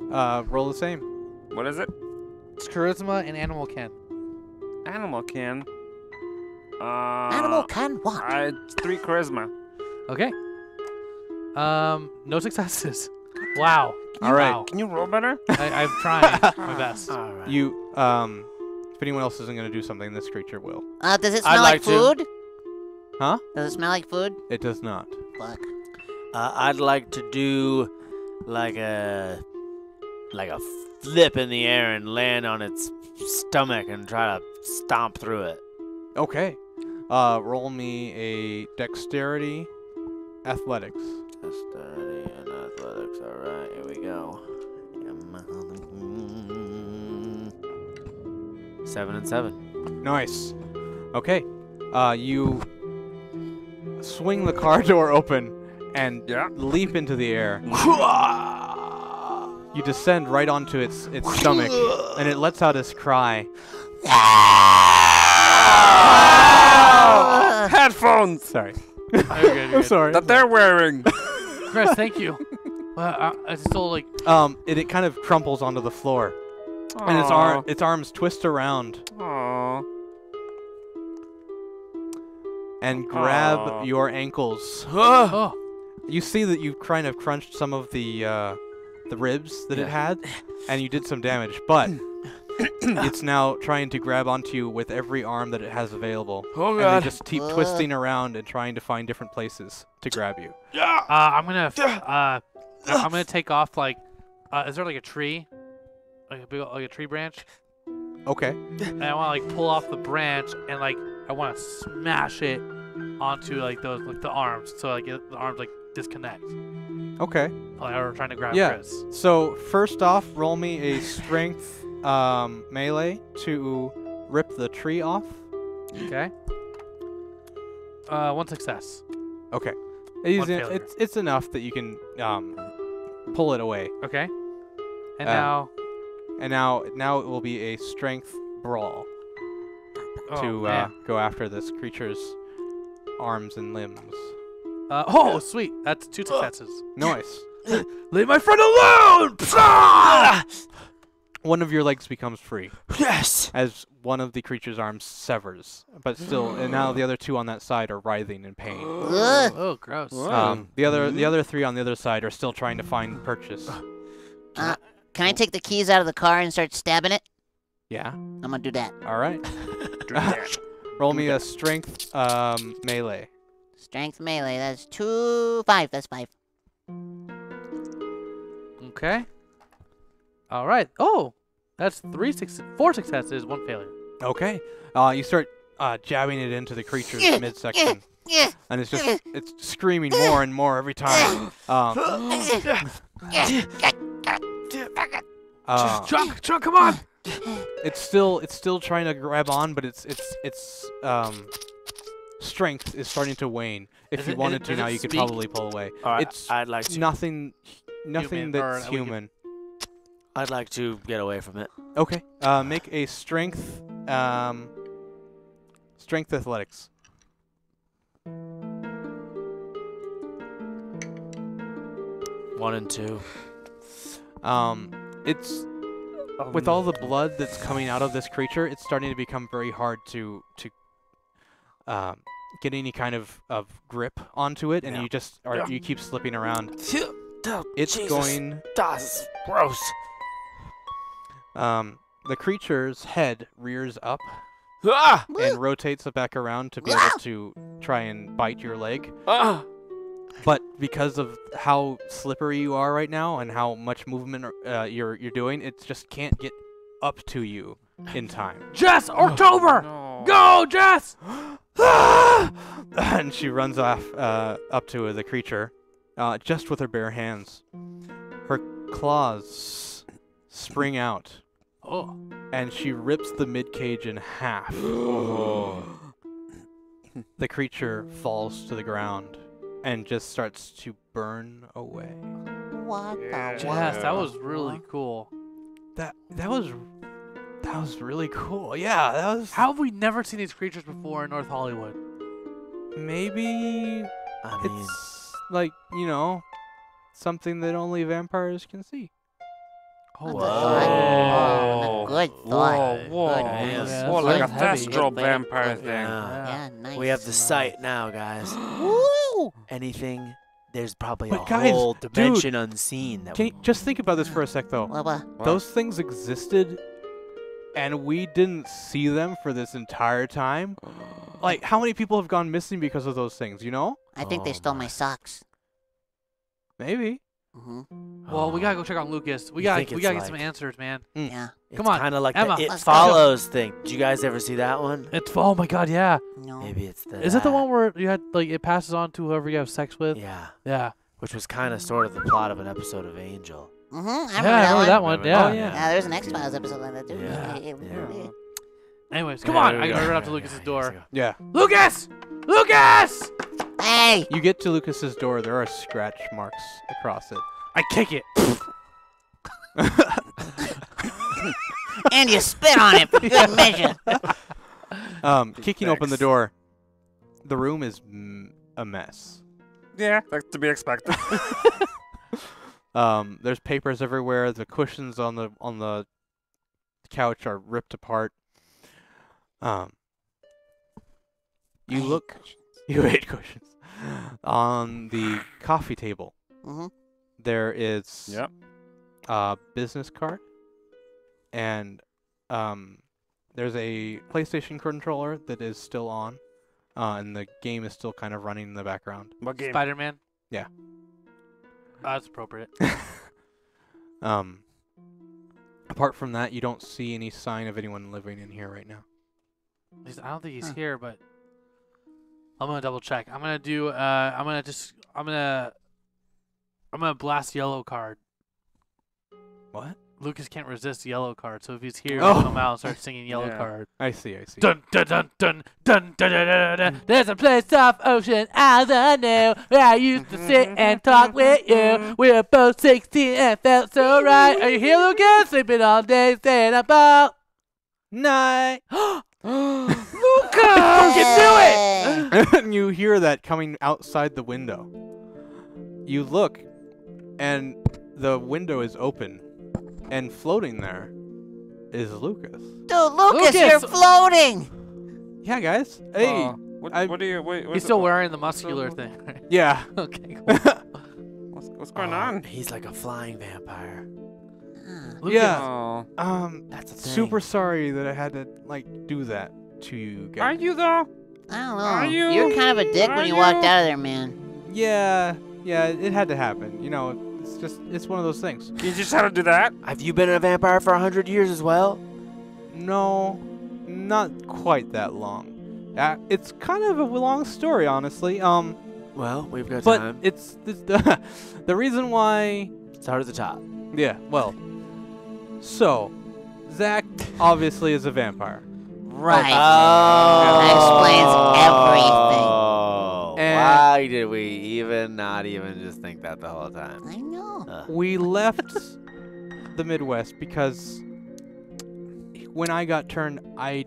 Roll the same. What is it? It's charisma and animal ken. Animal can. Animal can what? It's 3 charisma. Okay. No successes. Wow. All right. Wow. Can you roll better? I'm trying my best. All right. You if anyone else isn't gonna do something, this creature will. Does it smell like like to. food? Huh? Does it smell like food? It does not. Fuck. I'd like to do like a flip in the air and land on its stomach and try to stomp through it. Okay. Roll me a dexterity, athletics. Dexterity and athletics. All right, here we go. 7 and 7. Nice. Okay. You swing the car door open and leap into the air. You descend right onto its stomach, and it lets out this cry. Headphones Sorry. You're good. I'm sorry. that they're wearing. Chris, thank you. It's still like, It kind of crumples onto the floor, and its arms twist around Aww. and grab Aw. your ankles. oh, You see that you kind of crunched some of the ribs that it had, and you did some damage, but it's now trying to grab onto you with every arm that it has available. Oh And god. they just keep twisting around and trying to find different places to grab you. I'm gonna take off like, is there like a tree, like a tree branch? Okay. And I want to like pull off the branch and like I want to smash it onto like those the arms, so like the arms like disconnect. Okay. Like I were trying to grab Yeah. Chris. So first off, roll me a strength melee to rip the tree off. Okay. 1 success. Okay. One failure. It's enough that you can pull it away. Okay. And now it will be a strength brawl to go after this creature's arms and limbs. Sweet. That's 2 successes. Nice. Leave my friend alone! One of your legs becomes free. Yes. As one of the creature's arms severs, but still, and now the other 2 on that side are writhing in pain. Ugh. Oh, gross. The other 3 on the other side are still trying to find purchase. Can I take the keys out of the car and start stabbing it? Yeah. I'm gonna do that. All right. Roll me a strength melee. Strength melee. That's 5. That's 5. Okay. All right. Oh, that's 4 successes, 1 failure. Okay. You start jabbing it into the creature's midsection, and it's screaming more and more every time. Chuck, come on! It's still trying to grab on, but its strength is starting to wane. If you wanted to now, you could probably pull away. It's I'd like to. nothing Human, that's or human. I'd like to get away from it. Okay. Make a strength athletics. 1 and 2. It's with all the blood that's coming out of this creature, it's starting to become very hard to get any kind of grip onto it, and you keep slipping around. It's going. That's gross. The creature's head rears up Ah! and rotates it back around to be able to try and bite your leg. Ah! But because of how slippery you are right now and how much movement you're doing, it just can't get up to you in time. Jess, October! Go, Jess! And she runs off up to the creature, just with her bare hands. Her claws spring out, and she rips the mid-cage in half. The creature falls to the ground and just starts to burn away. What the Jess, that was really cool. That was really cool. Yeah, that was. How have we never seen these creatures before in North Hollywood? Maybe I mean, it's like, something that only vampires can see. Good Oh, thought. Good thought. Whoa. Yeah, More that's like a heavy. Thestral vampire thing. Yeah, nice. we have the sight now, guys. Woo! Anything, there's probably But a guys, whole dimension unseen. That Can you just think about this for a sec, though? What? Those things existed, and we didn't see them for this entire time. Like, how many people have gone missing because of those things, I think they stole my socks. Maybe. Well, we gotta go check on Lucas. We gotta get some answers, man. Yeah. Come on, kind of like Emma, the It let's go. Follows thing. Did you guys ever see that one? Oh my God, yeah. No. Maybe it's the. Is it the one where you had it passes on to whoever you have sex with? Yeah. Yeah. Which was kind of sort of the plot of an episode of Angel. I remember I remember that one. Yeah. Oh, yeah. Yeah, there's an X-Files episode like that too. Yeah. Anyways, come on. I gotta run up to Lucas's door. Yeah. Lucas! Lucas! Hey! You get to Lucas's door, there are scratch marks across it. I kick it. And you spit on it for good measure. Kicking open the door, the room is a mess. Yeah, that's to be expected. There's papers everywhere. The cushions on the couch are ripped apart. You hate cushions. On the coffee table, there is a business card, and there's a PlayStation controller that is still on, and the game is still kind of running in the background. What game? Spider-Man? Yeah. That's appropriate. Apart from that, you don't see any sign of anyone living in here right now. I don't think he's here, but I'm gonna double check. I'm gonna do. I'm gonna blast yellow card. What? Lucas can't resist yellow card, so if he's here, he'll come out and start singing yellow card. I see. Dun dun dun dun dun dun dun dun dun. There's a place off Ocean Avenue where I used to sit and talk with you. We were both 16 and felt so right. Are you here, Lucas? Sleeping all day, staying up all night. Lucas, you do it! And you hear that coming outside the window. You look, and the window is open, and floating there is Lucas. Dude, Lucas, you're floating. Yeah, guys. Hey. What do you? Wait. He's still wearing the muscular thing, right? Yeah. Okay, cool. What's going on? He's like a flying vampire. Lucas, Yeah. Oh. That's a thing. Super sorry that I had to do that to you Are guys. you though? I don't know. Are you? You're kind of a dick when Are you walked you? out of there, man. Yeah, it had to happen. You know, it's one of those things. You just had to do that? Have you been a vampire for 100 years as well? No, not quite that long. It's kind of a long story, honestly. Well, we've got But time. it's the reason why. Start at the top. Yeah, well. So, Zach obviously is a vampire. Right. Oh. That explains everything. Oh. And- Why did we not even just think that the whole time? I know. We left the Midwest because when I got turned, I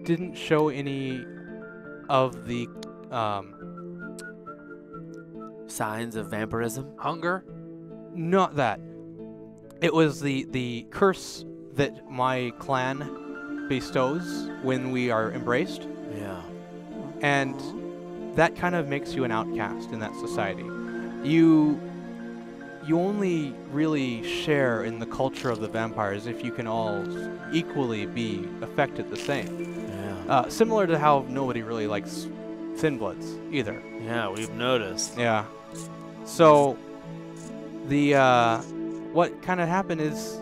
didn't show any of the Signs of vampirism? hunger. not that. It was the curse that my clan bestows when we are embraced, Yeah. and that kind of makes you an outcast in that society. You only really share in the culture of the vampires if you can all equally be affected the same. Yeah. Similar to how nobody really likes thin bloods either. Yeah, we've noticed. Yeah. So the what kind of happened is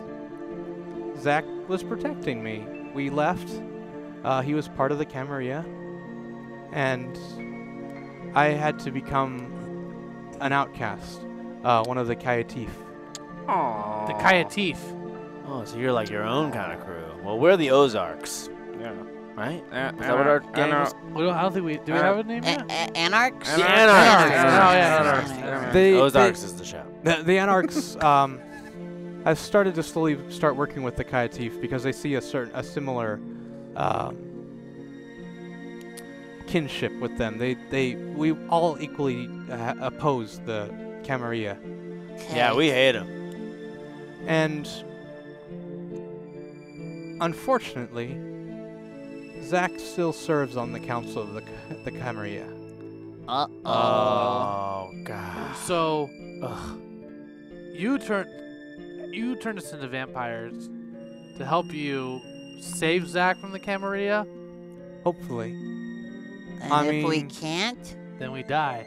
Zach was protecting me. We left. He was part of the Camarilla, and I had to become an outcast, one of the Kayatif. Aww. The Kayatif. Oh, so you're like your own kind of crew. Well, we're the Ozarks, Yeah. right? Is Is that what our gang is? Well, I don't think we do. We have a name yet? Anarchs? The Anarchs. Anarchs. Oh, yeah, Anarchs. Anarchs. Ozarks is the show. The Anarchs have started to slowly start working with the Kayatif because they see a similar kinship with them. We all equally oppose the Camarilla. Yeah, we hate him. And unfortunately, Zach still serves on the council of the Camarilla. Uh-oh. Oh, God. So, you turned us into vampires to help you save Zach from the Camarilla. Hopefully. And I if we mean- can't? Then we die.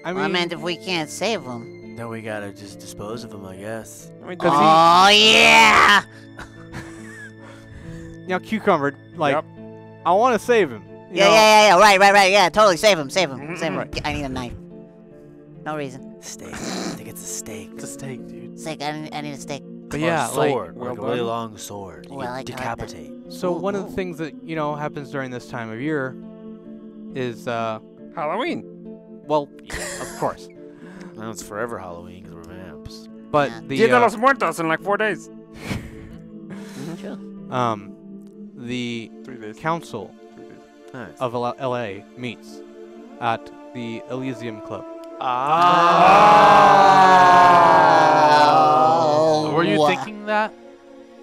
I Well, I mean, meant if we can't save him. Then we gotta just dispose of him, I guess. I mean, Cause Oh, yeah! now Cucumber, like, Yep. I want to save him. you know? Yeah. Right. Yeah, totally. Save him. Save him. Mhm. I need a knife. No reason. Steak. I think it's a steak. It's a steak, dude. Steak. I need a steak. But Or yeah, a sword. well Like a really done. long sword. You Well, can I like that. decapitate. so one of the Ooh. things that happens during this time of year is Halloween. well, yeah, of course, Now it's forever Halloween because we're vamps. but Yeah. the Dia de los Muertos in like 4 days. True. the 3 days. council 3 days. Nice. of LA meets at the Elysium Club. Oh. Were you thinking that?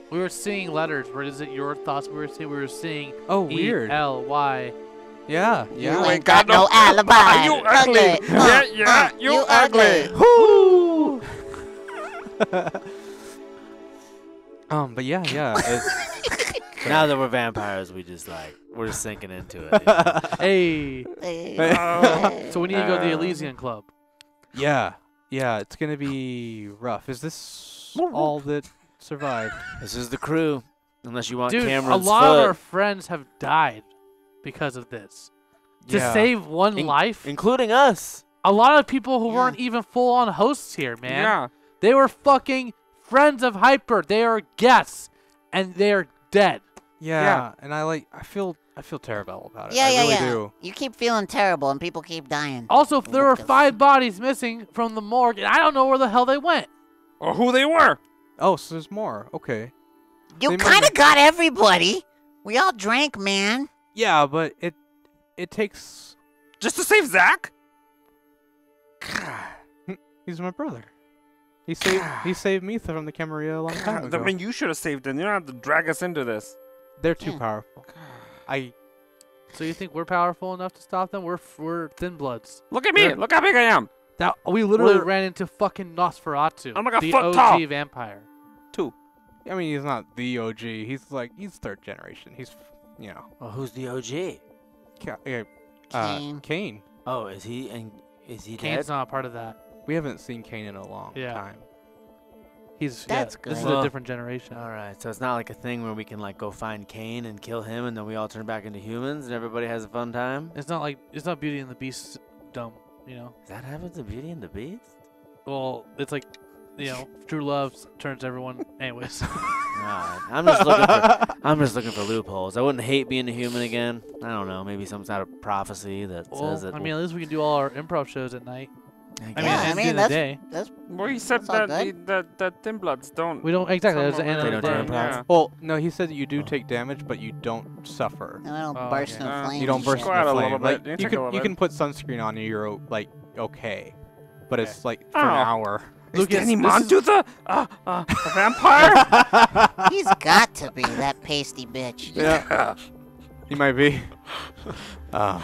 We were seeing letters. What is it? Your thoughts? We were seeing. Oh, weird. E-L-Y. Yeah, You yeah. ain't got no alibi. You ugly. Yeah, you ugly. Woo! But yeah. It's, Now that we're vampires, we're just sinking into it. you know? Hey. Oh. So we need to go to the Elysian Club. yeah. It's gonna be rough. Is this all that survived? This is the crew. Unless you want Dude, Cameron's a lot of our foot. friends have died because of this. To Yeah. save one In- life, Including us. a lot of people who Yeah. weren't even full-on hosts here, man. Yeah. They were fucking friends of Hyper. They are guests, and they are dead. Yeah, and I feel terrible about it. Yeah, I yeah, really yeah. do. You keep feeling terrible, and people keep dying. Also, if there What are the 5 bodies missing from the morgue, and I don't know where the hell they went. Or who they were. Oh, so there's more. Okay. You They might kind of have- got everybody. We all drank, man. Yeah, but it takes. Just to save Zach? He's my brother. He saved me from the Camarilla a long time ago. I mean, you should have saved him. You don't have to drag us into this. They're too Yeah. powerful. So you think we're powerful enough to stop them? We're thin bloods. Look at me. Look how big I am. That we literally We're- ran into fucking Nosferatu, I'm like a the foot OG tall. vampire. I mean, he's not the OG. He's 3rd generation. He's, you know, Well, who's the OG? Kane. Kane. Oh, is he Kane's dead? not a part of that. We haven't seen Kane in a long Yeah. time. That's This is good. a different generation. All right, so it's not like a thing where we can like go find Kane and kill him, and then we all turn back into humans and everybody has a fun time. It's not like it's not Beauty and the Beast dumb, you know. Does that happen to Beauty and the Beast? Well, it's like, you know, true love turns everyone. Anyways, Alright, I'm just looking for loopholes. I wouldn't hate being a human again. I don't know, maybe some sort of prophecy that well, says that. I mean, at least we can do all our improv shows at night. I I mean, guess. Yeah, at I the mean, end of the day, That's Well, he said That's all that Thin Bloods don't. we don't exactly. That's the Some end of of the They day. don't do improv. Yeah. Well, no, he said that you do take damage, but you don't suffer. no, I don't Oh, burst okay. into flames. You don't and burst shit. Go out into a little flame. bit. Like, You you take a little can bit. you can put sunscreen on and you're like okay, but it's like for Oh. an hour. Is Lucas, Danny this Montu the vampire? He's got to be that pasty bitch. Yeah, he might be.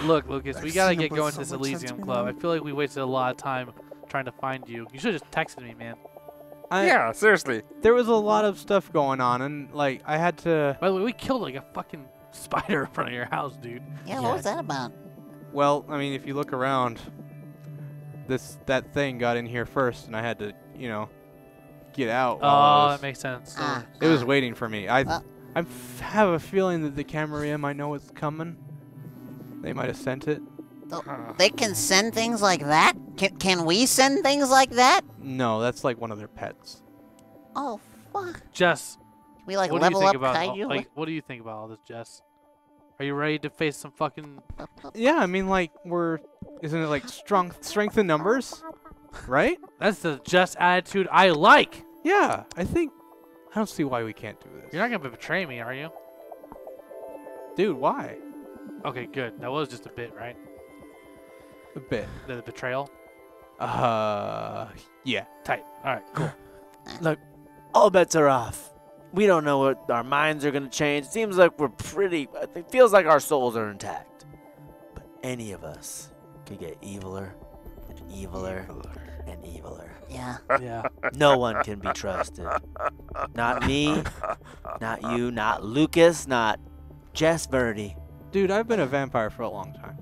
Look, Lucas, we gotta get Xenoblade going to so this much Elysium sense, Club. I man. feel like we wasted a lot of time trying to find you. You should have just texted me, man. Yeah, seriously. There was a lot of stuff going on, and like I had to. By the way, we killed like a fucking spider in front of your house, dude. Yeah, what was that about? Well, I mean, if you look around, that thing got in here first, and I had to, you know, get out. while I Oh, was- that makes sense. Ah, It was waiting for me. I Well- have a feeling that the Camarilla might know what's coming. They might have sent it. They can send things like that? Can we send things like that? No, that's like one of their pets. Oh, fuck. Jess, We like what do you level think up about kaiju? like what do you think about all this, Jess? Are you ready to face some fucking? Yeah, I mean, like isn't it like strength in numbers, right? That's the Jess attitude I like. Yeah, I don't see why we can't do this. You're not gonna betray me, are you? Dude, why? Okay, good. That was just a bit, right? A bit. The betrayal. Yeah. Tight. All right, cool. Look, all bets are off. We don't know what our minds are going to change. It seems like we're pretty. It feels like our souls are intact. But any of us could get eviler and eviler and eviler. Yeah. Yeah. No one can be trusted. Not me, not you, not Lucas, not Jess Verdi. Dude, I've been a vampire for a long time.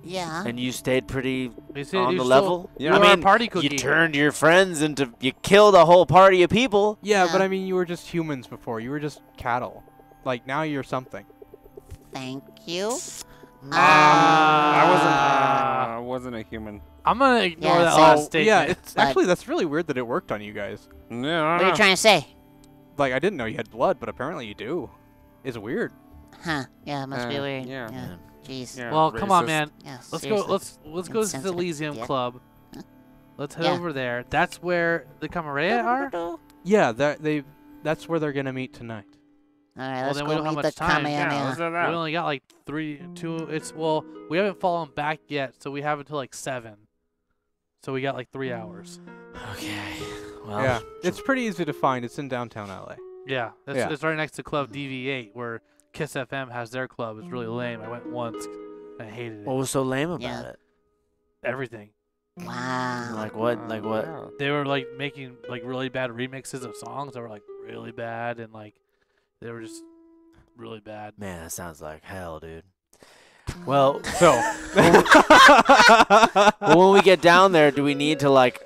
Yeah. And you stayed pretty You see, on you the still- level. You I are a mean, party you cookie. turned your friends into. You killed a whole party of people. Yeah, but Yeah. I mean, you were just humans before. You were just cattle. Like, now you're something. Thank you. I wasn't a human. I'm gonna ignore Yeah, that same. last statement. Yeah, it's But- actually, that's really weird that it worked on you guys. Yeah, I What don't are you know. trying to say? Like, I didn't know you had blood, but apparently you do. It's weird. Huh. Yeah, it must be weird. yeah. Jeez. Yeah, Well, come on, racist. man. Yeah, Let's seriously. go. Let's go to the Insensitive. Elysium Yeah. Club. Huh? Let's head Yeah. over there. That's where the Camarilla are. Yeah, that's where they're going to meet tonight. All right, Well, let's then go we don't have meet much the time. Yeah, let's Kamehameha. do We that. only got like 2. It's we haven't fallen back yet, so we have until like 7. So we got like 3 hours. Okay. Well, Yeah, it's pretty easy to find. It's in downtown LA. Yeah, that's Yeah. it's right next to Club DV8 where Kiss FM has their club. It's really lame. I went once. I hated it. what was so lame about Yeah. it? Everything. Wow. Like what? Like what? Yeah. They were like making like really bad remixes of songs that were like really bad and like they were just really bad. Man, that sounds like hell, dude. Well, So, when we get down there, do we need to like?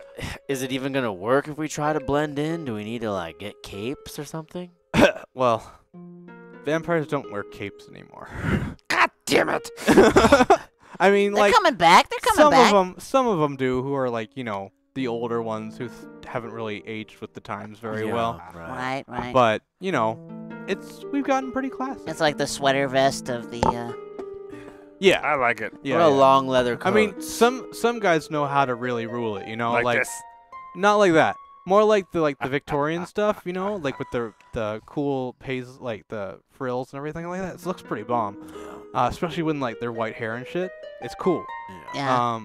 Is it even gonna work if we try to blend in? Do we need to like get capes or something? well, vampires don't wear capes anymore. God damn it! I mean, They're like, coming back. They're coming back. some of them do who are like, you know, the older ones who haven't really aged with the times very well. Right, right. But we've gotten pretty classy. It's like the sweater vest of the. Yeah, I like it. yeah. What a yeah. long leather coat. I mean, some guys know how to really rule it. Like this. Not like that. More like the Victorian stuff. Like with the cool like the frills and everything like that. It looks pretty bomb. Especially when like their white hair and shit. It's cool. Yeah.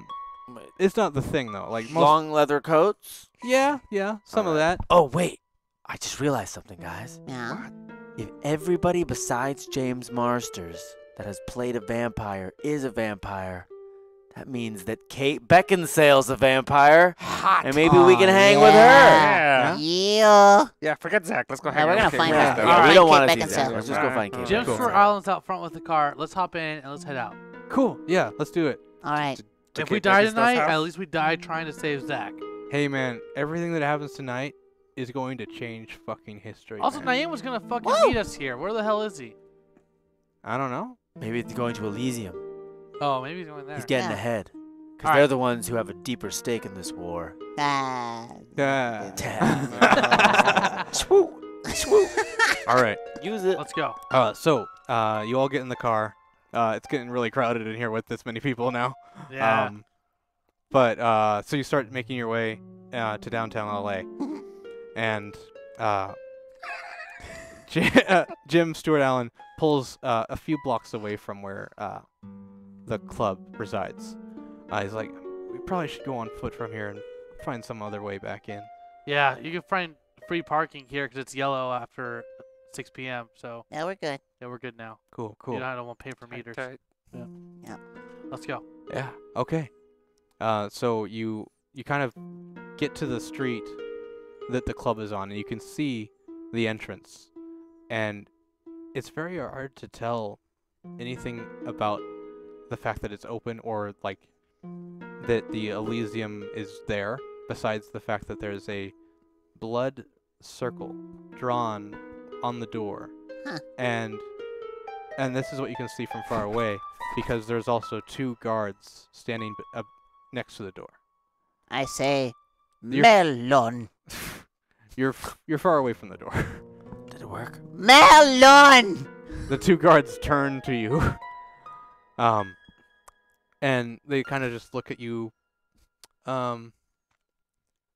It's not the thing though. Like most, long leather coats. Yeah, some of that. Oh wait, I just realized something, guys. Yeah. If everybody besides James Marsters that has played a vampire is a vampire, that means that Kate Beckinsale's a vampire, and maybe we can hang with her. Yeah. Yeah. Yeah, forget Zach. Let's go Yeah, hang we're out gonna with find Kate out. Beckinsale. Yeah, Alright, we don't Kate want to see Beckinsale. Zach. Let's just go find Kate. Jim's Cool. for Islands out front with the car. Let's hop in and let's head out. Cool. Yeah, let's do it. All right. To If we Kate die Beckinsale's tonight, house? at least we died trying to save Zach. Hey man, everything that happens tonight is going to change fucking history. Also, man. Naeem was gonna fucking meet us here. Where the hell is he? I don't know. Maybe it's going to Elysium. Oh, maybe he's going there. He's getting Yeah. ahead. Because Alright. they're the ones who have a deeper stake in this war. Yeah. Swoop. Swoop. All right. Use it. Let's go. So you all get in the car. It's getting really crowded in here with this many people now. Yeah. But so you start making your way to downtown LA, and Jim Stewart Allen pulls a few blocks away from where the club resides. He's like, we probably should go on foot from here and find some other way back in. Yeah, you can find free parking here because it's yellow after 6 p.m. So Yeah, we're good. yeah, we're good now. Cool. You don't want to pay for meters. Tight. Let's go. Yeah. Okay. So you kind of get to the street that the club is on, and you can see the entrance, and it's very hard to tell anything about the fact that it's open or like that the Elysium is there, besides the fact that there's a blood circle drawn on the door. Huh. And this is what you can see from far away, because there's also 2 guards standing next to the door. I say, You're- melon. You're far away from the door. Did it work? Melon! The 2 guards turn to you, and they kind of just look at you,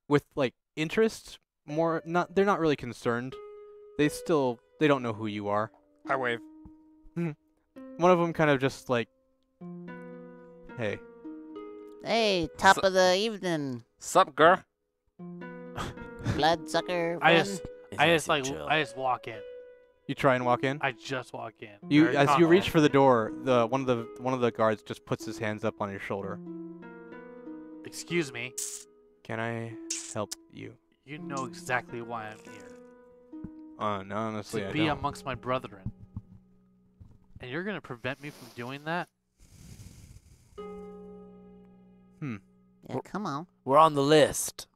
with like interest. They're not really concerned. They don't know who you are. I wave. One of them kind of just like, hey. Hey, top of the evening, Sup, girl? bloodsucker. I friend. just walk in. You try and walk in. I just walk in. You Very as you confident. reach for the door, one of the guards just puts his hands up on your shoulder. Excuse me. Can I help you? You know exactly why I'm here. No, honestly, To I be don't. amongst my brethren. And you're gonna prevent me from doing that? Yeah, come on. We're on the list.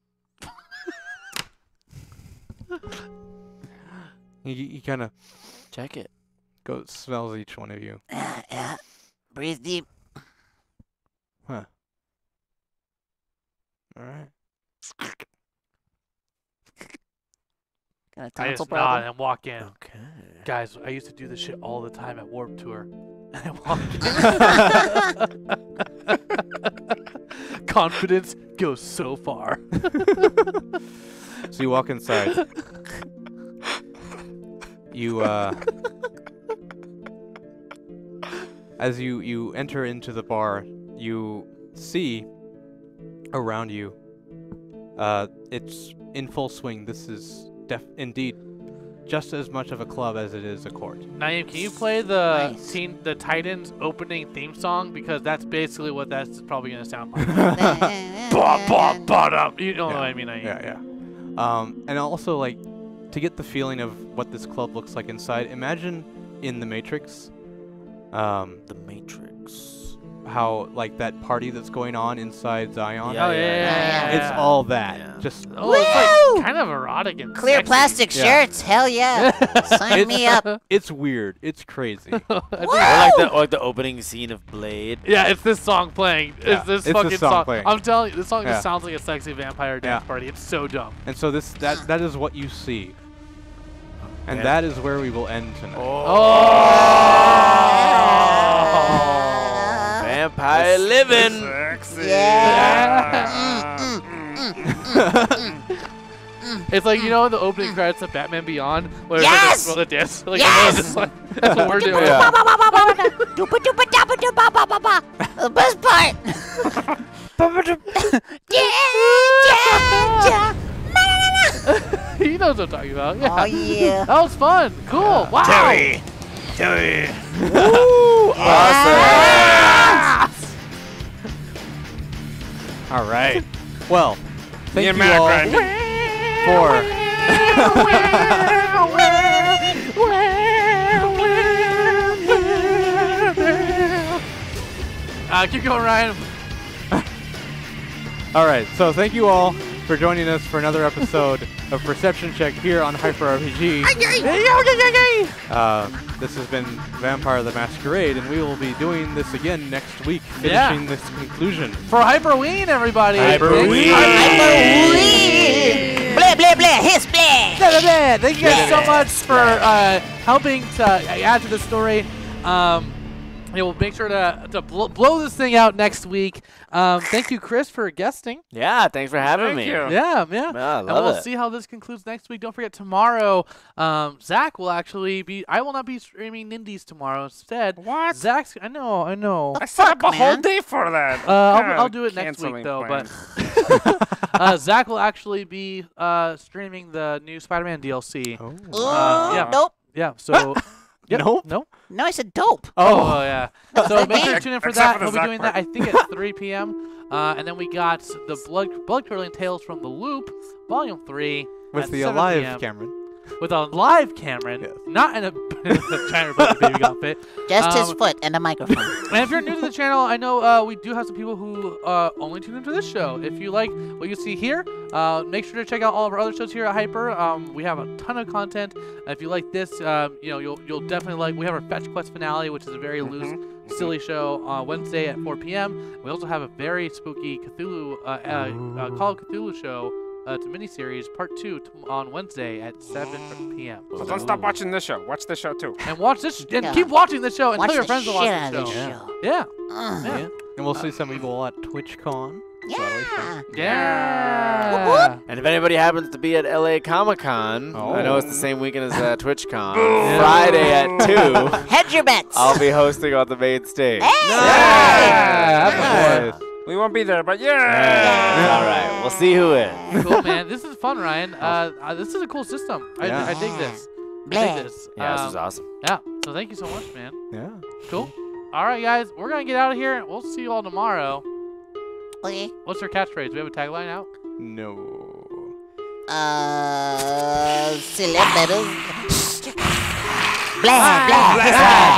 He kind of Check it. smells each one of you. Yeah. Breathe deep. Huh. All right. Got a I tonsil just nod problem. and walk in. Okay. Guys, I used to do this shit all the time at Warped Tour. And I walk in. Confidence goes so far. So you walk inside. You as you enter into the bar, you see around you. It's in full swing. This is indeed just as much of a club as it is a court. Naeem, can you play the Nice. the Titans opening theme song? Because that's basically what that's probably gonna sound like. Ba-ba-ba-dum. You know what I mean, Naeem. Yeah. And also, like, to get the feeling of what this club looks like inside, imagine in The Matrix, The Matrix. how, like, that party that's going on inside Zion. Yeah, Oh, yeah. It's all that. Yeah. Just, Oh, it's like kind of erotic and Clear sexy. plastic Yeah. shirts. Hell yeah. Sign me up. It's weird. It's crazy. Or like the opening scene of Blade. Yeah, it's this song playing. Yeah, It's this it's fucking this song playing. I'm telling you, this song Yeah. just sounds like a sexy vampire dance Yeah. party. It's so dumb. And so that is what you see. And Yeah. that is where we will end tonight. Vampire living. Sexy. It's like, you know, the opening credits of Batman Beyond, where Yes! it's like the dance. Like, Yes! it's like, that's what we're doing. Yeah. The best part. He knows what I'm talking about. Yeah. Oh yeah. That was fun. Cool. Wow. All right. Well, thank and you Matt all grinding. for. Keep going, Ryan. All right. So thank you all for joining us for another episode of Perception Check here on Hyper RPG. This has been Vampire the Masquerade, and we will be doing this again next week, finishing this conclusion. For Hyperween, everybody. Hyperween. Blah blah blah. Hiss blah. Blah, blah, blah. Thank you guys so much for helping to add to the story. Yeah, we'll make sure to blow this thing out next week. Thank you, Chris, for guesting. Yeah, thanks for having Thank me. you. Yeah. I And love we'll it. see how this concludes next week. Don't forget, tomorrow, Zach will actually be. I will not be streaming Nindies tomorrow. Instead, What? Zach's. I know. I set up a whole man? day for that. I'll do it next week Canceling though. plans. But Zach will actually be streaming the new Spider-Man DLC. Yeah. Nope. Yeah. So. Yep. Nope. No. No, I said dope. Oh yeah. So make sure to tune in for Except that. for the He'll be Zach doing part. that. I think at 3 p.m. And then we got the Blood Curdling Tales from the Loop, Volume 3, With at the 7 alive p.m. Cameron. With a live Cameron, Yes. not in a China baby outfit. Just his foot and a microphone. And if you're new to the channel, I know we do have some people who only tune into this show. If you like what you see here, make sure to check out all of our other shows here at Hyper. We have a ton of content. If you like this, you'll definitely like. We have our Fetch Quest finale, which is a very loose, silly show on Wednesday at 4 p.m. We also have a very spooky Cthulhu Call of Cthulhu show. It's a miniseries, part 2 on Wednesday at 7 p.m. So don't stop watching this show. Watch this show too. And watch this, and Yeah. keep watching this show, and Watch tell your the friends to shit watch out of this this show. show. Yeah. Yeah. And we'll see some people at TwitchCon. Yeah. Yeah. And if anybody happens to be at LA Comic-Con, I know it's the same weekend as TwitchCon. Friday at 2, Hedge your bets. I'll be hosting on the main stage. Yeah. We won't be there, but yeah. All right, we'll see who is. Cool, man. This is fun, Ryan. This is a cool system. Yeah. I dig this. I Blah. dig this. Yeah, this is awesome. Yeah. So thank you so much, man. Yeah. Cool. All right, guys. We're gonna get out of here. We'll see you all tomorrow. Okay. What's your catchphrase? Do we have a tagline out? No. Celebrities. Blah, blah, blah.